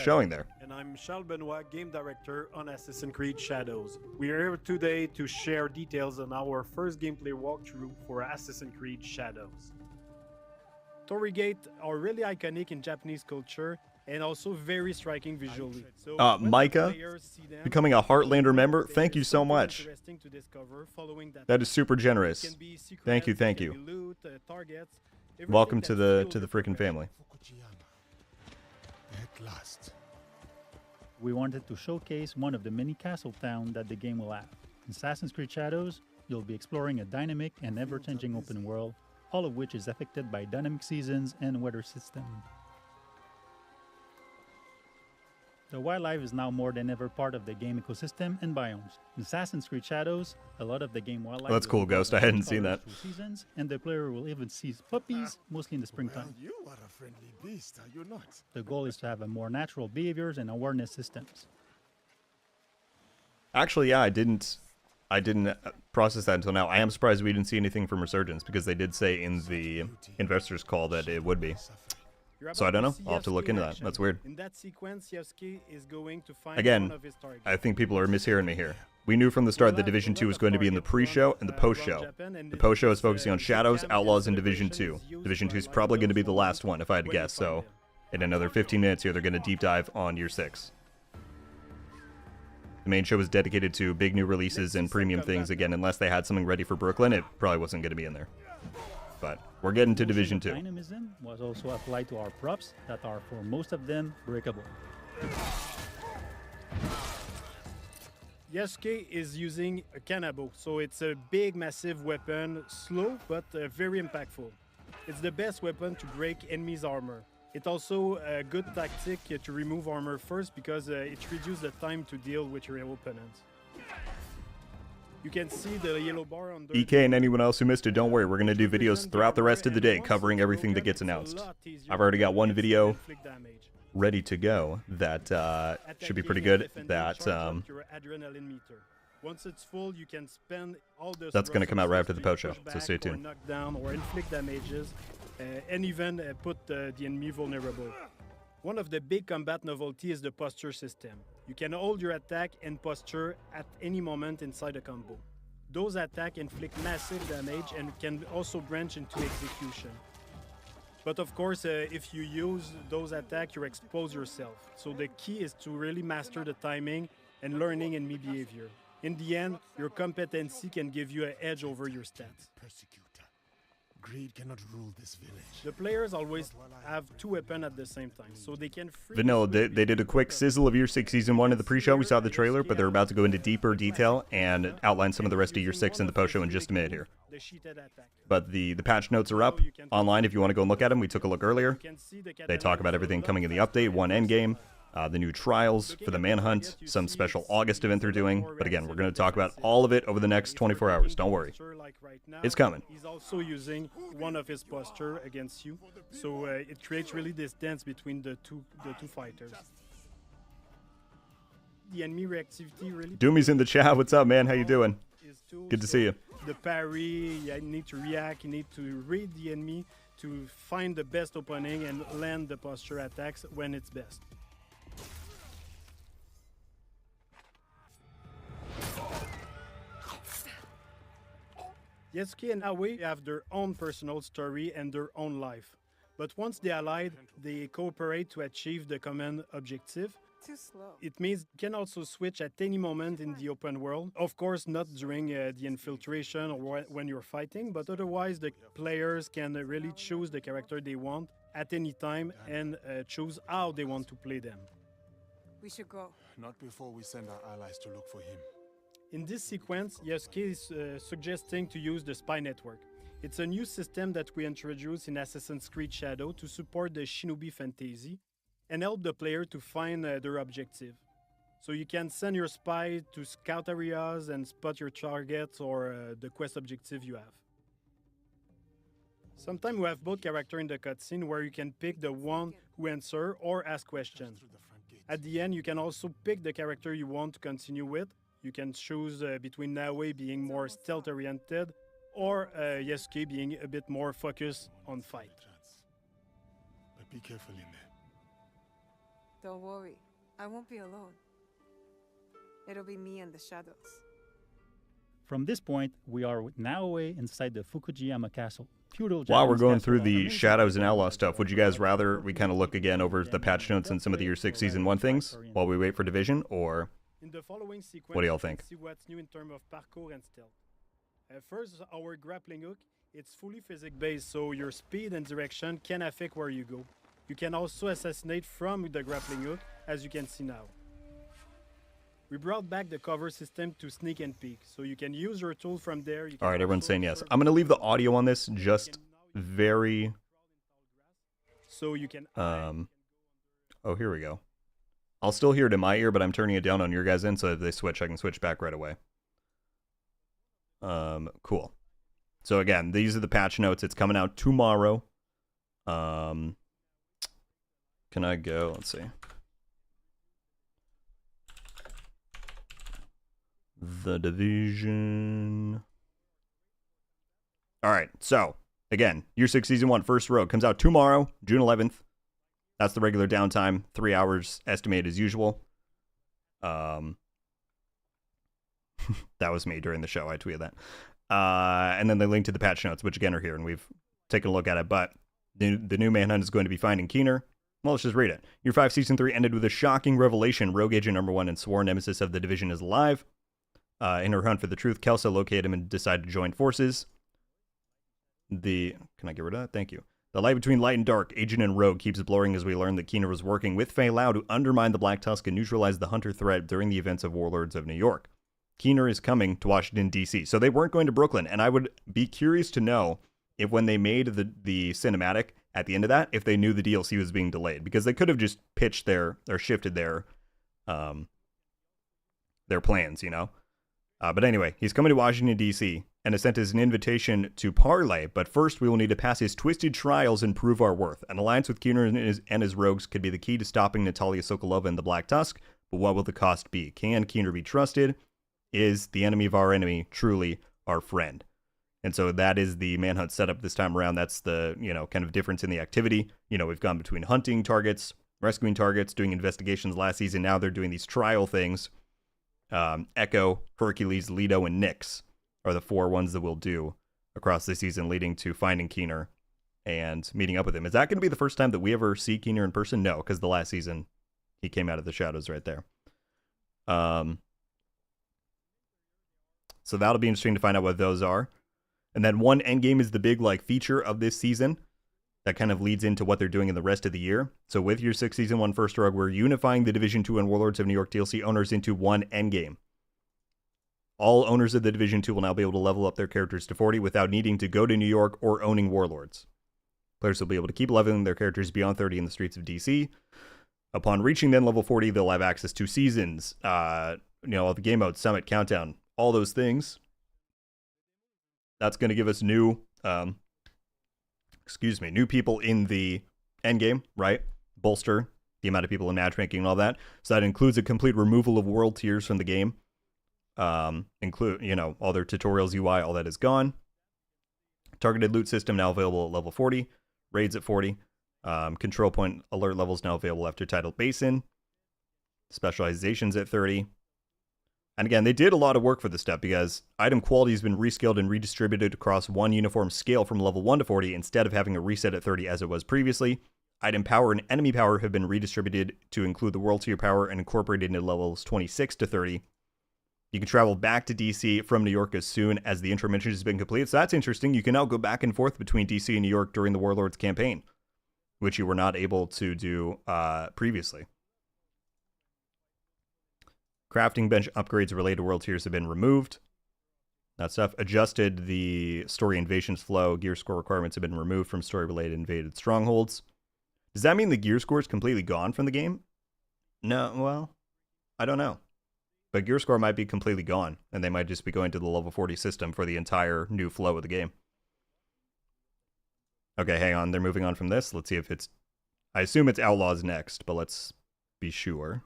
Speaker 1: showing there.
Speaker 19: And I'm Charles Benoit, game director on Assassin's Creed Shadows. We are here today to share details on our first gameplay walkthrough for Assassin's Creed Shadows. Torii Gate are really iconic in Japanese culture and also very striking visually. So
Speaker 1: Micah, becoming a Heartlander member, thank you so much. That is super generous. Thank you, thank you. Welcome to the freaking family.
Speaker 17: At last. We wanted to showcase one of the many castle towns that the game will have. In Assassin's Creed Shadows, you'll be exploring a dynamic and ever-changing open world, all of which is affected by dynamic seasons and weather system. The wildlife is now more than ever part of the game ecosystem and biomes. In Assassin's Creed Shadows, a lot of the game wildlife...
Speaker 1: Oh, that's cool, Ghost. I hadn't seen that.
Speaker 17: Seasons, and the player will even see puppies, mostly in the springtime.
Speaker 7: You are a friendly beast, are you not?
Speaker 17: The goal is to have a more natural behaviors and awareness systems.
Speaker 1: Actually, yeah, I didn't process that until now. I am surprised we didn't see anything from Resurgence, because they did say in the investors call that it would be. So I don't know. I'll have to look into that. That's weird.
Speaker 19: In that sequence, Yevsky is going to find
Speaker 1: Again,
Speaker 19: one of his targets.
Speaker 1: I think people are mishearing me here. We knew from the start that Division 2 was going to be in the pre-show and the post-show. The post-show is focusing on Shadows, Outlaws, and Division 2. Division 2 is probably going to be the last one, if I had to guess, so in another 15 minutes here, they're going to deep dive on Year 6. The main show is dedicated to big new releases and premium things. Again, unless they had something ready for Brooklyn, it probably wasn't going to be in there. But we're getting to Division 2.
Speaker 17: Dynamism was also applied to our props that are, for most of them, breakable.
Speaker 19: Yasuke is using a Kanabo, so it's a big, massive weapon, slow, but very impactful. It's the best weapon to break enemies' armor. It's also a good tactic to remove armor first, because it reduces the time to deal with your opponents. You can see the yellow bar on the...
Speaker 1: EK and anyone else who missed it, don't worry, we're going to do videos throughout the rest of the day covering everything that gets announced. I've already got one video ready to go that should be pretty good. That's
Speaker 19: once it's full, you can spend all the
Speaker 1: going to come out right after the post show, so stay tuned.
Speaker 19: Knock down or inflict damages, and even put the enemy vulnerable. One of the big combat novelty is the posture system. You can hold your attack and posture at any moment inside a combo. Those attacks inflict massive damage and can also branch into execution. But of course, if you use those attacks, you expose yourself. So the key is to really master the timing and learning enemy behavior. In the end, your competency can give you an edge over your stats.
Speaker 7: Greed cannot rule this village.
Speaker 19: The players always have two weapons at the same time, so they can free...
Speaker 1: Vanilla, they did a quick sizzle of Year 6 Season 1 in the pre-show. We saw the trailer, but they're about to go into deeper detail and outline some of the rest of Year 6 in the post-show in just a minute here. But the patch notes are up online if you want to go and look at them. We took a look earlier. They talk about everything coming in the update, one endgame, the new trials for the Manhunt, some special August event they're doing. But again, we're going to talk about all of it over the next 24 hours. Don't worry. It's coming.
Speaker 19: He's also using one of his posture against you, so it creates really distance between the two fighters. The enemy reactivity really...
Speaker 1: Doomy's in the chat. What's up, man? How you doing? Good to see you.
Speaker 19: The parry, you need to react, you need to read the enemy to find the best opening and land the posture attacks when it's best. Yasuke and Aoi have their own personal story and their own life. But once they allied, they cooperate to achieve the common objective.
Speaker 11: Too slow.
Speaker 19: It means you can also switch at any moment in the open world. Of course, not during the infiltration or when you're fighting, but otherwise the players can really choose the character they want at any time and choose how they want to play them.
Speaker 11: We should go.
Speaker 7: Not before we send our allies to look for him.
Speaker 19: In this sequence, Yasuke is suggesting to use the Spy Network. It's a new system that we introduced in Assassin's Creed Shadow to support the Shinobi fantasy and help the player to find their objective. So you can send your spy to scout areas and spot your targets or the quest objective you have. Sometimes we have both characters in the cutscene where you can pick the one who answer or ask questions. At the end, you can also pick the character you want to continue with. You can choose between Naoe being more stealth-oriented or Yasuke being a bit more focused on fight.
Speaker 7: But be careful in there.
Speaker 11: Don't worry, I won't be alone. It'll be me and the shadows.
Speaker 17: From this point, we are with Naoe inside the Fukujiyama Castle.
Speaker 1: While we're going through the Shadows and Outlaw stuff, would you guys rather we kind of look again over the patch notes and some of the Year 6 Season 1 things while we wait for Division, or...
Speaker 19: In the following sequence,
Speaker 1: what do y'all think?
Speaker 19: See what's new in terms of parkour and stealth. First, our grappling hook. It's fully physics-based, so your speed and direction can affect where you go. You can also assassinate from the grappling hook, as you can see now. We brought back the cover system to sneak and peek, so you can use your tool from there.
Speaker 1: All right, everyone's saying yes. I'm going to leave the audio on this just very...
Speaker 19: So you can...
Speaker 1: Oh, here we go. I'll still hear it in my ear, but I'm turning it down on your guys' end, so if they switch, I can switch back right away. Cool. So again, these are the patch notes. It's coming out tomorrow. Can I go? Let's see. The Division. All right, so again, Year 6 Season 1, first Rogue comes out tomorrow, June 11th. That's the regular downtime, 3 hours estimated as usual. That was me during the show. I tweeted that. And then they link to the patch notes, which again are here, and we've taken a look at it. But the new Manhunt is going to be finding Keener. Well, let's just read it. Year 5 Season 3 ended with a shocking revelation. Rogue Agent number 1 and sworn nemesis of the Division is alive. In her hunt for the truth, Kelso located him and decided to join forces. Can I get rid of that? Thank you. The light between light and dark, Agent and Rogue, keeps blurring as we learn that Keener was working with Fei Lao to undermine the Black Tusk and neutralize the Hunter threat during the events of Warlords of New York. Keener is coming to Washington, D.C. So they weren't going to Brooklyn, and I would be curious to know if when they made the cinematic at the end of that, if they knew the DLC was being delayed, because they could have just pitched or shifted their plans, you know? But anyway, he's coming to Washington, D.C., and has sent us an invitation to parley, but first we will need to pass his twisted trials and prove our worth. An alliance with Keener and his rogues could be the key to stopping Natalia Sokolova and the Black Tusk, but what will the cost be? Can Keener be trusted? Is the enemy of our enemy truly our friend? And so that is the Manhunt setup this time around. That's the, kind of difference in the activity. We've gone between hunting targets, rescuing targets, doing investigations last season. Now they're doing these trial things. Echo, Hercules, Leto, and Nyx are the 4 ones that we'll do across the season, leading to finding Keener and meeting up with him. Is that going to be the first time that we ever see Keener in person? No, because the last season he came out of the shadows right there. So that'll be interesting to find out what those are. And then one endgame is the big feature of this season that kind of leads into what they're doing in the rest of the year. So with your 6 Season 1 First Rogue, we're unifying the Division 2 and Warlords of New York DLC owners into one endgame. All owners of the Division 2 will now be able to level up their characters to 40 without needing to go to New York or owning Warlords. Players will be able to keep leveling their characters beyond 30 in the streets of DC. Upon reaching then level 40, they'll have access to seasons, all the game modes, Summit, Countdown, all those things. That's going to give us new people in the endgame, right? Bolster the amount of people in matchmaking and all that. So that includes a complete removal of world tiers from the game. Include, all their tutorials, UI, all that is gone. Targeted loot system now available at level 40. Raids at 40. Control point alert levels now available after Tidal Basin. Specializations at 30. And again, they did a lot of work for this step because item quality has been rescaled and redistributed across one uniform scale from level 1 to 40 instead of having a reset at 30 as it was previously. Item power and enemy power have been redistributed to include the world tier power and incorporated into levels 26 to 30. You can travel back to DC from New York as soon as the intermission has been completed. So that's interesting. You can now go back and forth between DC and New York during the Warlords campaign, which you were not able to do previously. Crafting bench upgrades related to world tiers have been removed. That stuff. Adjusted the story invasions flow. Gear score requirements have been removed from story-related invaded strongholds. Does that mean the gear score is completely gone from the game? No, well, I don't know. But gear score might be completely gone, and they might just be going to the level 40 system for the entire new flow of the game. Okay, hang on. They're moving on from this. Let's see if it's... I assume it's Outlaws next, but let's be sure.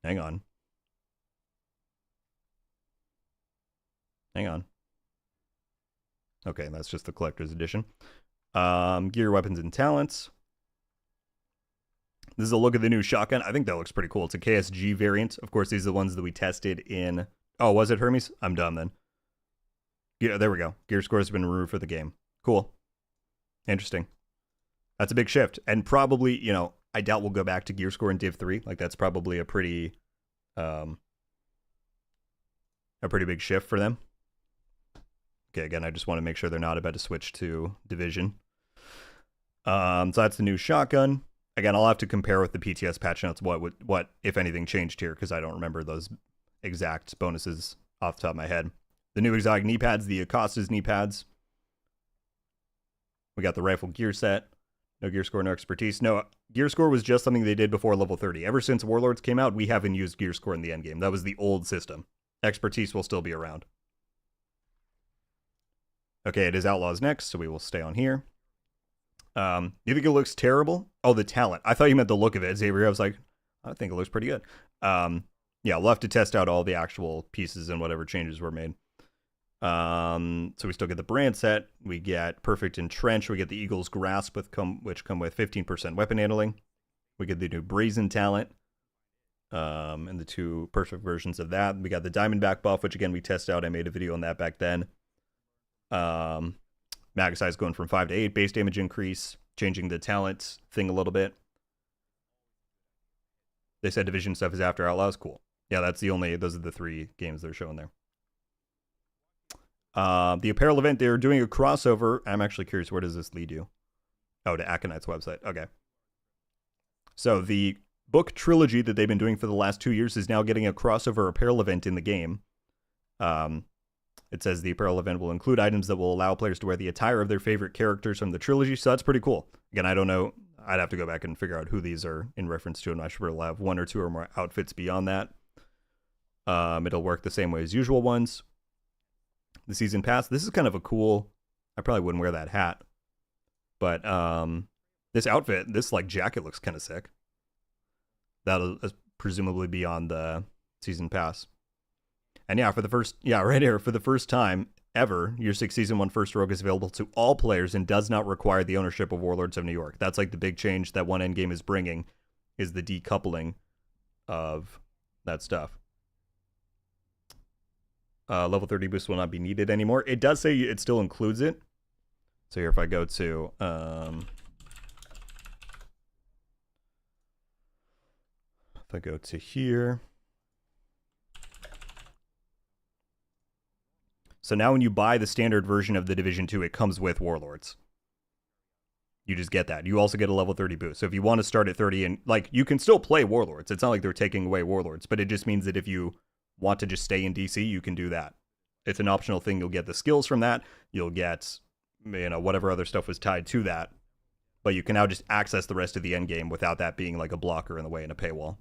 Speaker 1: Hang on. Hang on. Okay, that's just the collector's edition. Gear, weapons, and talents. This is a look at the new shotgun. I think that looks pretty cool. It's a KSG variant. Of course, these are the ones that we tested in... Oh, was it Hermes? I'm dumb then. Yeah, there we go. Gear score has been removed for the game. Cool. Interesting. That's a big shift. And probably, I doubt we'll go back to gear score in Div 3. That's probably a pretty big shift for them. Okay, again, I just want to make sure they're not about to switch to Division. So that's the new shotgun. Again, I'll have to compare with the PTS patch notes what if anything, changed here, because I don't remember those exact bonuses off the top of my head. The new exotic knee pads, the Acosta's knee pads. We got the rifle gear set. No gear score, no expertise. No, gear score was just something they did before level 30. Ever since Warlords came out, we haven't used gear score in the endgame. That was the old system. Expertise will still be around. Okay, it is Outlaws next, so we will stay on here. You think it looks terrible? Oh, the talent. I thought you meant the look of it, Xavier. I was like, I think it looks pretty good. Yeah, we'll have to test out all the actual pieces and whatever changes were made. So we still get the brand set. We get Perfect Entrench. We get the Eagle's Grasp, which come with 15% weapon handling. We get the new Brazen talent, and the 2 perfect versions of that. We got the Diamondback buff, which again we tested out. I made a video on that back then. Mag size going from 5 to 8, base damage increase, changing the talent thing a little bit. They said Division stuff is after Outlaws. Cool. Yeah, those are the 3 games they're showing there. The apparel event, they're doing a crossover. I'm actually curious, where does this lead you? Oh, to Aconite's website. Okay. So the book trilogy that they've been doing for the last 2 years is now getting a crossover apparel event in the game. It says the apparel event will include items that will allow players to wear the attire of their favorite characters from the trilogy, so that's pretty cool. Again, I don't know. I'd have to go back and figure out who these are in reference to. I'm not sure we'll have 1 or 2 or more outfits beyond that. It'll work the same way as usual ones. The season pass. This is kind of a cool. I probably wouldn't wear that hat, but this outfit, this like jacket looks kind of sick. That'll presumably be on the season pass. And yeah, right here, for the first time ever, Year 6 Season 1 First Rogue is available to all players and does not require the ownership of Warlords of New York. That's like the big change that one endgame is bringing, is the decoupling of that stuff. Level 30 boost will not be needed anymore. It does say it still includes it. So here, if I go to... if I go to here... So now when you buy the standard version of the Division 2, it comes with Warlords. You just get that. You also get a level 30 boost. So if you want to start at 30, and like, you can still play Warlords. It's not like they're taking away Warlords, but it just means that if you want to just stay in DC, you can do that. It's an optional thing. You'll get the skills from that. You'll get, whatever other stuff was tied to that. But you can now just access the rest of the end game without that being like a blocker in the way in a paywall.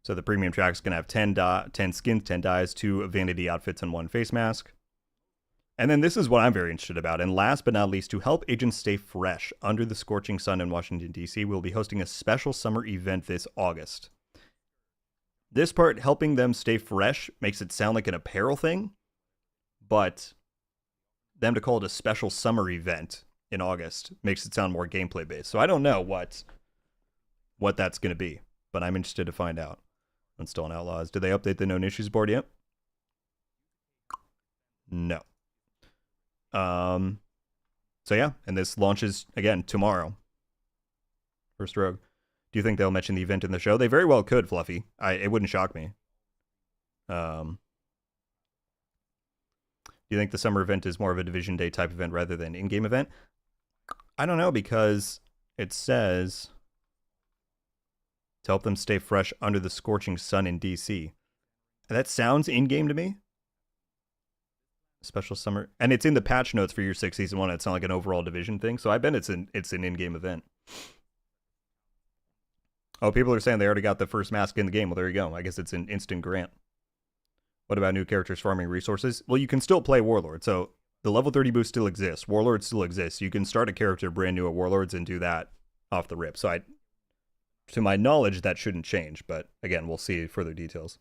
Speaker 1: So the premium track is going to have 10 skins, 10 dyes, 2 vanity outfits, and 1 face mask. And then this is what I'm very interested about. And last but not least, to help agents stay fresh under the scorching sun in Washington, D.C., we'll be hosting a special summer event this August. This part, helping them stay fresh, makes it sound like an apparel thing, but them to call it a special summer event in August makes it sound more gameplay based. So I don't know what that's going to be, but I'm interested to find out. Install on Outlaws. Did they update the known issues board yet? No. So yeah, and this launches again tomorrow. First Rogue. Do you think they'll mention the event in the show? They very well could, Fluffy. It wouldn't shock me. Do you think the summer event is more of a Division Day type event rather than in-game event? I don't know, because it says to help them stay fresh under the scorching sun in DC. That sounds in-game to me. Special summer, and it's in the patch notes for Year 6 Season 1. It's not like an overall Division thing, so I bet it's an in-game event. Oh, people are saying they already got the first mask in the game. Well, there you go. I guess it's an instant grant. What about new characters farming resources? Well, you can still play Warlord, so the level 30 boost still exists. Warlord still exists. You can start a character brand new at Warlords and do that off the rip. So to my knowledge, that shouldn't change, but again, we'll see further details.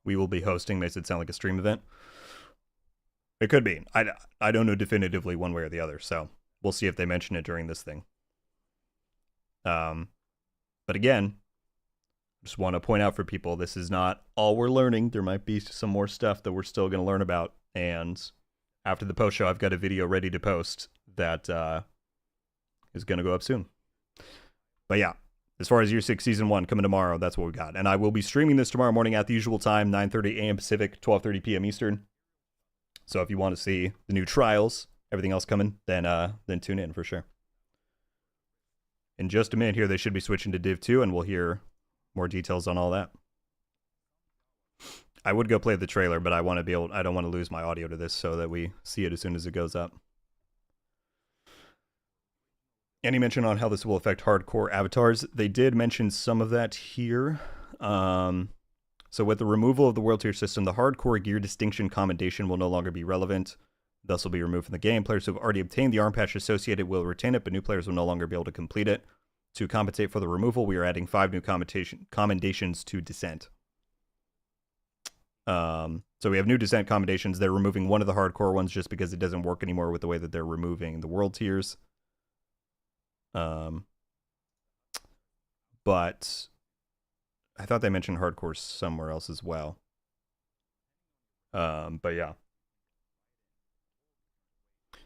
Speaker 1: We will be hosting makes it sound like a stream event. It could be. I don't know definitively one way or the other, so we'll see if they mention it during this thing. But again, just want to point out for people, this is not all we're learning. There might be some more stuff that we're still going to learn about, and after the post show, I've got a video ready to post that is going to go up soon. But yeah, as far as Year 6 Season 1 coming tomorrow, that's what we got. And I will be streaming this tomorrow morning at the usual time, 9:30 a.m. Pacific, 12:30 p.m. Eastern. So if you want to see the new trials, everything else coming, then tune in for sure. In just a minute here, they should be switching to Div 2, and we'll hear more details on all that. I would go play the trailer, but I want to be able. I don't want to lose my audio to this, so that we see it as soon as it goes up. Any mention on how this will affect hardcore avatars? They did mention some of that here. So with the removal of the world tier system, the hardcore gear distinction commendation will no longer be relevant. Thus will be removed from the game. Players who have already obtained the arm patch associated will retain it, but new players will no longer be able to complete it. To compensate for the removal, we are adding 5 new commendations to Descent. So we have new Descent commendations. They're removing one of the hardcore ones just because it doesn't work anymore with the way that they're removing the world tiers. But I thought they mentioned hardcore somewhere else as well. But yeah.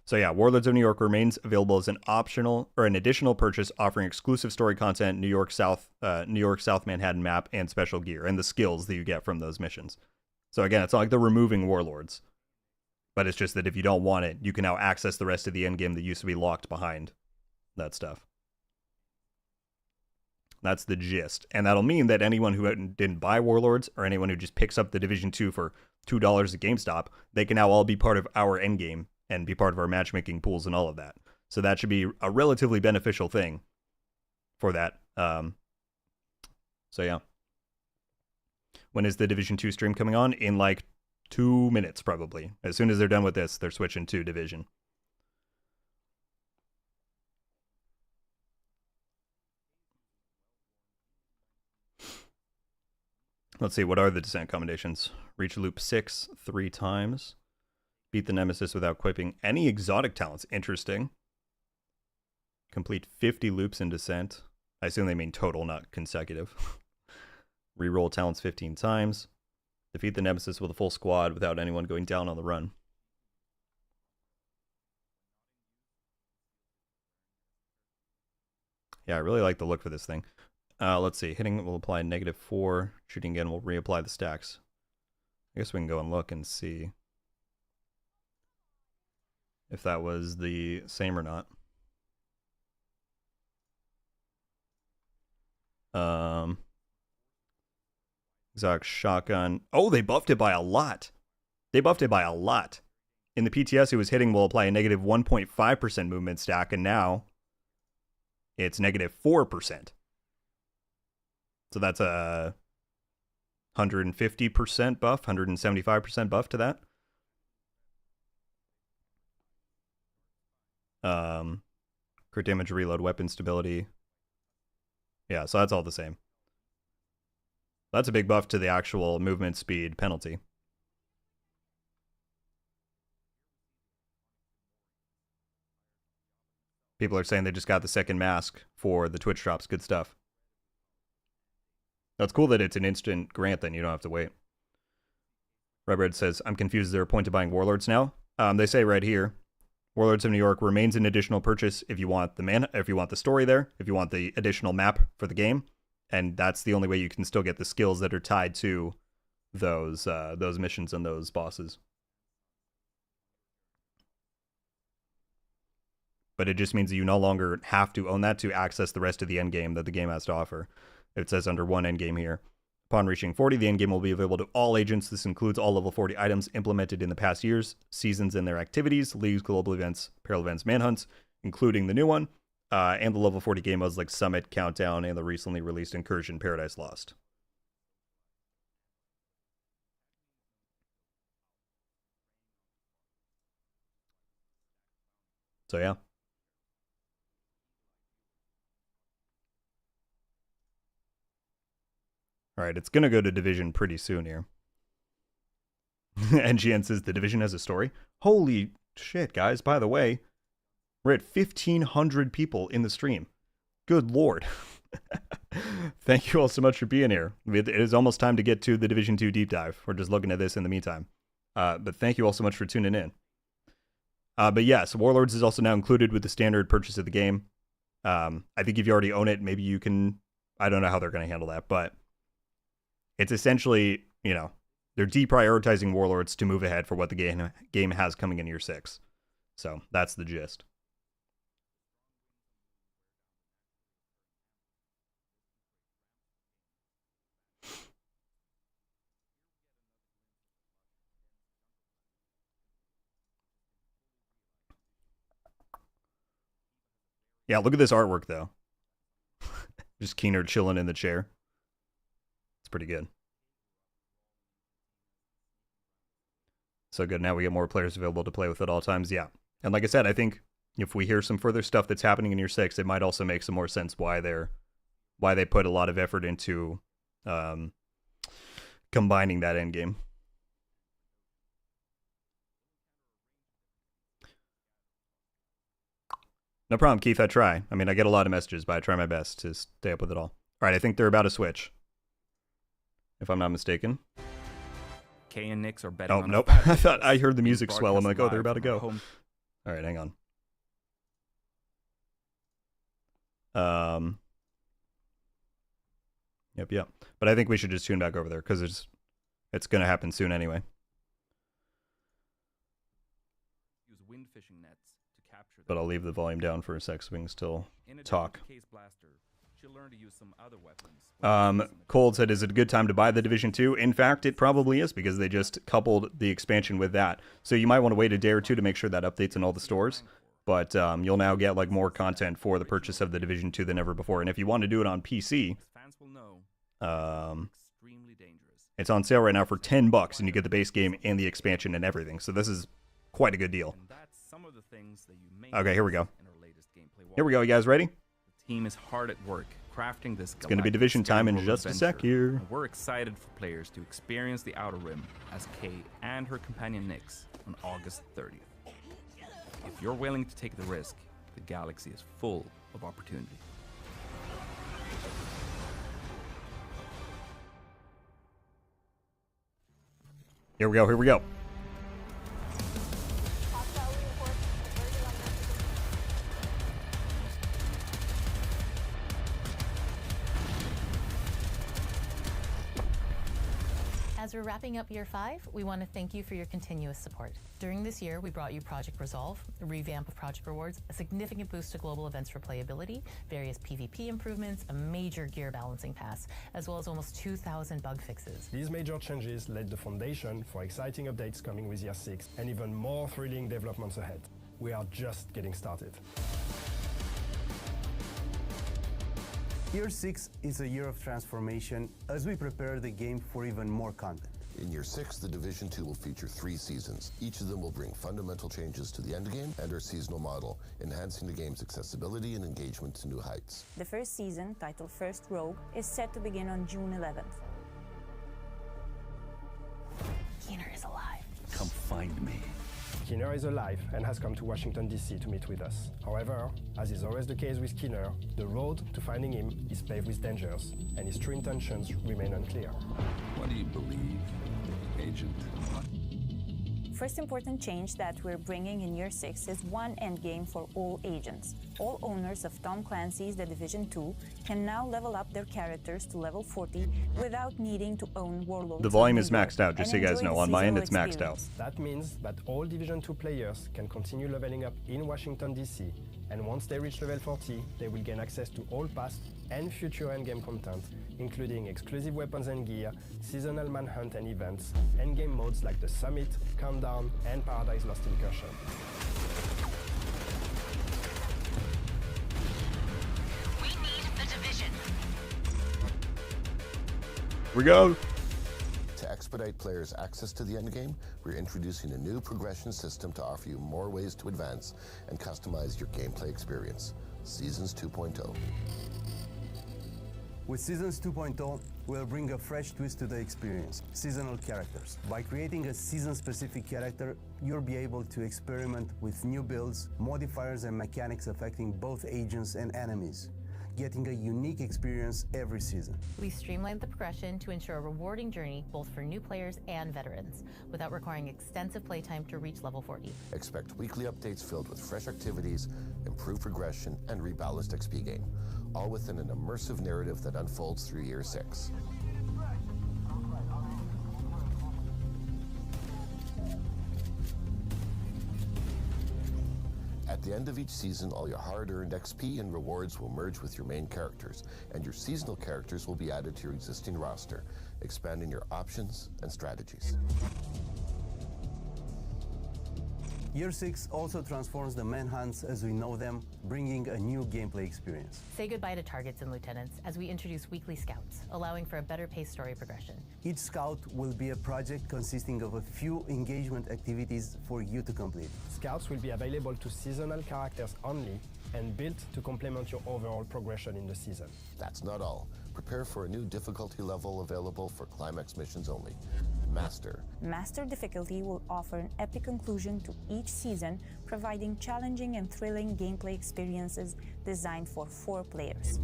Speaker 1: So yeah, Warlords of New York remains available as an optional or an additional purchase, offering exclusive story content, New York South Manhattan map, and special gear, and the skills that you get from those missions. So again, it's not like they're removing Warlords, but it's just that if you don't want it, you can now access the rest of the endgame that used to be locked behind that stuff. That's the gist. And that'll mean that anyone who didn't buy Warlords, or anyone who just picks up the Division 2 for $2 at GameStop, they can now all be part of our endgame and be part of our matchmaking pools and all of that. So that should be a relatively beneficial thing for that. So yeah. When is the Division 2 stream coming on? In like 2 minutes, probably. As soon as they're done with this, they're switching to Division. Let's see, what are the Descent commendations? Reach loop 6 3 times. Beat the Nemesis without equipping any exotic talents. Interesting. Complete 50 loops in Descent. I assume they mean total, not consecutive. Reroll talents 15 times. Defeat the Nemesis with a full squad without anyone going down on the run. Yeah, I really like the look for this thing. Let's see. Hitting will apply -4. Shooting again will reapply the stacks. I guess we can go and look and see if that was the same or not. Exotic shotgun. Oh, they buffed it by a lot. They buffed it by a lot. In the PTS, it was hitting will apply a -1.5% movement stack, and now it's -4%. So that's a 150% buff, 175% buff to that. Crit damage, reload, weapon stability. Yeah, so that's all the same. That's a big buff to the actual movement speed penalty. People are saying they just got the second mask for the Twitch drops. Good stuff. That's cool that it's an instant grant, then you don't have to wait. Redbird says, I'm confused. Is there a point to buying Warlords now? They say right here, Warlords of New York remains an additional purchase if you want the story there, if you want the additional map for the game, and that's the only way you can still get the skills that are tied to those missions and those bosses. But it just means that you no longer have to own that to access the rest of the endgame that the game has to offer. It says under one endgame here. Upon reaching 40, the endgame will be available to all agents. This includes all level 40 items implemented in the past years, seasons and their activities, leagues, global events, parallel events, manhunts, including the new one, and the level 40 game modes like Summit, Countdown, and the recently released Incursion Paradise Lost. So yeah. All right, it's going to go to Division pretty soon here. NGN says the Division has a story. Holy shit, guys. By the way, we're at 1,500 people in the stream. Good Lord. Thank you all so much for being here. It is almost time to get to the Division 2 deep dive. We're just looking at this in the meantime. But thank you all so much for tuning in. But yes, Warlords is also now included with the standard purchase of the game. I think if you already own it, maybe you can... I don't know how they're going to handle that, but it's essentially, you know, they're deprioritizing Warlords to move ahead for what the game has coming in year 6. So that's the gist. Yeah, look at this artwork, though. Just Keener chilling in the chair. It's pretty good. So good. Now we get more players available to play with at all times. Yeah. And like I said, I think if we hear some further stuff that's happening in Year 6, it might also make some more sense why they put a lot of effort into combining that endgame. No problem, Keith. I try. I mean, I get a lot of messages, but I try my best to stay up with it all. All right, I think they're about to switch, if I'm not mistaken.
Speaker 20: Kay and Nyx are betting on
Speaker 1: nope. I thought I heard the music swell. I'm like, oh, they're about to go. All right, hang on. Yep. But I think we should just tune back over there because it's going to happen soon anyway.
Speaker 20: Use wind fishing nets to capture.
Speaker 1: But I'll leave the volume down for a sec so we can still talk.
Speaker 20: She'll learn to use some other weapons.
Speaker 1: Cold said, is it a good time to buy the Division 2? In fact, it probably is because they just coupled the expansion with that. So you might want to wait a day or two to make sure that updates in all the stores. But you'll now get like more content for the purchase of the Division 2 than ever before. And if you want to do it on PC, it's on sale right now for $10, and you get the base game and the expansion and everything. So this is quite a good deal. Okay, here we go. Here we go. You guys ready?
Speaker 20: The team is hard at work crafting this.
Speaker 1: It's going to be Division time in just a sec here.
Speaker 20: And we're excited for players to experience the Outer Rim as Kay and her companion Nyx on August 30th. If you're willing to take the risk, the galaxy is full of opportunity.
Speaker 1: Here we go.
Speaker 21: As we're wrapping up Year 5, we want to thank you for your continuous support. During this year, we brought you Project Resolve, a revamp of Project Rewards, a significant boost to global events for playability, various PvP improvements, a major gear balancing pass, as well as almost 2,000 bug fixes.
Speaker 23: These major changes laid the foundation for exciting updates coming with Year 6 and even more thrilling developments ahead. We are just getting started.
Speaker 24: Year 6 is a year of transformation as we prepare the game for even more content.
Speaker 25: In Year 6, the Division 2 will feature 3 seasons. Each of them will bring fundamental changes to the endgame and our seasonal model, enhancing the game's accessibility and engagement to new heights.
Speaker 26: The first season, titled First Rogue, is set to begin on June 11th.
Speaker 21: Keener is alive.
Speaker 25: Come find me.
Speaker 23: Keener is alive and has come to Washington, D.C. to meet with us. However, as is always the case with Keener, the road to finding him is paved with dangers, and his true intentions remain unclear.
Speaker 6: What do you believe, Agent?
Speaker 26: First important change that we're bringing in Year 6 is one endgame for all agents. All owners of Tom Clancy's The Division 2 can now level up their characters to level 40 without needing to own Warlords.
Speaker 1: The volume is maxed out, just so you guys know. On my end, it's maxed out.
Speaker 23: That means that all Division 2 players can continue leveling up in Washington, D.C., and once they reach level 40, they will gain access to all past and future endgame content, including exclusive weapons and gear, seasonal manhunt and events, endgame modes like the Summit, Countdown, and Paradise Lost Incursion.
Speaker 9: We need the Division.
Speaker 1: Here we go.
Speaker 25: To expedite players' access to the endgame, we're introducing a new progression system to offer you more ways to advance and customize your gameplay experience. Seasons 2.0.
Speaker 24: With Seasons 2.0, we'll bring a fresh twist to the experience, seasonal characters. By creating a season-specific character, you'll be able to experiment with new builds, modifiers and mechanics affecting both agents and enemies, getting a unique experience every season.
Speaker 21: We streamlined the progression to ensure a rewarding journey both for new players and veterans, without requiring extensive playtime to reach level 40.
Speaker 25: Expect weekly updates filled with fresh activities, improved progression, and rebalanced XP gain, all within an immersive narrative that unfolds through Year 6. At the end of each season, all your hard-earned XP and rewards will merge with your main characters, and your seasonal characters will be added to your existing roster, expanding your options and strategies.
Speaker 24: Year 6 also transforms the manhunts as we know them, bringing a new gameplay experience.
Speaker 21: Say goodbye to targets and lieutenants as we introduce weekly scouts, allowing for a better paced story progression.
Speaker 24: Each scout will be a project consisting of a few engagement activities for you to complete.
Speaker 23: Scouts will be available to seasonal characters only and built to complement your overall progression in the season.
Speaker 25: That's not all. Prepare for a new difficulty level available for climax missions only. Master.
Speaker 26: Master difficulty will offer an epic conclusion to each season, providing challenging and thrilling gameplay experiences designed for 4 players.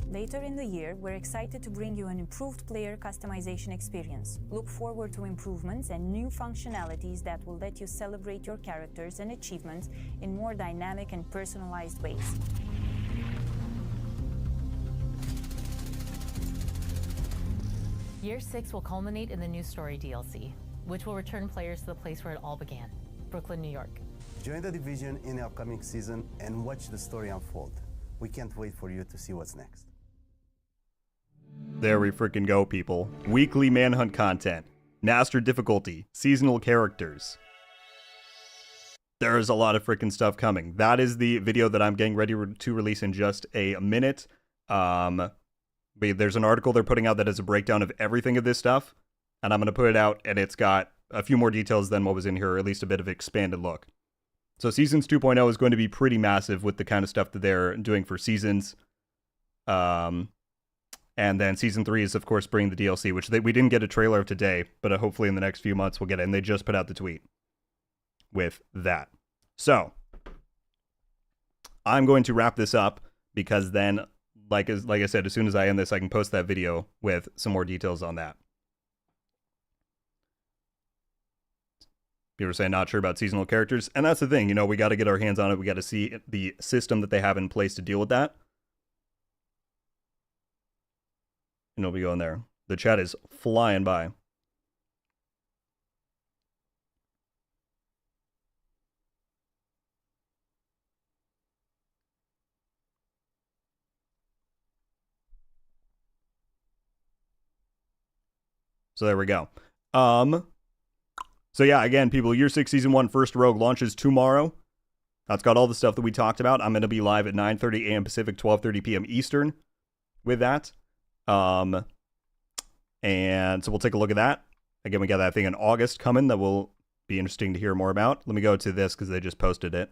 Speaker 26: Later in the year, we're excited to bring you an improved player customization experience. Look forward to improvements and new functionalities that will let you celebrate your characters and achievements in more dynamic and personalized ways.
Speaker 21: Year 6 will culminate in the new story DLC, which will return players to the place where it all began, Brooklyn, New York.
Speaker 24: Join the division in the upcoming season and watch the story unfold. We can't wait for you to see what's next.
Speaker 1: There we freaking go, people. Weekly Manhunt content, master difficulty, seasonal characters. There's a lot of freaking stuff coming. That is the video that I'm getting ready to release in just a minute. There's an article they're putting out that is a breakdown of everything of this stuff, and I'm going to put it out, and it's got a few more details than what was in here, or at least a bit of expanded look. So Seasons 2.0 is going to be pretty massive with the kind of stuff that they're doing for Seasons. And then Season 3 is, of course, bringing the DLC, which we didn't get a trailer of today, but hopefully in the next few months we'll get it, and they just put out the tweet with that. So, I'm going to wrap this up, because then, like I said, as soon as I end this, I can post that video with some more details on that. People are saying not sure about seasonal characters, and that's the thing, we got to get our hands on it. We got to see the system that they have in place to deal with that. And we go in there. The chat is flying by. So there we go. So yeah, again, people, Year 6 Season 1 First Rogue launches tomorrow. That's got all the stuff that we talked about. I'm going to be live at 9:30 a.m. Pacific, 12:30 p.m. Eastern with that. And so we'll take a look at that. Again, we got that thing in August coming that will be interesting to hear more about. Let me go to this because they just posted it.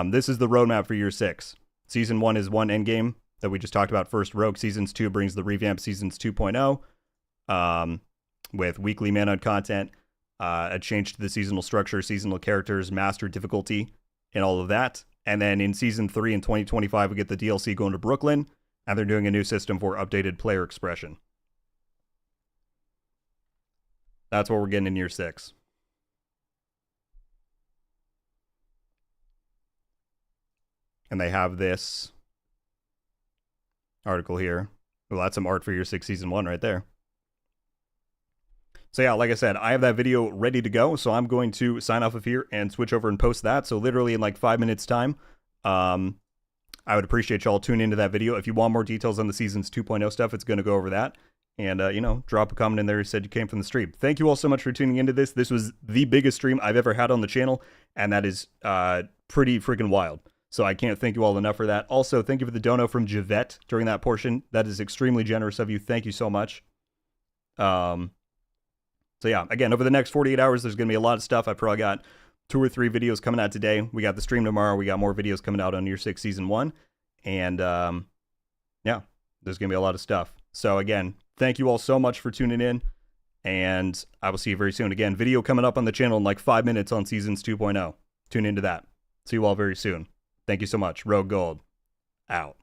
Speaker 1: This is the roadmap for Year 6. Season 1 is one endgame that we just talked about, First Rogue. Seasons 2 brings the revamped Seasons 2.0. With weekly Manhunt content, a change to the seasonal structure, seasonal characters, master difficulty, and all of that. And then in Season 3 in 2025, we get the DLC going to Brooklyn, and they're doing a new system for updated player expression. That's what we're getting in Year 6. And they have this article here. Well, that's some art for Year 6 Season 1 right there. So yeah, like I said, I have that video ready to go, so I'm going to sign off of here and switch over and post that. So literally in like 5 minutes time, I would appreciate y'all tuning into that video. If you want more details on the Seasons 2.0 stuff, it's going to go over that. And, drop a comment in there who said you came from the stream. Thank you all so much for tuning into this. This was the biggest stream I've ever had on the channel, and that is pretty freaking wild. So I can't thank you all enough for that. Also, thank you for the dono from Javette during that portion. That is extremely generous of you. Thank you so much. So yeah, again, over the next 48 hours, there's going to be a lot of stuff. I probably got 2 or 3 videos coming out today. We got the stream tomorrow. We got more videos coming out on Year 6 Season 1. And yeah, there's going to be a lot of stuff. So again, thank you all so much for tuning in. And I will see you very soon. Again, video coming up on the channel in like 5 minutes on Seasons 2.0. Tune into that. See you all very soon. Thank you so much. RogueGold, out.